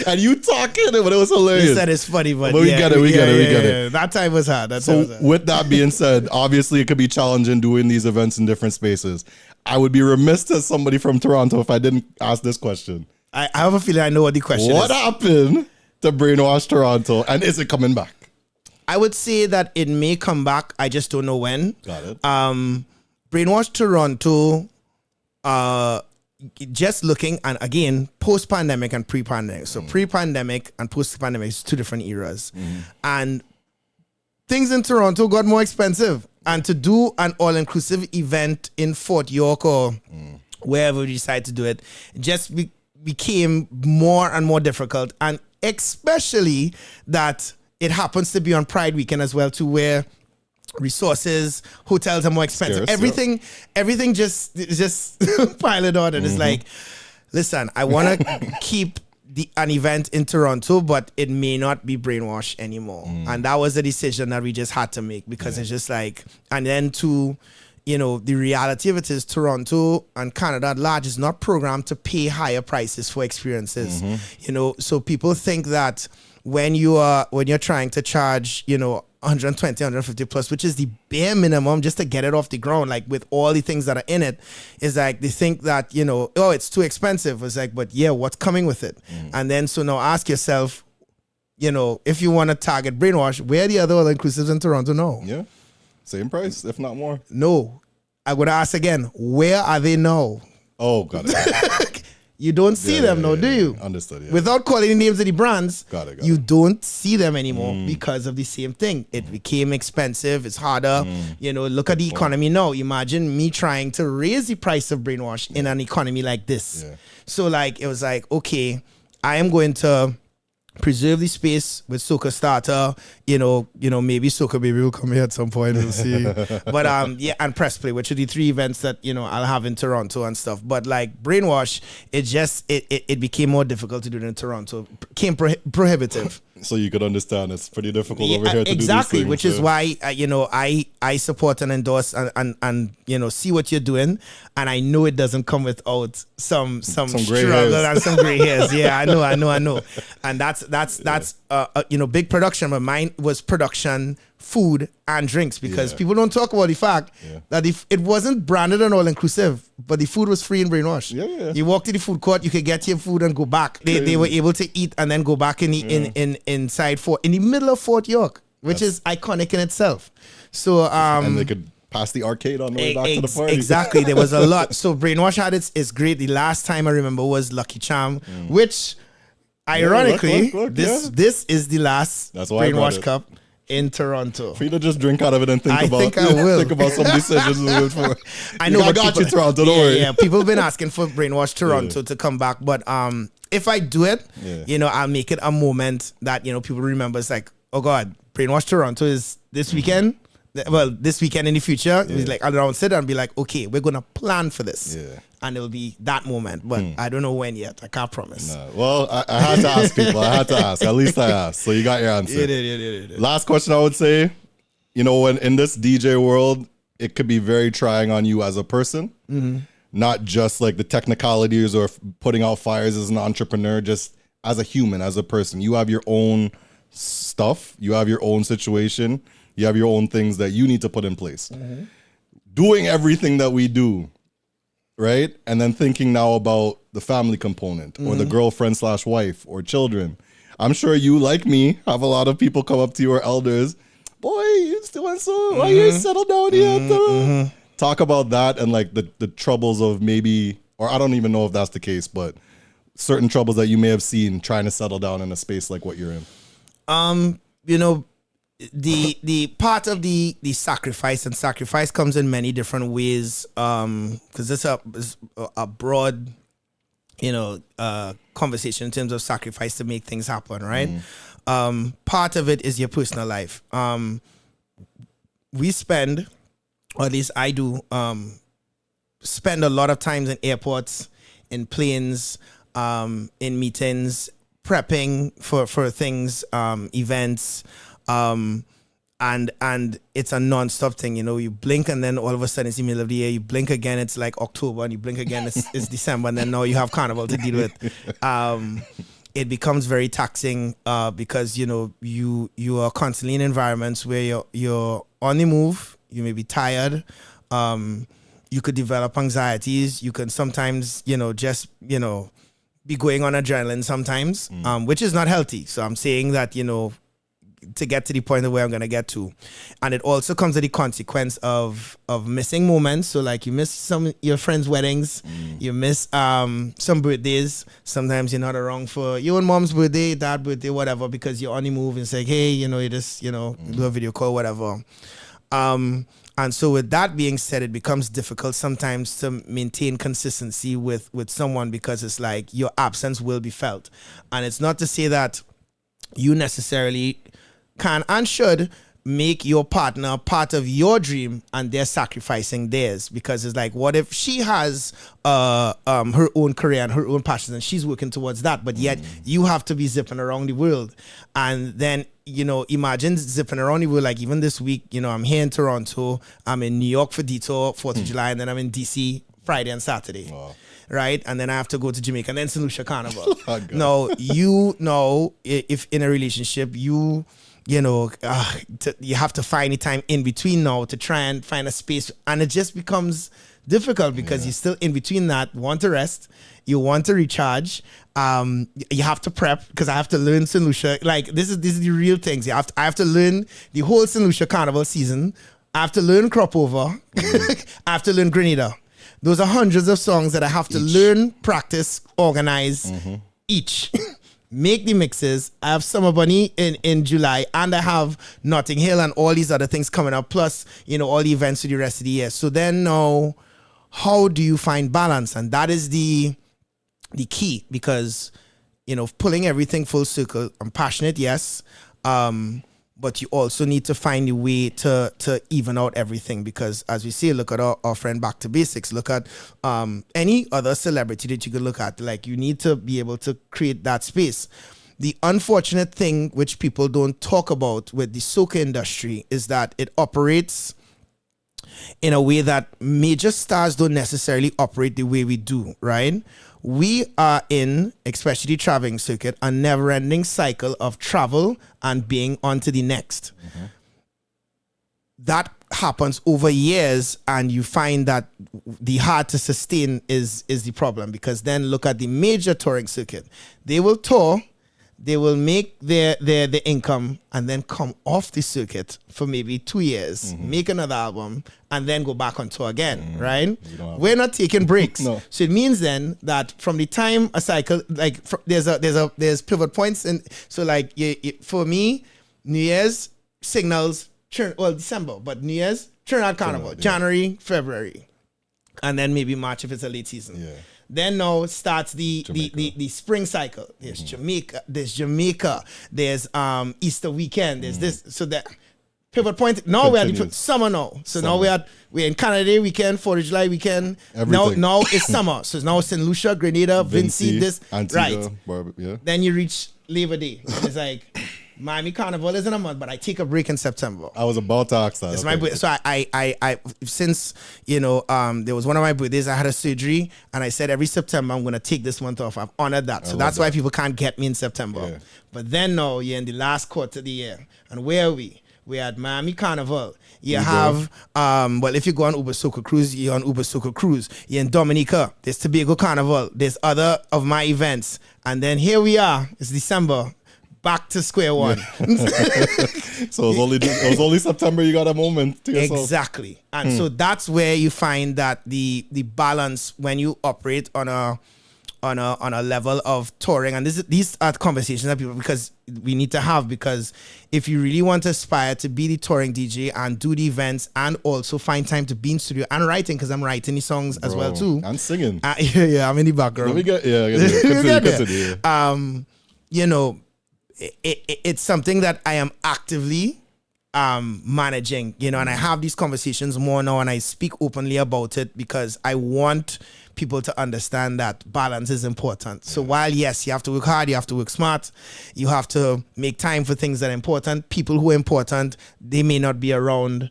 And you talking, but it was hilarious. You said it's funny, but we get it. That time was hard. With that being said, obviously it could be challenging doing these events in different spaces. I would be remiss as somebody from Toronto if I didn't ask this question. I have a feeling I know what the question is. What happened to Brainwash Toronto, and is it coming back? I would say that it may come back. I just don't know when. Got it. Brainwash Toronto, just looking, and again, post-pandemic and pre-pandemic. So pre-pandemic and post-pandemic is two different eras. And things in Toronto got more expensive. And to do an all-inclusive event in Fort York or wherever we decide to do it, just became more and more difficult. And especially that it happens to be on Pride weekend as well, too, where resources, hotels are more expensive. Scarce, everything just piled on. And it's like, listen, I want to keep an event in Toronto, but it may not be Brainwash anymore. And that was a decision that we just had to make because it's just like, and then to, you know, the reality of it is Toronto and Canada at large is not programmed to pay higher prices for experiences. You know, so people think that when you're trying to charge, you know, 120, 150 plus, which is the bare minimum just to get it off the ground, like with all the things that are in it, is like they think that, you know, oh, it's too expensive. It's like, but yeah, what's coming with it? And then so now ask yourself, you know, if you want to target Brainwash, where are the other all-inclusives in Toronto now? Yeah, same price, if not more. No, I would ask again, where are they now? Oh, got it. You don't see them now, do you? Understood, yeah. Without calling the names of the brands, Got it. you don't see them anymore because of the same thing. It became expensive. It's harder. Look at the economy now. Imagine me trying to raise the price of Brainwash in an economy like this. Yeah. So like, it was like, okay, I am going to preserve the space with Soca Startr. Maybe Soca Baby will come here at some point. We'll see. But and Press Play, which are the 3 events that I'll have in Toronto and stuff. But like Brainwash, it became more difficult to do it in Toronto. Became prohibitive. So you could understand it's pretty difficult over here to exactly, do these things, which is why I support and endorse and see what you're doing, and I know it doesn't come without some struggle and some gray hairs. Yeah, I know, and that's big production. But mine was production, food and drinks, because people don't talk about the fact that if it wasn't branded and all inclusive, but the food was free in Brainwash. Yeah. You walk to the food court, you could get your food and go back. They were able to eat and then go back in the middle of Fort York, which is iconic in itself. So and they could pass the arcade on the way back to the party. Exactly, there was a lot. So Brainwash had it's great. The last time I remember was Lucky Charm, which ironically this is the last Brainwash Cup in Toronto. For you to just drink out of it and think I will. Think about some decisions moving forward. I know, I got you, Toronto. Don't worry. Yeah, people have been asking for Brainwash Toronto to come back, but if I do it, I'll make it a moment that people remember. It's like, oh God, Brainwash Toronto is this weekend. Well, this weekend in the future, it's like I'll sit and be like, okay, we're gonna plan for this, and it'll be that moment. But I don't know when yet. I can't promise. Nah. Well, I had to ask people. I had to ask. At least I asked. So you got your answer. Yeah. Last question, I would say, when in this DJ world, it could be very trying on you as a person, not just like the technicalities or putting out fires as an entrepreneur, just as a human, as a person. You have your own stuff. You have your own situation. You have your own things that you need to put in place. Doing everything that we do, right? And then thinking now about the family component or the girlfriend / wife or children. I'm sure you, like me, have a lot of people come up to you or elders. Boy, you doing so? Why you settle down here? Talk about that and like the troubles of maybe, or I don't even know if that's the case, but certain troubles that you may have seen trying to settle down in a space like what you're in. The part of the sacrifice, and sacrifice comes in many different ways, because this is a broad conversation in terms of sacrifice to make things happen, right? Part of it is your personal life. We spend, or at least I do, spend a lot of times in airports, in planes, in meetings, prepping for things, events, and it's a non-stop thing. You blink and then all of a sudden it's the middle of the year. You blink again, it's like October, and you blink again, it's December, and then now you have Carnival to deal with. It becomes very taxing because you are constantly in environments where you're on the move. You may be tired. You could develop anxieties. You can sometimes just be going on adrenaline sometimes, which is not healthy. So I'm saying that to get to the point of where I'm going to get to. And it also comes with the consequence of missing moments. So like you miss some of your friends' weddings, you miss some birthdays. Sometimes you're not around for your own mom's birthday, dad birthday, whatever, because you're on the move and it's like, hey, you just, do a video call, whatever. And so with that being said, it becomes difficult sometimes to maintain consistency with someone, because it's like your absence will be felt. And it's not to say that you necessarily can and should make your partner part of your dream and they're sacrificing theirs, because it's like, what if she has her own career and her own passions and she's working towards that, but yet you have to be zipping around the world. And then imagine zipping around the world. Like even this week, I'm here in Toronto, I'm in New York for Detour 4th of July, and then I'm in DC Friday and Saturday. Wow. Right, and then I have to go to Jamaica and then St. Lucia Carnival. Now if in a relationship you have to find the time in between now to try and find a space, and it just becomes difficult because you're still in between that. Want to rest, you want to recharge, you have to prep, because I have to learn St. Lucia. Like this is the real things. I have to learn the whole St. Lucia Carnival season. I have to learn crop over. I have to learn Grenada. those are hundreds of songs that I have to learn, practice, organize each. Make the mixes. I have Summer Bunny in July, and I have Notting Hill and all these other things coming up, plus, all the events for the rest of the year. So then now, how do you find balance? And that is the key, because, pulling everything full circle, I'm passionate, yes, but you also need to find a way to even out everything, because as we see, look at our friend Back to Basics, look at any other celebrity that you could look at. Like, you need to be able to create that space. The unfortunate thing which people don't talk about with the soca industry is that it operates in a way that major stars don't necessarily operate the way we do, right? We are in, especially the traveling circuit, a never-ending cycle of travel and being on to the next. That happens over years, and you find that the hard to sustain is the problem, because then look at the major touring circuit. They will tour, they will make their income, and then come off the circuit for maybe 2 years, make another album, and then go back on tour again, right? We're not taking breaks. No. So it means then that from the time a cycle, like there's pivot points, and so like for me, New Year's signals, December, but New Year's, Trinidad Carnival, January, February, and then maybe March if it's a late season. Yeah. Then now starts the spring cycle. There's Jamaica, there's Easter weekend, there's this, so that pivot point. Now we're at the summer now. So now we're in Canada Day weekend, 4th of July weekend. Everything. Now it's summer. So now St. Lucia, Grenada, Vinci, this, Antigua, right. Then you reach Labor Day. It's like Miami Carnival is in a month, but I take a break in September. I was about to ask that. It's my birthday. So I since there was one of my birthdays, I had a surgery, and I said every September I'm gonna take this month off. I've honored that. So that's why people can't get me in September. Yeah. But then now you're in the last quarter of the year, and where are we? We're at Miami Carnival. You have, if you go on Uber Soca Cruise, you're on Uber Soca Cruise. You're in Dominica. There's Tobago Carnival. There's other of my events. And then here we are. It's December. Back to square one. Yeah. So it was only September you got a moment to yourself. Exactly. And so that's where you find that the balance when you operate on a level of touring, and these are conversations that people, because we need to have, because if you really want to aspire to be the touring DJ and do the events and also find time to be in studio and writing, because I'm writing the songs as well too. And singing. Yeah, I'm in the background. Let me get, continue. It's something that I am actively managing, and I have these conversations more now, and I speak openly about it because I want people to understand that balance is important. So while, yes, you have to work hard, you have to work smart, you have to make time for things that are important. People who are important, they may not be around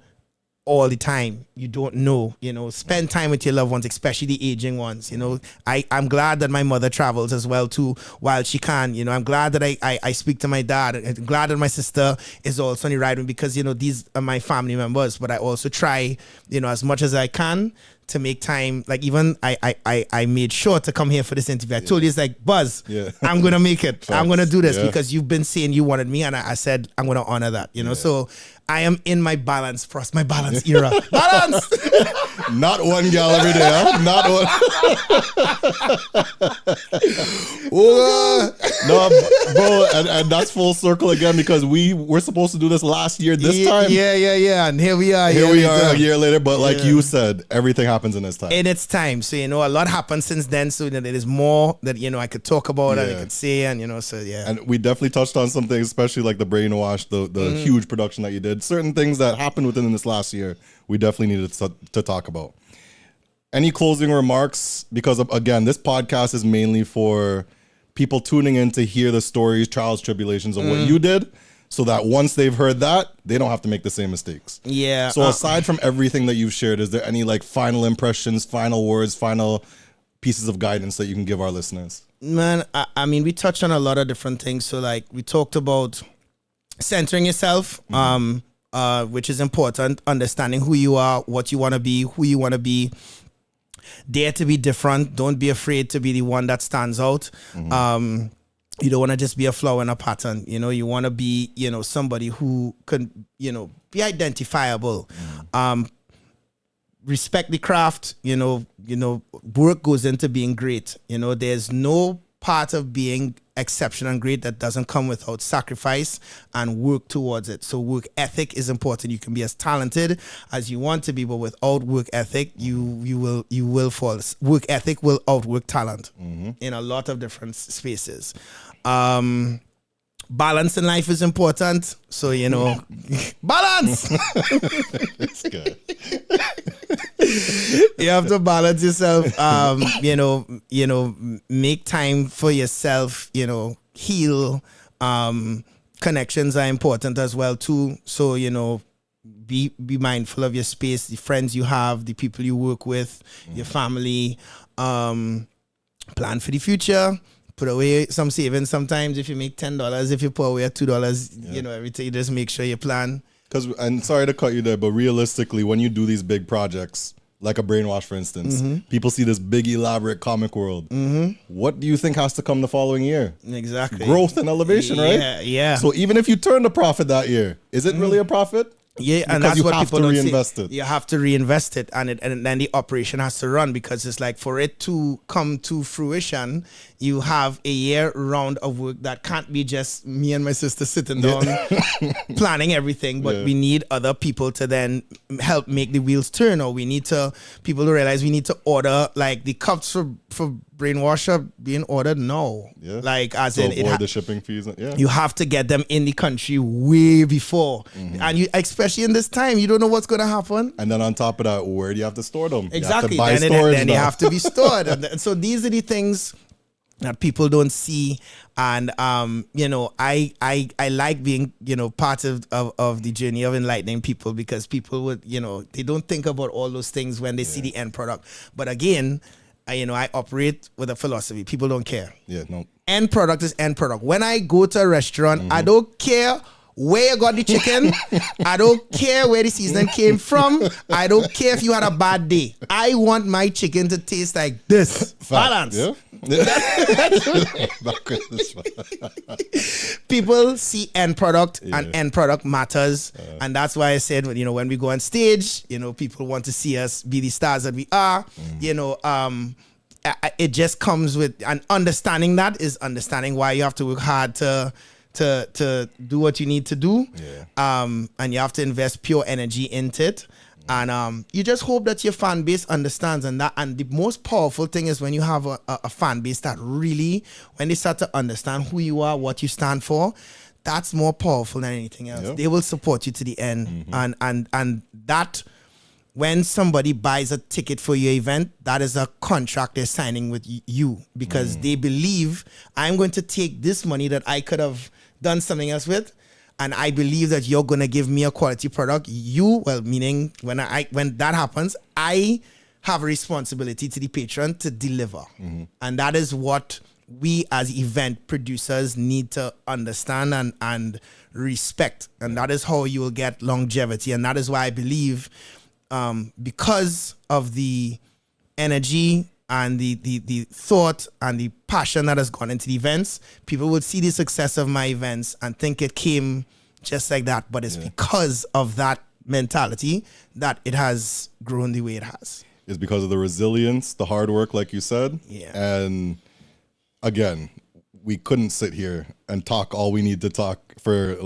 all the time. You don't know, spend time with your loved ones, especially the aging ones. I'm glad that my mother travels as well too while she can. I'm glad that I speak to my dad. I'm glad that my sister is also on the ride with me, because these are my family members. But I also try, as much as I can to make time. Like, even I made sure to come here for this interview. I told you, it's like, Buzz, I'm gonna make it. I'm gonna do this because you've been saying you wanted me, and I said I'm gonna honor that. So I am in my balance era. Balance. Not one gal every day, huh? Not one. No, bro, and that's full circle again, because we were supposed to do this last year this time. Yeah. And here we are. A year later, but like you said, everything happens in its time. In its time. So, a lot happened since then. So there is more that, I could talk about and I could say, and, so yeah. And we definitely touched on some things, especially like the Brainwash, the huge production that you did. Certain things that happened within this last year, we definitely needed to talk about. Any closing remarks? Because, again, this podcast is mainly for people tuning in to hear the stories, trials, tribulations of what you did, so that once they've heard that, they don't have to make the same mistakes. Yeah. So aside from everything that you've shared, is there any like final impressions, final words, final pieces of guidance that you can give our listeners? Man, I mean, we touched on a lot of different things. So like we talked about centering yourself, which is important, understanding who you are, what you want to be, who you want to be. Dare to be different. Don't be afraid to be the one that stands out. You don't want to just be a flower in a pattern. You want to be, somebody who can, be identifiable. respect the craft. Work goes into being great. There's no part of being exceptional and great that doesn't come without sacrifice and work towards it. So work ethic is important. You can be as talented as you want to be, but without work ethic, you will fall. Work ethic will outwork talent in a lot of different spaces. Balance in life is important. So, balance. It's good. You have to balance yourself. Make time for yourself, heal. Connections are important as well too. So, be mindful of your space, the friends you have, the people you work with, your family. Plan for the future. Put away some savings. Sometimes if you make $10, if you put away $2, everything, just make sure you plan. And sorry to cut you there, but realistically, when you do these big projects, like a Brainwash, for instance, people see this big, elaborate comic world. What do you think has to come the following year? Exactly. Growth and elevation, right? Yeah. So even if you turn a profit that year, is it really a profit? Yeah, and because that's what people don't reinvest say. it. You have to reinvest it, and then the operation has to run, because it's like, for it to come to fruition, you have a year round of work that can't be just me and my sister sitting down planning everything, but we need other people to then help make the wheels turn, or people to realize we need to order, like the cups for Brainwash are being ordered now. Yeah. Like, as to in avoid the shipping fees. Yeah. You have to get them in the country way before. And you, especially in this time, you don't know what's going to happen. And then on top of that, where do you have to store them? Exactly. You have to buy then they have to be stored. And so these are the things that people don't see. And, I like being, part of the journey of enlightening people, because people would, they don't think about all those things when they see the end product. But again, I operate with a philosophy. People don't care. Yeah, no. End product is end product. When I go to a restaurant, I don't care where you got the chicken. I don't care where the seasoning came from. I don't care if you had a bad day. I want my chicken to taste like this. Balance. Yeah. People see end product, and end product matters. And that's why I said, when we go on stage, people want to see us be the stars that we are. It just comes with, and understanding that is understanding why you have to work hard to do what you need to do. And you have to invest pure energy into it. And you just hope that your fan base understands, and the most powerful thing is when you have a fan base that really, when they start to understand who you are, what you stand for, that's more powerful than anything else. They will support you to the end. And that, when somebody buys a ticket for your event, that is a contract they're signing with you, because they believe, I'm going to take this money that I could have done something else with, and I believe that you're going to give me a quality product. Meaning when that happens, I have a responsibility to the patron to deliver. And that is what we as event producers need to understand and respect. And that is how you will get longevity. And that is why I believe, because of the energy and the thought and the passion that has gone into the events, people would see the success of my events and think it came just like that. But it's because of that mentality that it has grown the way it has. It's because of the resilience, the hard work, like you said. And again, we couldn't sit here and talk all we need to talk for,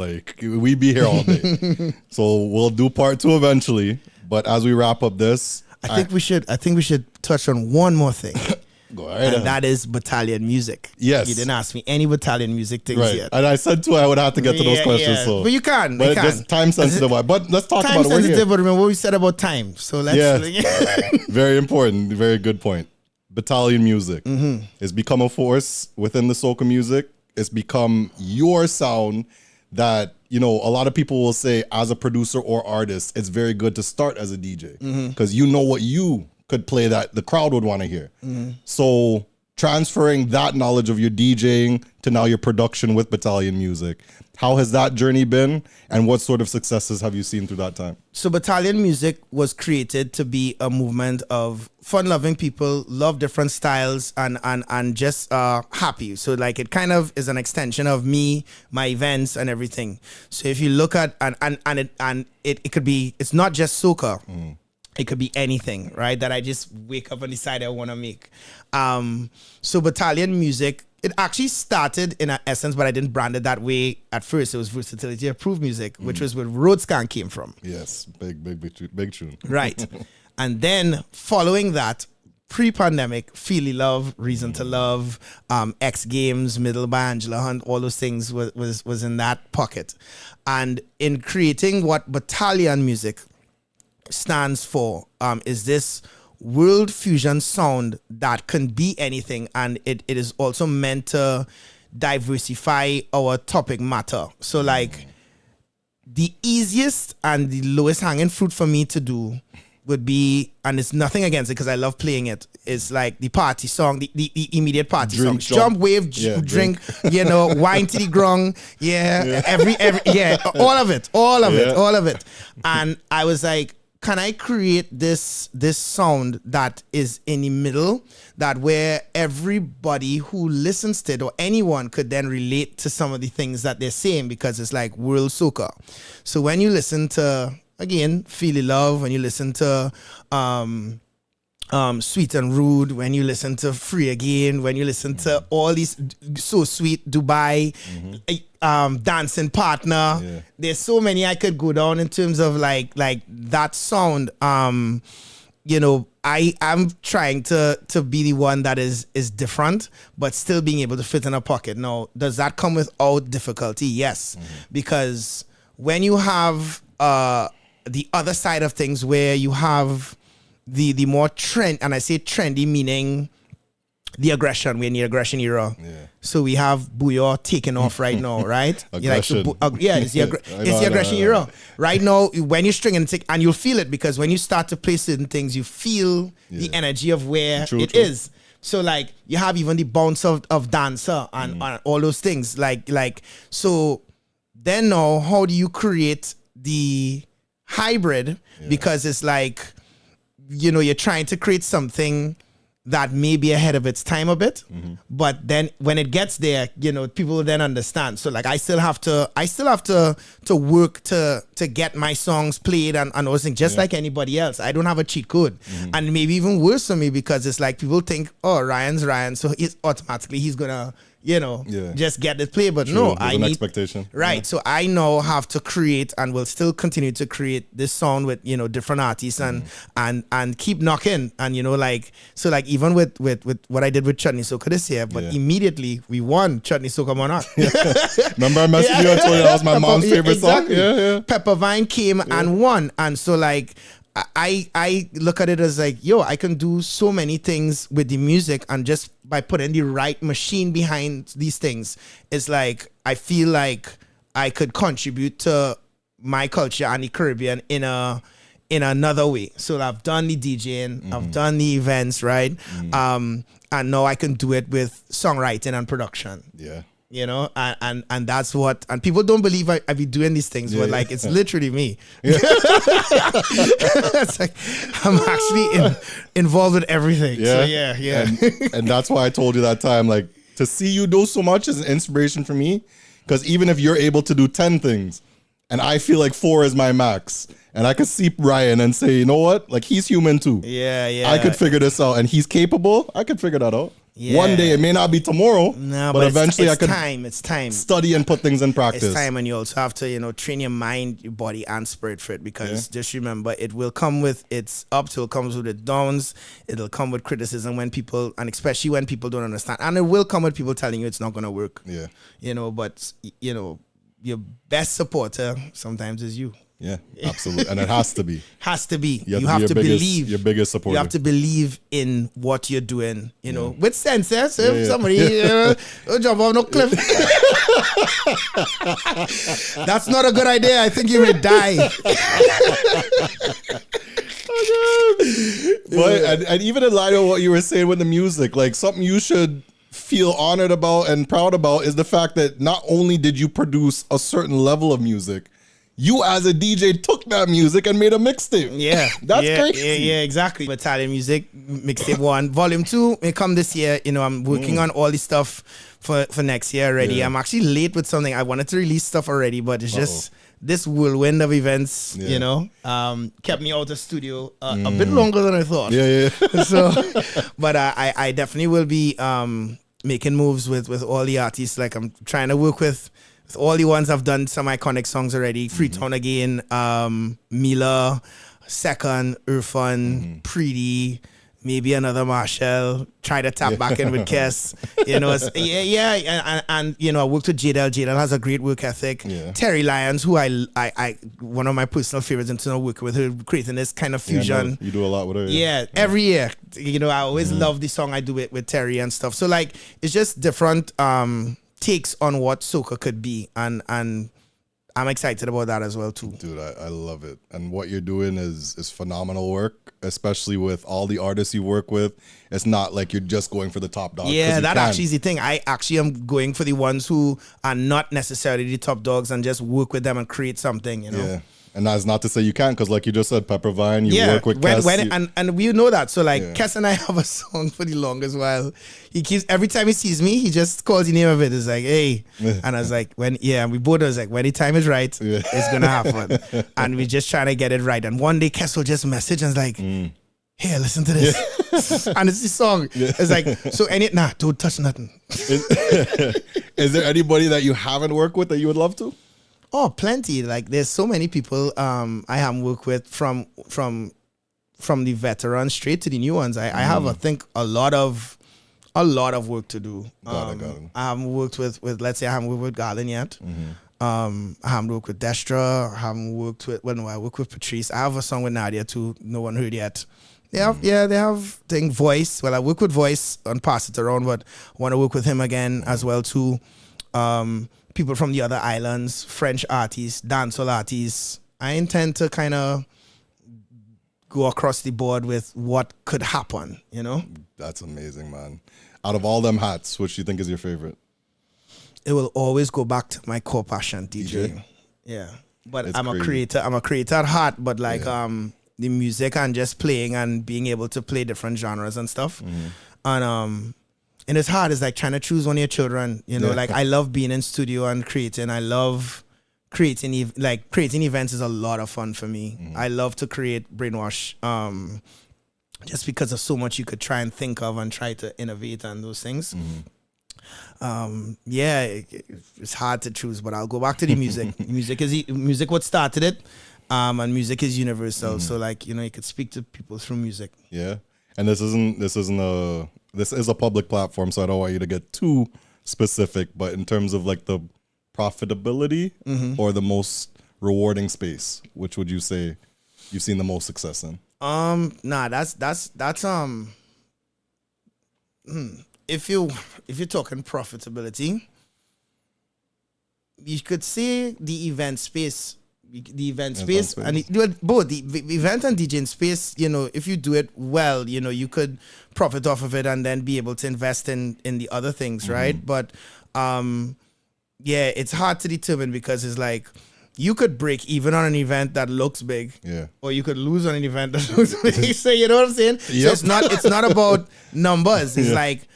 we'd be here all day. So we'll do part 2 eventually. But as we wrap up this, I think we should touch on one more thing. Go ahead. And that is Battalion music. Yes. You didn't ask me any Battalion music things yet. And I said too, I would have to get to those questions. So. But you can. But it's time sensitive. But let's talk about it. Time sensitive, but remember what we said about time. So let's. Very important. Very good point. Battalion music has become a force within the soca music. It's become your sound that, a lot of people will say, as a producer or artist, it's very good to start as a DJ, because what you could play that the crowd would want to hear. So transferring that knowledge of your DJing to now your production with Battalion music, how has that journey been, and what sort of successes have you seen through that time? So Battalion music was created to be a movement of fun-loving people, love different styles, and just happy. So it kind of is an extension of me, my events, and everything. So if you look at it could be, it's not just soca. It could be anything, right? That I just wake up and decide I want to make. So Battalion Music, it actually started in essence, but I didn't brand it that way at first. It was Versatility Approved Music, which was where Roadscan came from. Yes, big tune. Right. And then following that, pre-pandemic, Feely Love, Reason to Love, X Games, Middle by Angela Hunt, all those things was in that pocket. And in creating what Battalion Music stands for, is this world fusion sound that can be anything, and it is also meant to diversify our topic matter. So like the easiest and the lowest hanging fruit for me to do would be, and it's nothing against it because I love playing it, is like the party song, the immediate party Drink, songs. Jump, wave, drink, you know, wine to the grung, every all of it. And I was like, can I create this sound that is in the middle, that where everybody who listens to it or anyone could then relate to some of the things that they're saying, because it's like world soca. So when you listen to, again, Feely Love, when you listen to Sweet and Rude, when you listen to Free Again, when you listen to all these So Sweet, Dubai, Dancing Partner, there's so many I could go down in terms of like that sound. You know, I'm trying to be the one that is different, but still being able to fit in a pocket. Now, does that come without difficulty? Yes, because when you have the other side of things, where you have the more trend, and I say trendy meaning the aggression. We're in the aggression era. So we have Booyah taking off right now, right? Aggression. It's the aggression era. Right now, when you're stringing it, and you'll feel it, because when you start to play certain things, you feel the energy of where it is. So like you have even the bounce of dancer and all those things. Like so then now, how do you create the hybrid? Because it's like, you know, you're trying to create something that may be ahead of its time a bit, but then when it gets there, you know, people will then understand. So like I still have to work to get my songs played and those things, just like anybody else. I don't have a cheat code. And maybe even worse for me, because it's like people think, oh, Ryan's Ryan, so he's gonna, you know, just get the play. But no, I need expectation. Right. So I now have to create, and will still continue to create this sound with, you know, different artists and keep knocking. And, you know, like, so like even with what I did with Chutney Soca this year, but immediately we won Chutney Soca Monarch. Remember I messaged you and told you that was my mom's favorite song? Yeah. Pepper Vine came and won. And so like, I look at it as like, yo, I can do so many things with the music, and just by putting the right machine behind these things, it's like I feel like I could contribute to my culture and the Caribbean in another way. So I've done the DJing, I've done the events, right? And now I can do it with songwriting and production. Yeah. You know, and that's what, and people don't believe I be doing these things, but like it's literally me. It's like I'm actually involved with everything. So And that's why I told you that time, like, to see you do so much is an inspiration for me, because even if you're able to do 10 things and I feel like 4 is my max, and I could see Ryan and say, you know what, like, he's human too. I could figure this out, and he's capable. I could figure that out. One day, it may not be tomorrow, but eventually I could it's time. Study and put things in practice. It's time, and you also have to, you know, train your mind, your body, and spirit for it, because just remember, it will come with its ups, it comes with its downs, it'll come with criticism when people, and especially when people don't understand, and it will come with people telling you it's not going to work. You know, but, you know, your best supporter sometimes is you. Yeah, absolutely. And it has to be. You have to believe. Your biggest supporter. You have to believe in what you're doing, you know, with sense. So if somebody jump off no cliff. That's not a good idea. I think you will die. But and even in light of what you were saying with the music, like, something you should feel honored about and proud about is the fact that not only did you produce a certain level of music, you as a DJ took that music and made a mixtape. That's crazy. Yeah, exactly. Battalion Music, Mixtape 1. Volume 2 may come this year. You know, I'm working on all this stuff for next year already. I'm actually late with something. I wanted to release stuff already, but it's just this whirlwind of events, you know, kept me out of studio a bit longer than I thought. Yeah. So, but I definitely will be making moves with all the artists. Like I'm trying to work with all the ones I've done some iconic songs already. Freetown Again, Mila, Second, Irfan, Preety, maybe another Marshall. Try to tap back in with Kess. You know, and you know, I worked with Jadel. Jadel has a great work ethic. Yeah. Terry Lyons, who I one of my personal favorites in terms of working with her, creating this kind of fusion. Yeah, no, you do a lot with her. Yeah, every year. You know, I always love the song I do it with Terry and stuff. So like, it's just different takes on what soca could be, and I'm excited about that as well too. Dude, I love it. And what you're doing is phenomenal work, especially with all the artists you work with. It's not like you're just going for the top dog. Yeah, that actually is the thing. I actually am going for the ones who are not necessarily the top dogs and just work with them and create something, you know? Yeah. And that's not to say you can't, because like you just said, Peppervine, you work with Kes. And we know that. So like Kes and I have a song for the longest while. He keeps, every time he sees me, he just calls the name of it. It's like, hey. And I was like, we both was like, when the time is right, it's going to happen. And we just trying to get it right. And one day Kes will just message and it's like, here, listen to this. And it's the song. It's like, so don't touch nothing. Is there anybody that you haven't worked with that you would love to? Oh, plenty. Like there's so many people I have worked with from the veterans straight to the new ones. I have I think a lot of work to do. Got it. I haven't worked with let's say I haven't worked with Garland yet. I haven't worked with Destra. I haven't worked with I work with Patrice. I have a song with Nadia too. No one heard yet. They have thing Voice. Well, I work with Voice and Pass It Around, but I want to work with him again as well too. People from the other islands, French artists, dancehall artists. I intend to kind of go across the board with what could happen, you know? That's amazing, man. Out of all them hats, which do you think is your favorite? It will always go back to my core passion, DJ. Yeah. But it's I'm crazy. A creator. I'm a creator at heart, but like the music and just playing and being able to play different genres and stuff. And it's hard. It's like trying to choose one of your children. You know, like I love being in studio and creating. I love creating. Creating events is a lot of fun for me. I love to create Brainwash. Just because of so much you could try and think of and try to innovate and those things. It's hard to choose, but I'll go back to the music. Music what started it, and music is universal. So like, you know, you could speak to people through music. Yeah, and this is a public platform, so I don't want you to get too specific. But in terms of like the profitability or the most rewarding space, which would you say you've seen the most success in? That's if you're talking profitability, you could say the event space. And both the event and DJing space, you know, if you do it well, you know, you could profit off of it and then be able to invest in the other things, right? But it's hard to determine because it's like you could break even on an event that looks big, or you could lose on an event that looks big. So you know what I'm saying? Yep. So it's not about numbers. It's like,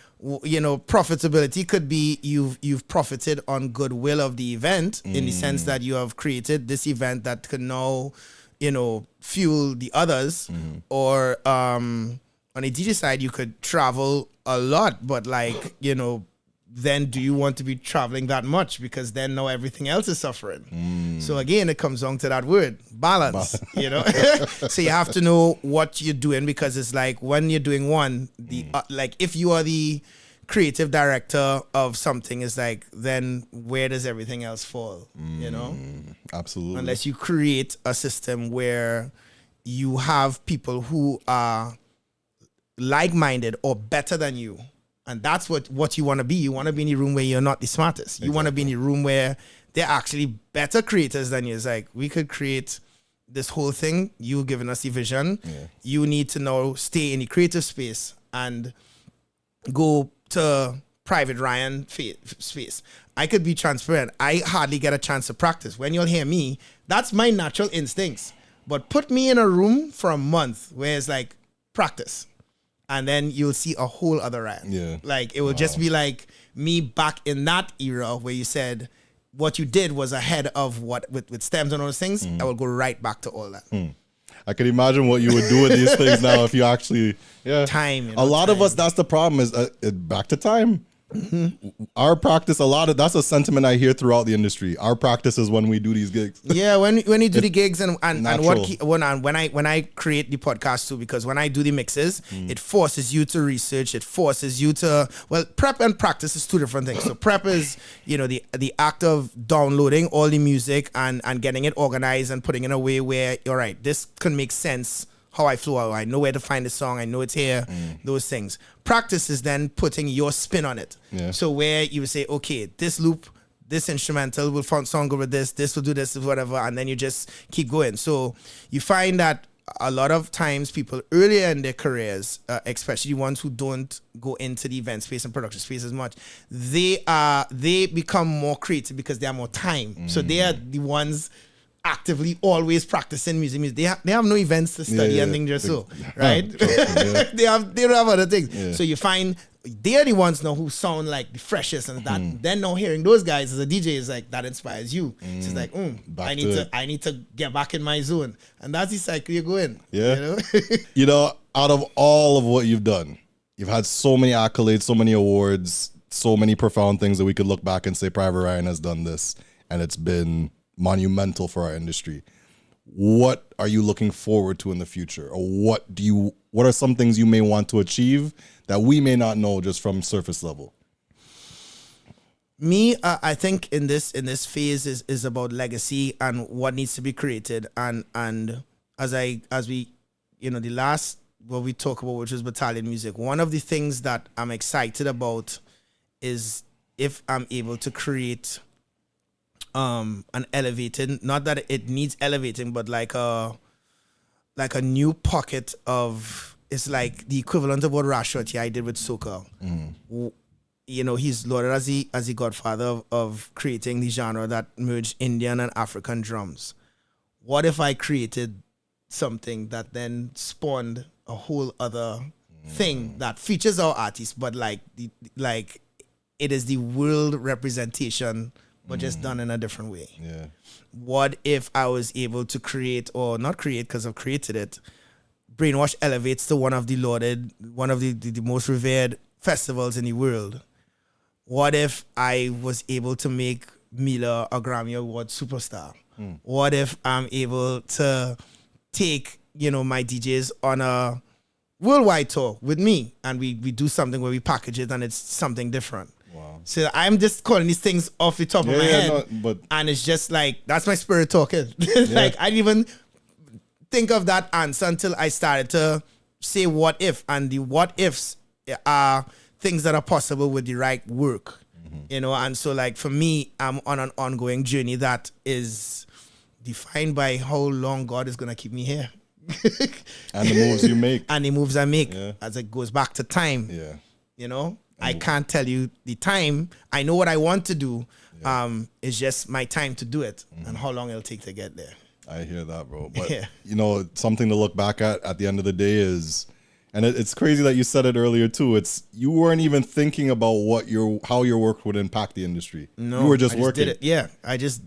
you know, profitability could be you've profited on goodwill of the event in the sense that you have created this event that can now, you know, fuel the others. Or on a DJ side, you could travel a lot, but like, you know, then do you want to be traveling that much? Because then now everything else is suffering. So again, it comes down to that word, balance, you know? So you have to know what you're doing, because it's like when you're doing one, like if you are the creative director of something, it's like, then where does everything else fall, you know? Absolutely. Unless you create a system where you have people who are like-minded or better than you. And that's what you want to be. You want to be in a room where you're not the smartest. You want to be in a room where they're actually better creators than you. It's like, we could create this whole thing. You've given us the vision. You need to now stay in the creative space and go to Private Ryan space. I could be transparent. I hardly get a chance to practice. When you'll hear me, that's my natural instincts. But put me in a room for a month where it's like, practice. And then you'll see a whole other Ryan. Like, it will just be like me back in that era where you said, what you did was ahead of what with stems and all those things, I will go right back to all that. I can imagine what you would do with these things now if you actually, Time. A lot of us, that's the problem, is back to time. Our practice, that's a sentiment I hear throughout the industry. Our practice is when we do these gigs. Yeah, when you do the gigs and natural. when I create the podcast too, because when I do the mixes, it forces you to research. It forces you to prep and practice is two different things. So prep is the act of downloading all the music and getting it organized and putting it in a way where all right, this can make sense. How I flow, I know where to find the song, I know it's here, those things. Practice is then putting your spin on it. Yeah. So where you would say, okay, this loop, this instrumental will sound good with this will do this, whatever, and then you just keep going. So you find that a lot of times people earlier in their careers, especially ones who don't go into the event space and production space as much, they become more creative because they have more time. So they are the ones actively always practicing music. They have no events to study and things just so, right? They don't have other things. Yeah. So you find they're the ones now who sound like the freshest, and that then now hearing those guys as a DJ is like that inspires you. So it's like, I need to get back in my zone, and that's the cycle you go in. Yeah, you know, out of all of what you've done, you've had so many accolades, so many awards, so many profound things that we could look back and say Private Ryan has done this, and it's been monumental for our industry. What are you looking forward to in the future, or what are some things you may want to achieve that we may not know just from surface level? Me, I think in this phase is about legacy and what needs to be created, and as we the last what we talk about, which is Battalion music, one of the things that I'm excited about is if I'm able to create an elevated, not that it needs elevating, but like a new pocket it's like the equivalent of what Rashot I did with Soca. He's lauded as the godfather of creating the genre that merged Indian and African drums. What if I created something that then spawned a whole other thing that features our artists, but like it is the world representation, but just done in a different way. Yeah. What if I was able to create, or not create because I've created it, Brainwash elevates to one of the most revered festivals in the world? What if I was able to make Mila a Grammy Award superstar? What if I'm able to take, my DJs on a worldwide tour with me, and we do something where we package it and it's something different? Wow. So I'm just calling these things off the top of my head, and it's just like, that's my spirit talking. Like I didn't even think of that answer until I started to say what if, and the what ifs are things that are possible with the right work, and so like for me, I'm on an ongoing journey that is defined by how long God is going to keep me here. And the moves you make. And the moves I make as it goes back to time. Yeah. I can't tell you the time. I know what I want to do. It's just my time to do it and how long it'll take to get there. I hear that, bro. But, something to look back at the end of the day is, and it's crazy that you said it earlier too, it's you weren't even thinking about how your work would impact the industry. No, you were just working. Did it. Yeah, I just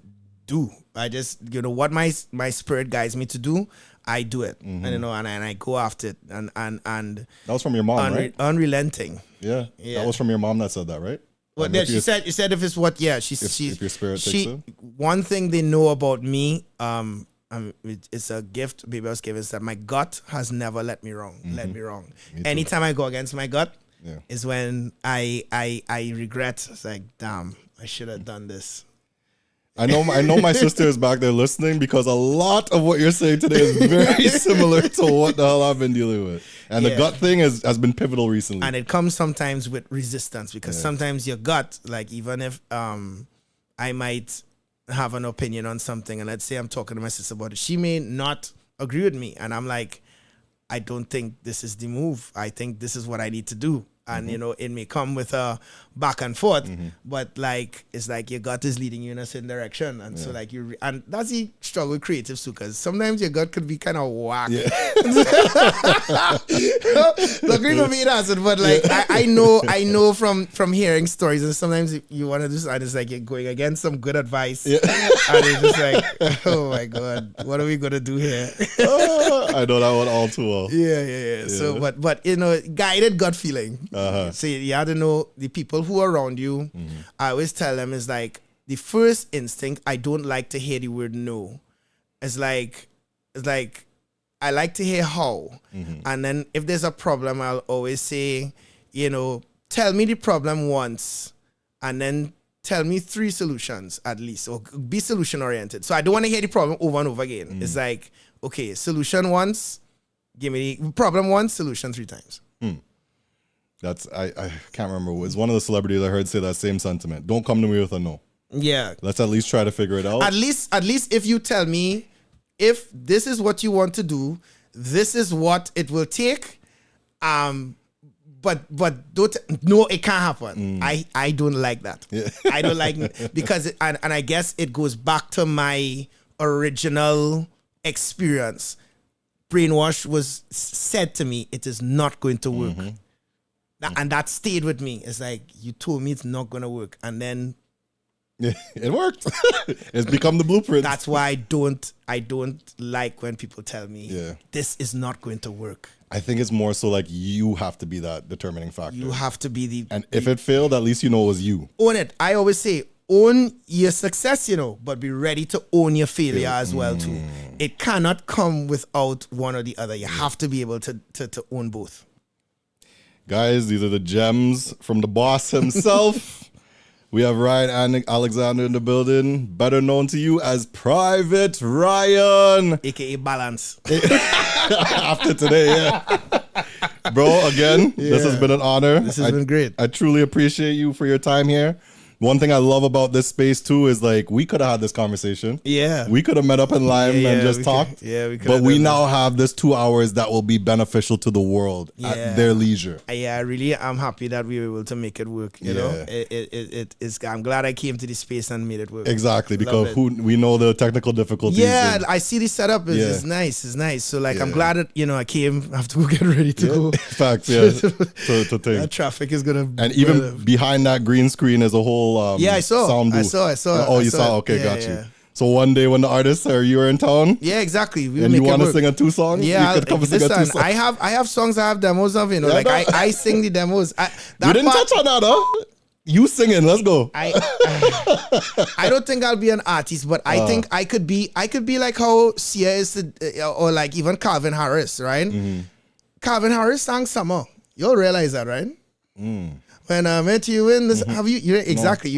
do. I just, what my spirit guides me to do, I do it. And I go after it. And that was from your mom, right? Unrelenting. Yeah. That was from your mom that said that, right? Well, yeah, she said if it's what, if your spirit takes it. One thing they know about me, it's a gift baby I was given, is that my gut has never let me wrong. Anytime I go against my gut is when I regret. It's like, damn, I should have done this. I know my sister is back there listening, because a lot of what you're saying today is very similar to what the hell I've been dealing with. And the gut thing has been pivotal recently. And it comes sometimes with resistance, because sometimes your gut, like even if I might have an opinion on something, and let's say I'm talking to my sister about it, she may not agree with me. And I'm like, I don't think this is the move. I think this is what I need to do. And, you know, it may come with a back and forth, but like, it's like your gut is leading you in a certain direction. And so like and that's the struggle with creative soocas. Sometimes your gut could be kind of whack. Yeah. Luckily for me it hasn't, but like, I know from hearing stories, and sometimes you want to do something, it's like you're going against some good advice. Yeah. And it's just like, oh my God, what are we going to do here? I know that one all too well. Yeah. So, but you know, guided gut feeling. So you have to know the people who are around you. I always tell them is like the first instinct. I don't like to hear the word no. It's like I like to hear how. And then if there's a problem, I'll always say, you know, tell me the problem once, and then tell me 3 solutions at least, or be solution oriented. So I don't want to hear the problem over and over again. It's like, okay, solution once, give me the problem once, solution 3 times. That's I can't remember. It was one of the celebrities I heard say that same sentiment. Don't come to me with a no. Yeah. Let's at least try to figure it out. At least if you tell me, if this is what you want to do, this is what it will take. But don't, no, it can't happen. I don't like that. Yeah. I don't like, because and I guess it goes back to my original experience. Brainwash was said to me, it is not going to work. And that stayed with me. It's like, you told me it's not going to work. And then it worked. It's become the blueprint. That's why I don't like when people tell me this is not going to work. I think it's more so like you have to be that determining factor. You have to be and if it failed, at least you know it was you. Own it. I always say, own your success, you know, but be ready to own your failure as well too. It cannot come without one or the other. You have to be able to own both. Guys, these are the gems from the boss himself. We have Ryan Alexander in the building, better known to you as Private Ryan. AKA Balance. After today, yeah. Bro, again, this has been an honor. This has been great. I truly appreciate you for your time here. One thing I love about this space too is like we could have had this conversation. Yeah. We could have met up in Lime and just talked. We could. But we now have this 2 hours that will be beneficial to the world at their leisure. Yeah, really, I'm happy that we were able to make it work. You know, it is. I'm glad I came to this space and made it work. Exactly, because we know the technical difficulties. Yeah, I see the setup is nice. It's nice. So like, I'm glad that I came. I have to go get ready to go. Facts, yeah. to think. That traffic is gonna. And even behind that green screen is a whole. I saw. Sound booth. I saw. Oh, you saw? Okay, got you. So one day when the artists you are in town, exactly. And you want to sing a 2 songs, you could come sing a 2 songs. I have songs I have demos of. Like I sing the demos. You didn't touch on that, though. You singing? Let's go. I don't think I'll be an artist, but I think I could be like how Sia is, or like even Calvin Harris, right? Calvin Harris sang Summer. You'll realize that, right? When I met you in this, have you exactly?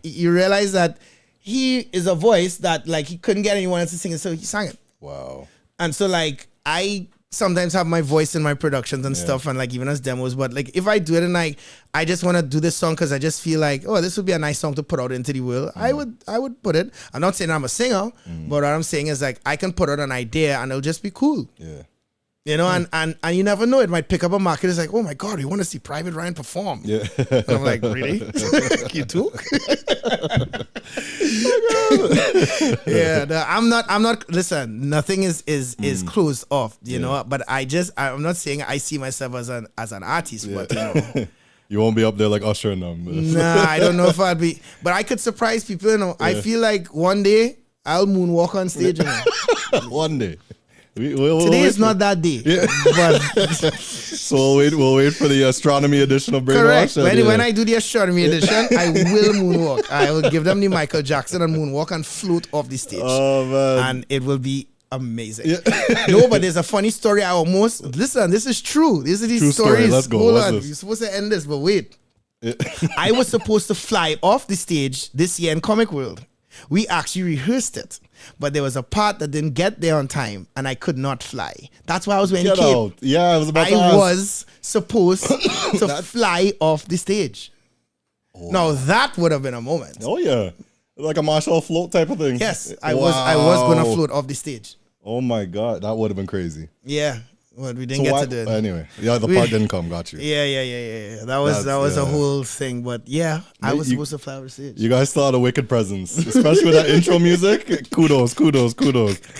You realize that he is a voice that like he couldn't get anyone else to sing it, so he sang it. Wow! And so like I sometimes have my voice in my productions and stuff, and like even as demos. But like if I do it and like I just want to do this song because I just feel like, oh, this would be a nice song to put out into the world, I would put it. I'm not saying I'm a singer, but what I'm saying is like I can put out an idea and it'll just be cool. Yeah. You know, and you never know, it might pick up a market. It's like, oh my God, we want to see Private Ryan perform. Yeah. And I'm like, really? You too? I'm not, listen, nothing is closed off, you know, but I'm not saying I see myself as an artist, but you know. You won't be up there like Usher and them. Nah, I don't know if I'd be, but I could surprise people, you know. I feel like one day I'll moonwalk on stage, you know. One day. Today is not that day. Yeah. But so we'll wait for the astronomy edition of Brainwash. Correct. When I do the astronomy edition, I will moonwalk. I will give them the Michael Jackson and moonwalk and float off the stage. Oh man. And it will be amazing. Yeah. No, but there's a funny story. Listen, this is true. These are these stories. Story. Let's go. Hold on. You're supposed to end this, but wait. Yeah. I was supposed to fly off the stage this year in Comic World. We actually rehearsed it, but there was a part that didn't get there on time, and I could not fly. That's why I was wearing a cape. Yeah, I was about to ask. I was supposed to fly off the stage. Oh. Now that would have been a moment. Oh yeah, like a martial float type of thing. Yes, I was going to float off the stage. Oh my God, that would have been crazy. Yeah. What we didn't get to do it. Anyway, yeah, the part didn't come. Got you. Yeah. That was a whole thing. But yeah, I was supposed to fly over stage. You guys still had a wicked presence, especially with that intro music. Kudos,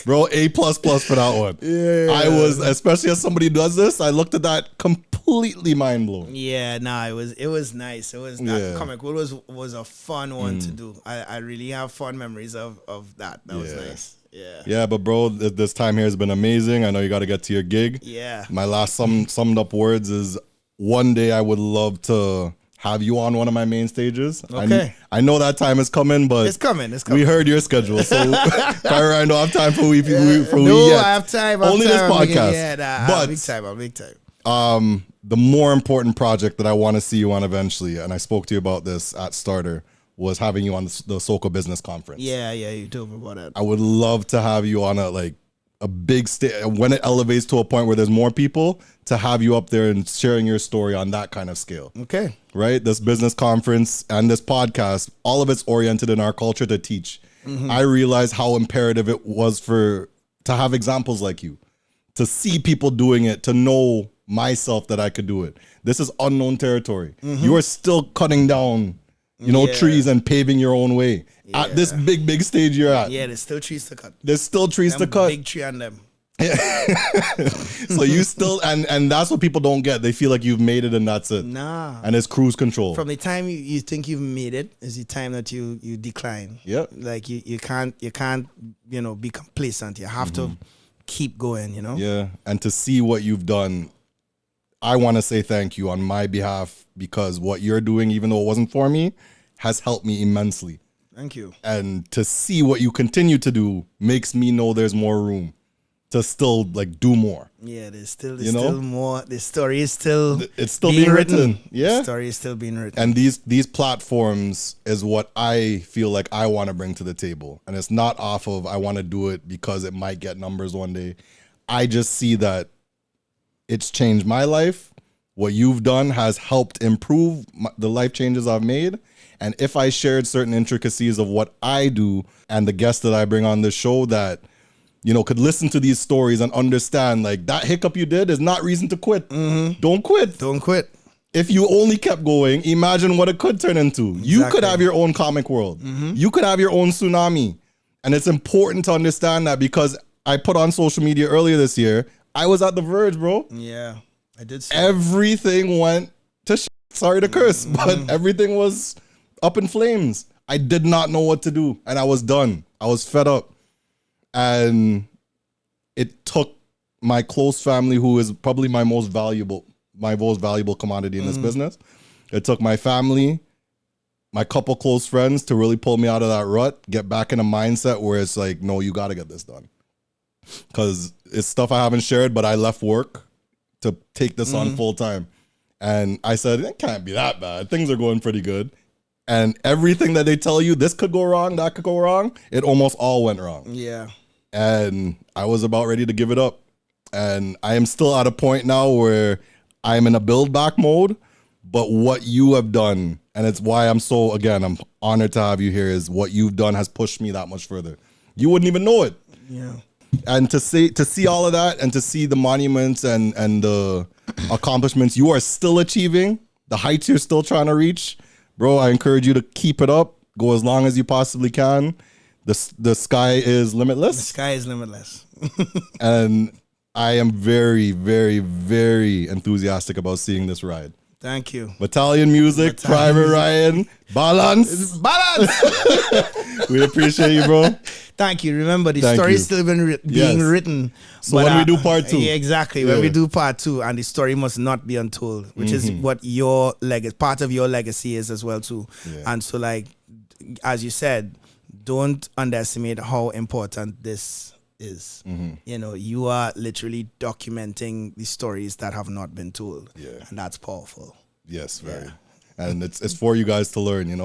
bro. A++ for that one. Yeah. I was, especially as somebody who does this, I looked at that completely mind blown. Yeah, it was nice. It was that comic was a fun one to do. I really have fond memories of that. That was nice. Yeah, but bro, this time here has been amazing. I know you got to get to your gig. Yeah. My last summed up words is one day I would love to have you on one of my main stages. Okay. I know that time is coming, but it's coming. We heard your schedule, so I don't have time for we yet. I have time. Only this podcast. But big time. The more important project that I want to see you on eventually, and I spoke to you about this at Startr, was having you on the Soca Business Conference. Yeah, you told me about that. I would love to have you on a big stage when it elevates to a point where there's more people, to have you up there and sharing your story on that kind of scale. Okay. Right? This business conference and this podcast, all of it's oriented in our culture to teach. Mm-hmm. I realized how imperative it was to have examples like you, to see people doing it, to know myself that I could do it. This is unknown territory. Mm-hmm. You are still cutting down trees and paving your own way at this big stage you're at. Yeah, there's still trees to cut. There's still trees to cut. Big tree on them. So you still, and that's what people don't get. They feel like you've made it and that's it. Nah. And it's cruise control. From the time you think you've made it is the time that you decline. Yeah. Like you can't be complacent. You have to keep going, Yeah. And to see what you've done, I want to say thank you on my behalf, because what you're doing, even though it wasn't for me, has helped me immensely. Thank you. And to see what you continue to do makes me know there's more room to still do more. Yeah, there's still more. The story is still being written. Yeah. The story is still being written. And these platforms is what I feel like I want to bring to the table. And it's not off of I want to do it because it might get numbers one day. I just see that it's changed my life. What you've done has helped improve the life changes I've made. And if I shared certain intricacies of what I do and the guests that I bring on this show that, could listen to these stories and understand that hiccup you did is not reason to quit. Mm-hmm. Don't quit. Don't quit. If you only kept going, imagine what it could turn into. Exactly. You could have your own comic world. Mm-hmm. You could have your own tsunami. And it's important to understand that, because I put on social media earlier this year, I was at the verge, bro. Yeah, I did see everything went to shit. Sorry to curse, but everything was up in flames. I did not know what to do, and I was done. I was fed up. And it took my close family, who is probably my most valuable commodity in this business. It took my family, my couple close friends to really pull me out of that rut, get back in a mindset where it's no, you got to get this done. Because it's stuff I haven't shared, but I left work to take this on full time. And I said, it can't be that bad. Things are going pretty good. And everything that they tell you, this could go wrong, that could go wrong, it almost all went wrong. Yeah. And I was about ready to give it up. And I am still at a point now where I'm in a build back mode. But what you have done, and it's why I'm honored to have you here, is what you've done has pushed me that much further. You wouldn't even know it. Yeah. And to see all of that, and to see the monuments and the accomplishments you are still achieving, the heights you're still trying to reach, bro, I encourage you to keep it up. Go as long as you possibly can. The sky is limitless. The sky is limitless. And I am very, very, very enthusiastic about seeing this ride. Thank you. Battalion music, Private Ryan, balance. Balance. We appreciate you, bro. Thank you. Remember, the story is still being written. So when we do part 2. Yeah, exactly. When we do part 2, and the story must not be untold, which is what your part of your legacy is as well too. Yeah. And so, as you said, don't underestimate how important this is. You are literally documenting the stories that have not been told. Yeah. And that's powerful. Yes, very. Yeah. And it's for you guys to learn, and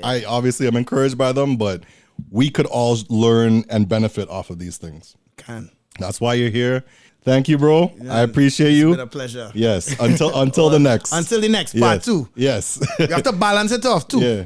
I obviously am encouraged by them, but we could all learn and benefit off of these things. That's why you're here. Thank you, bro. Yeah, I appreciate you. It's been a pleasure. Yes. Until the next. Until the next part 2. Yes. You have to balance it off too. Yeah.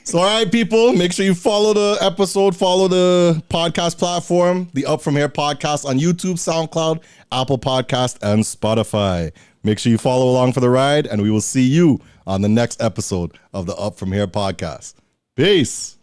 So, all right, people, make sure you follow the episode, follow the podcast platform, the Up From Here podcast on YouTube, SoundCloud, Apple Podcast, and Spotify. Make sure you follow along for the ride, and we will see you on the next episode of the Up From Here podcast. Peace.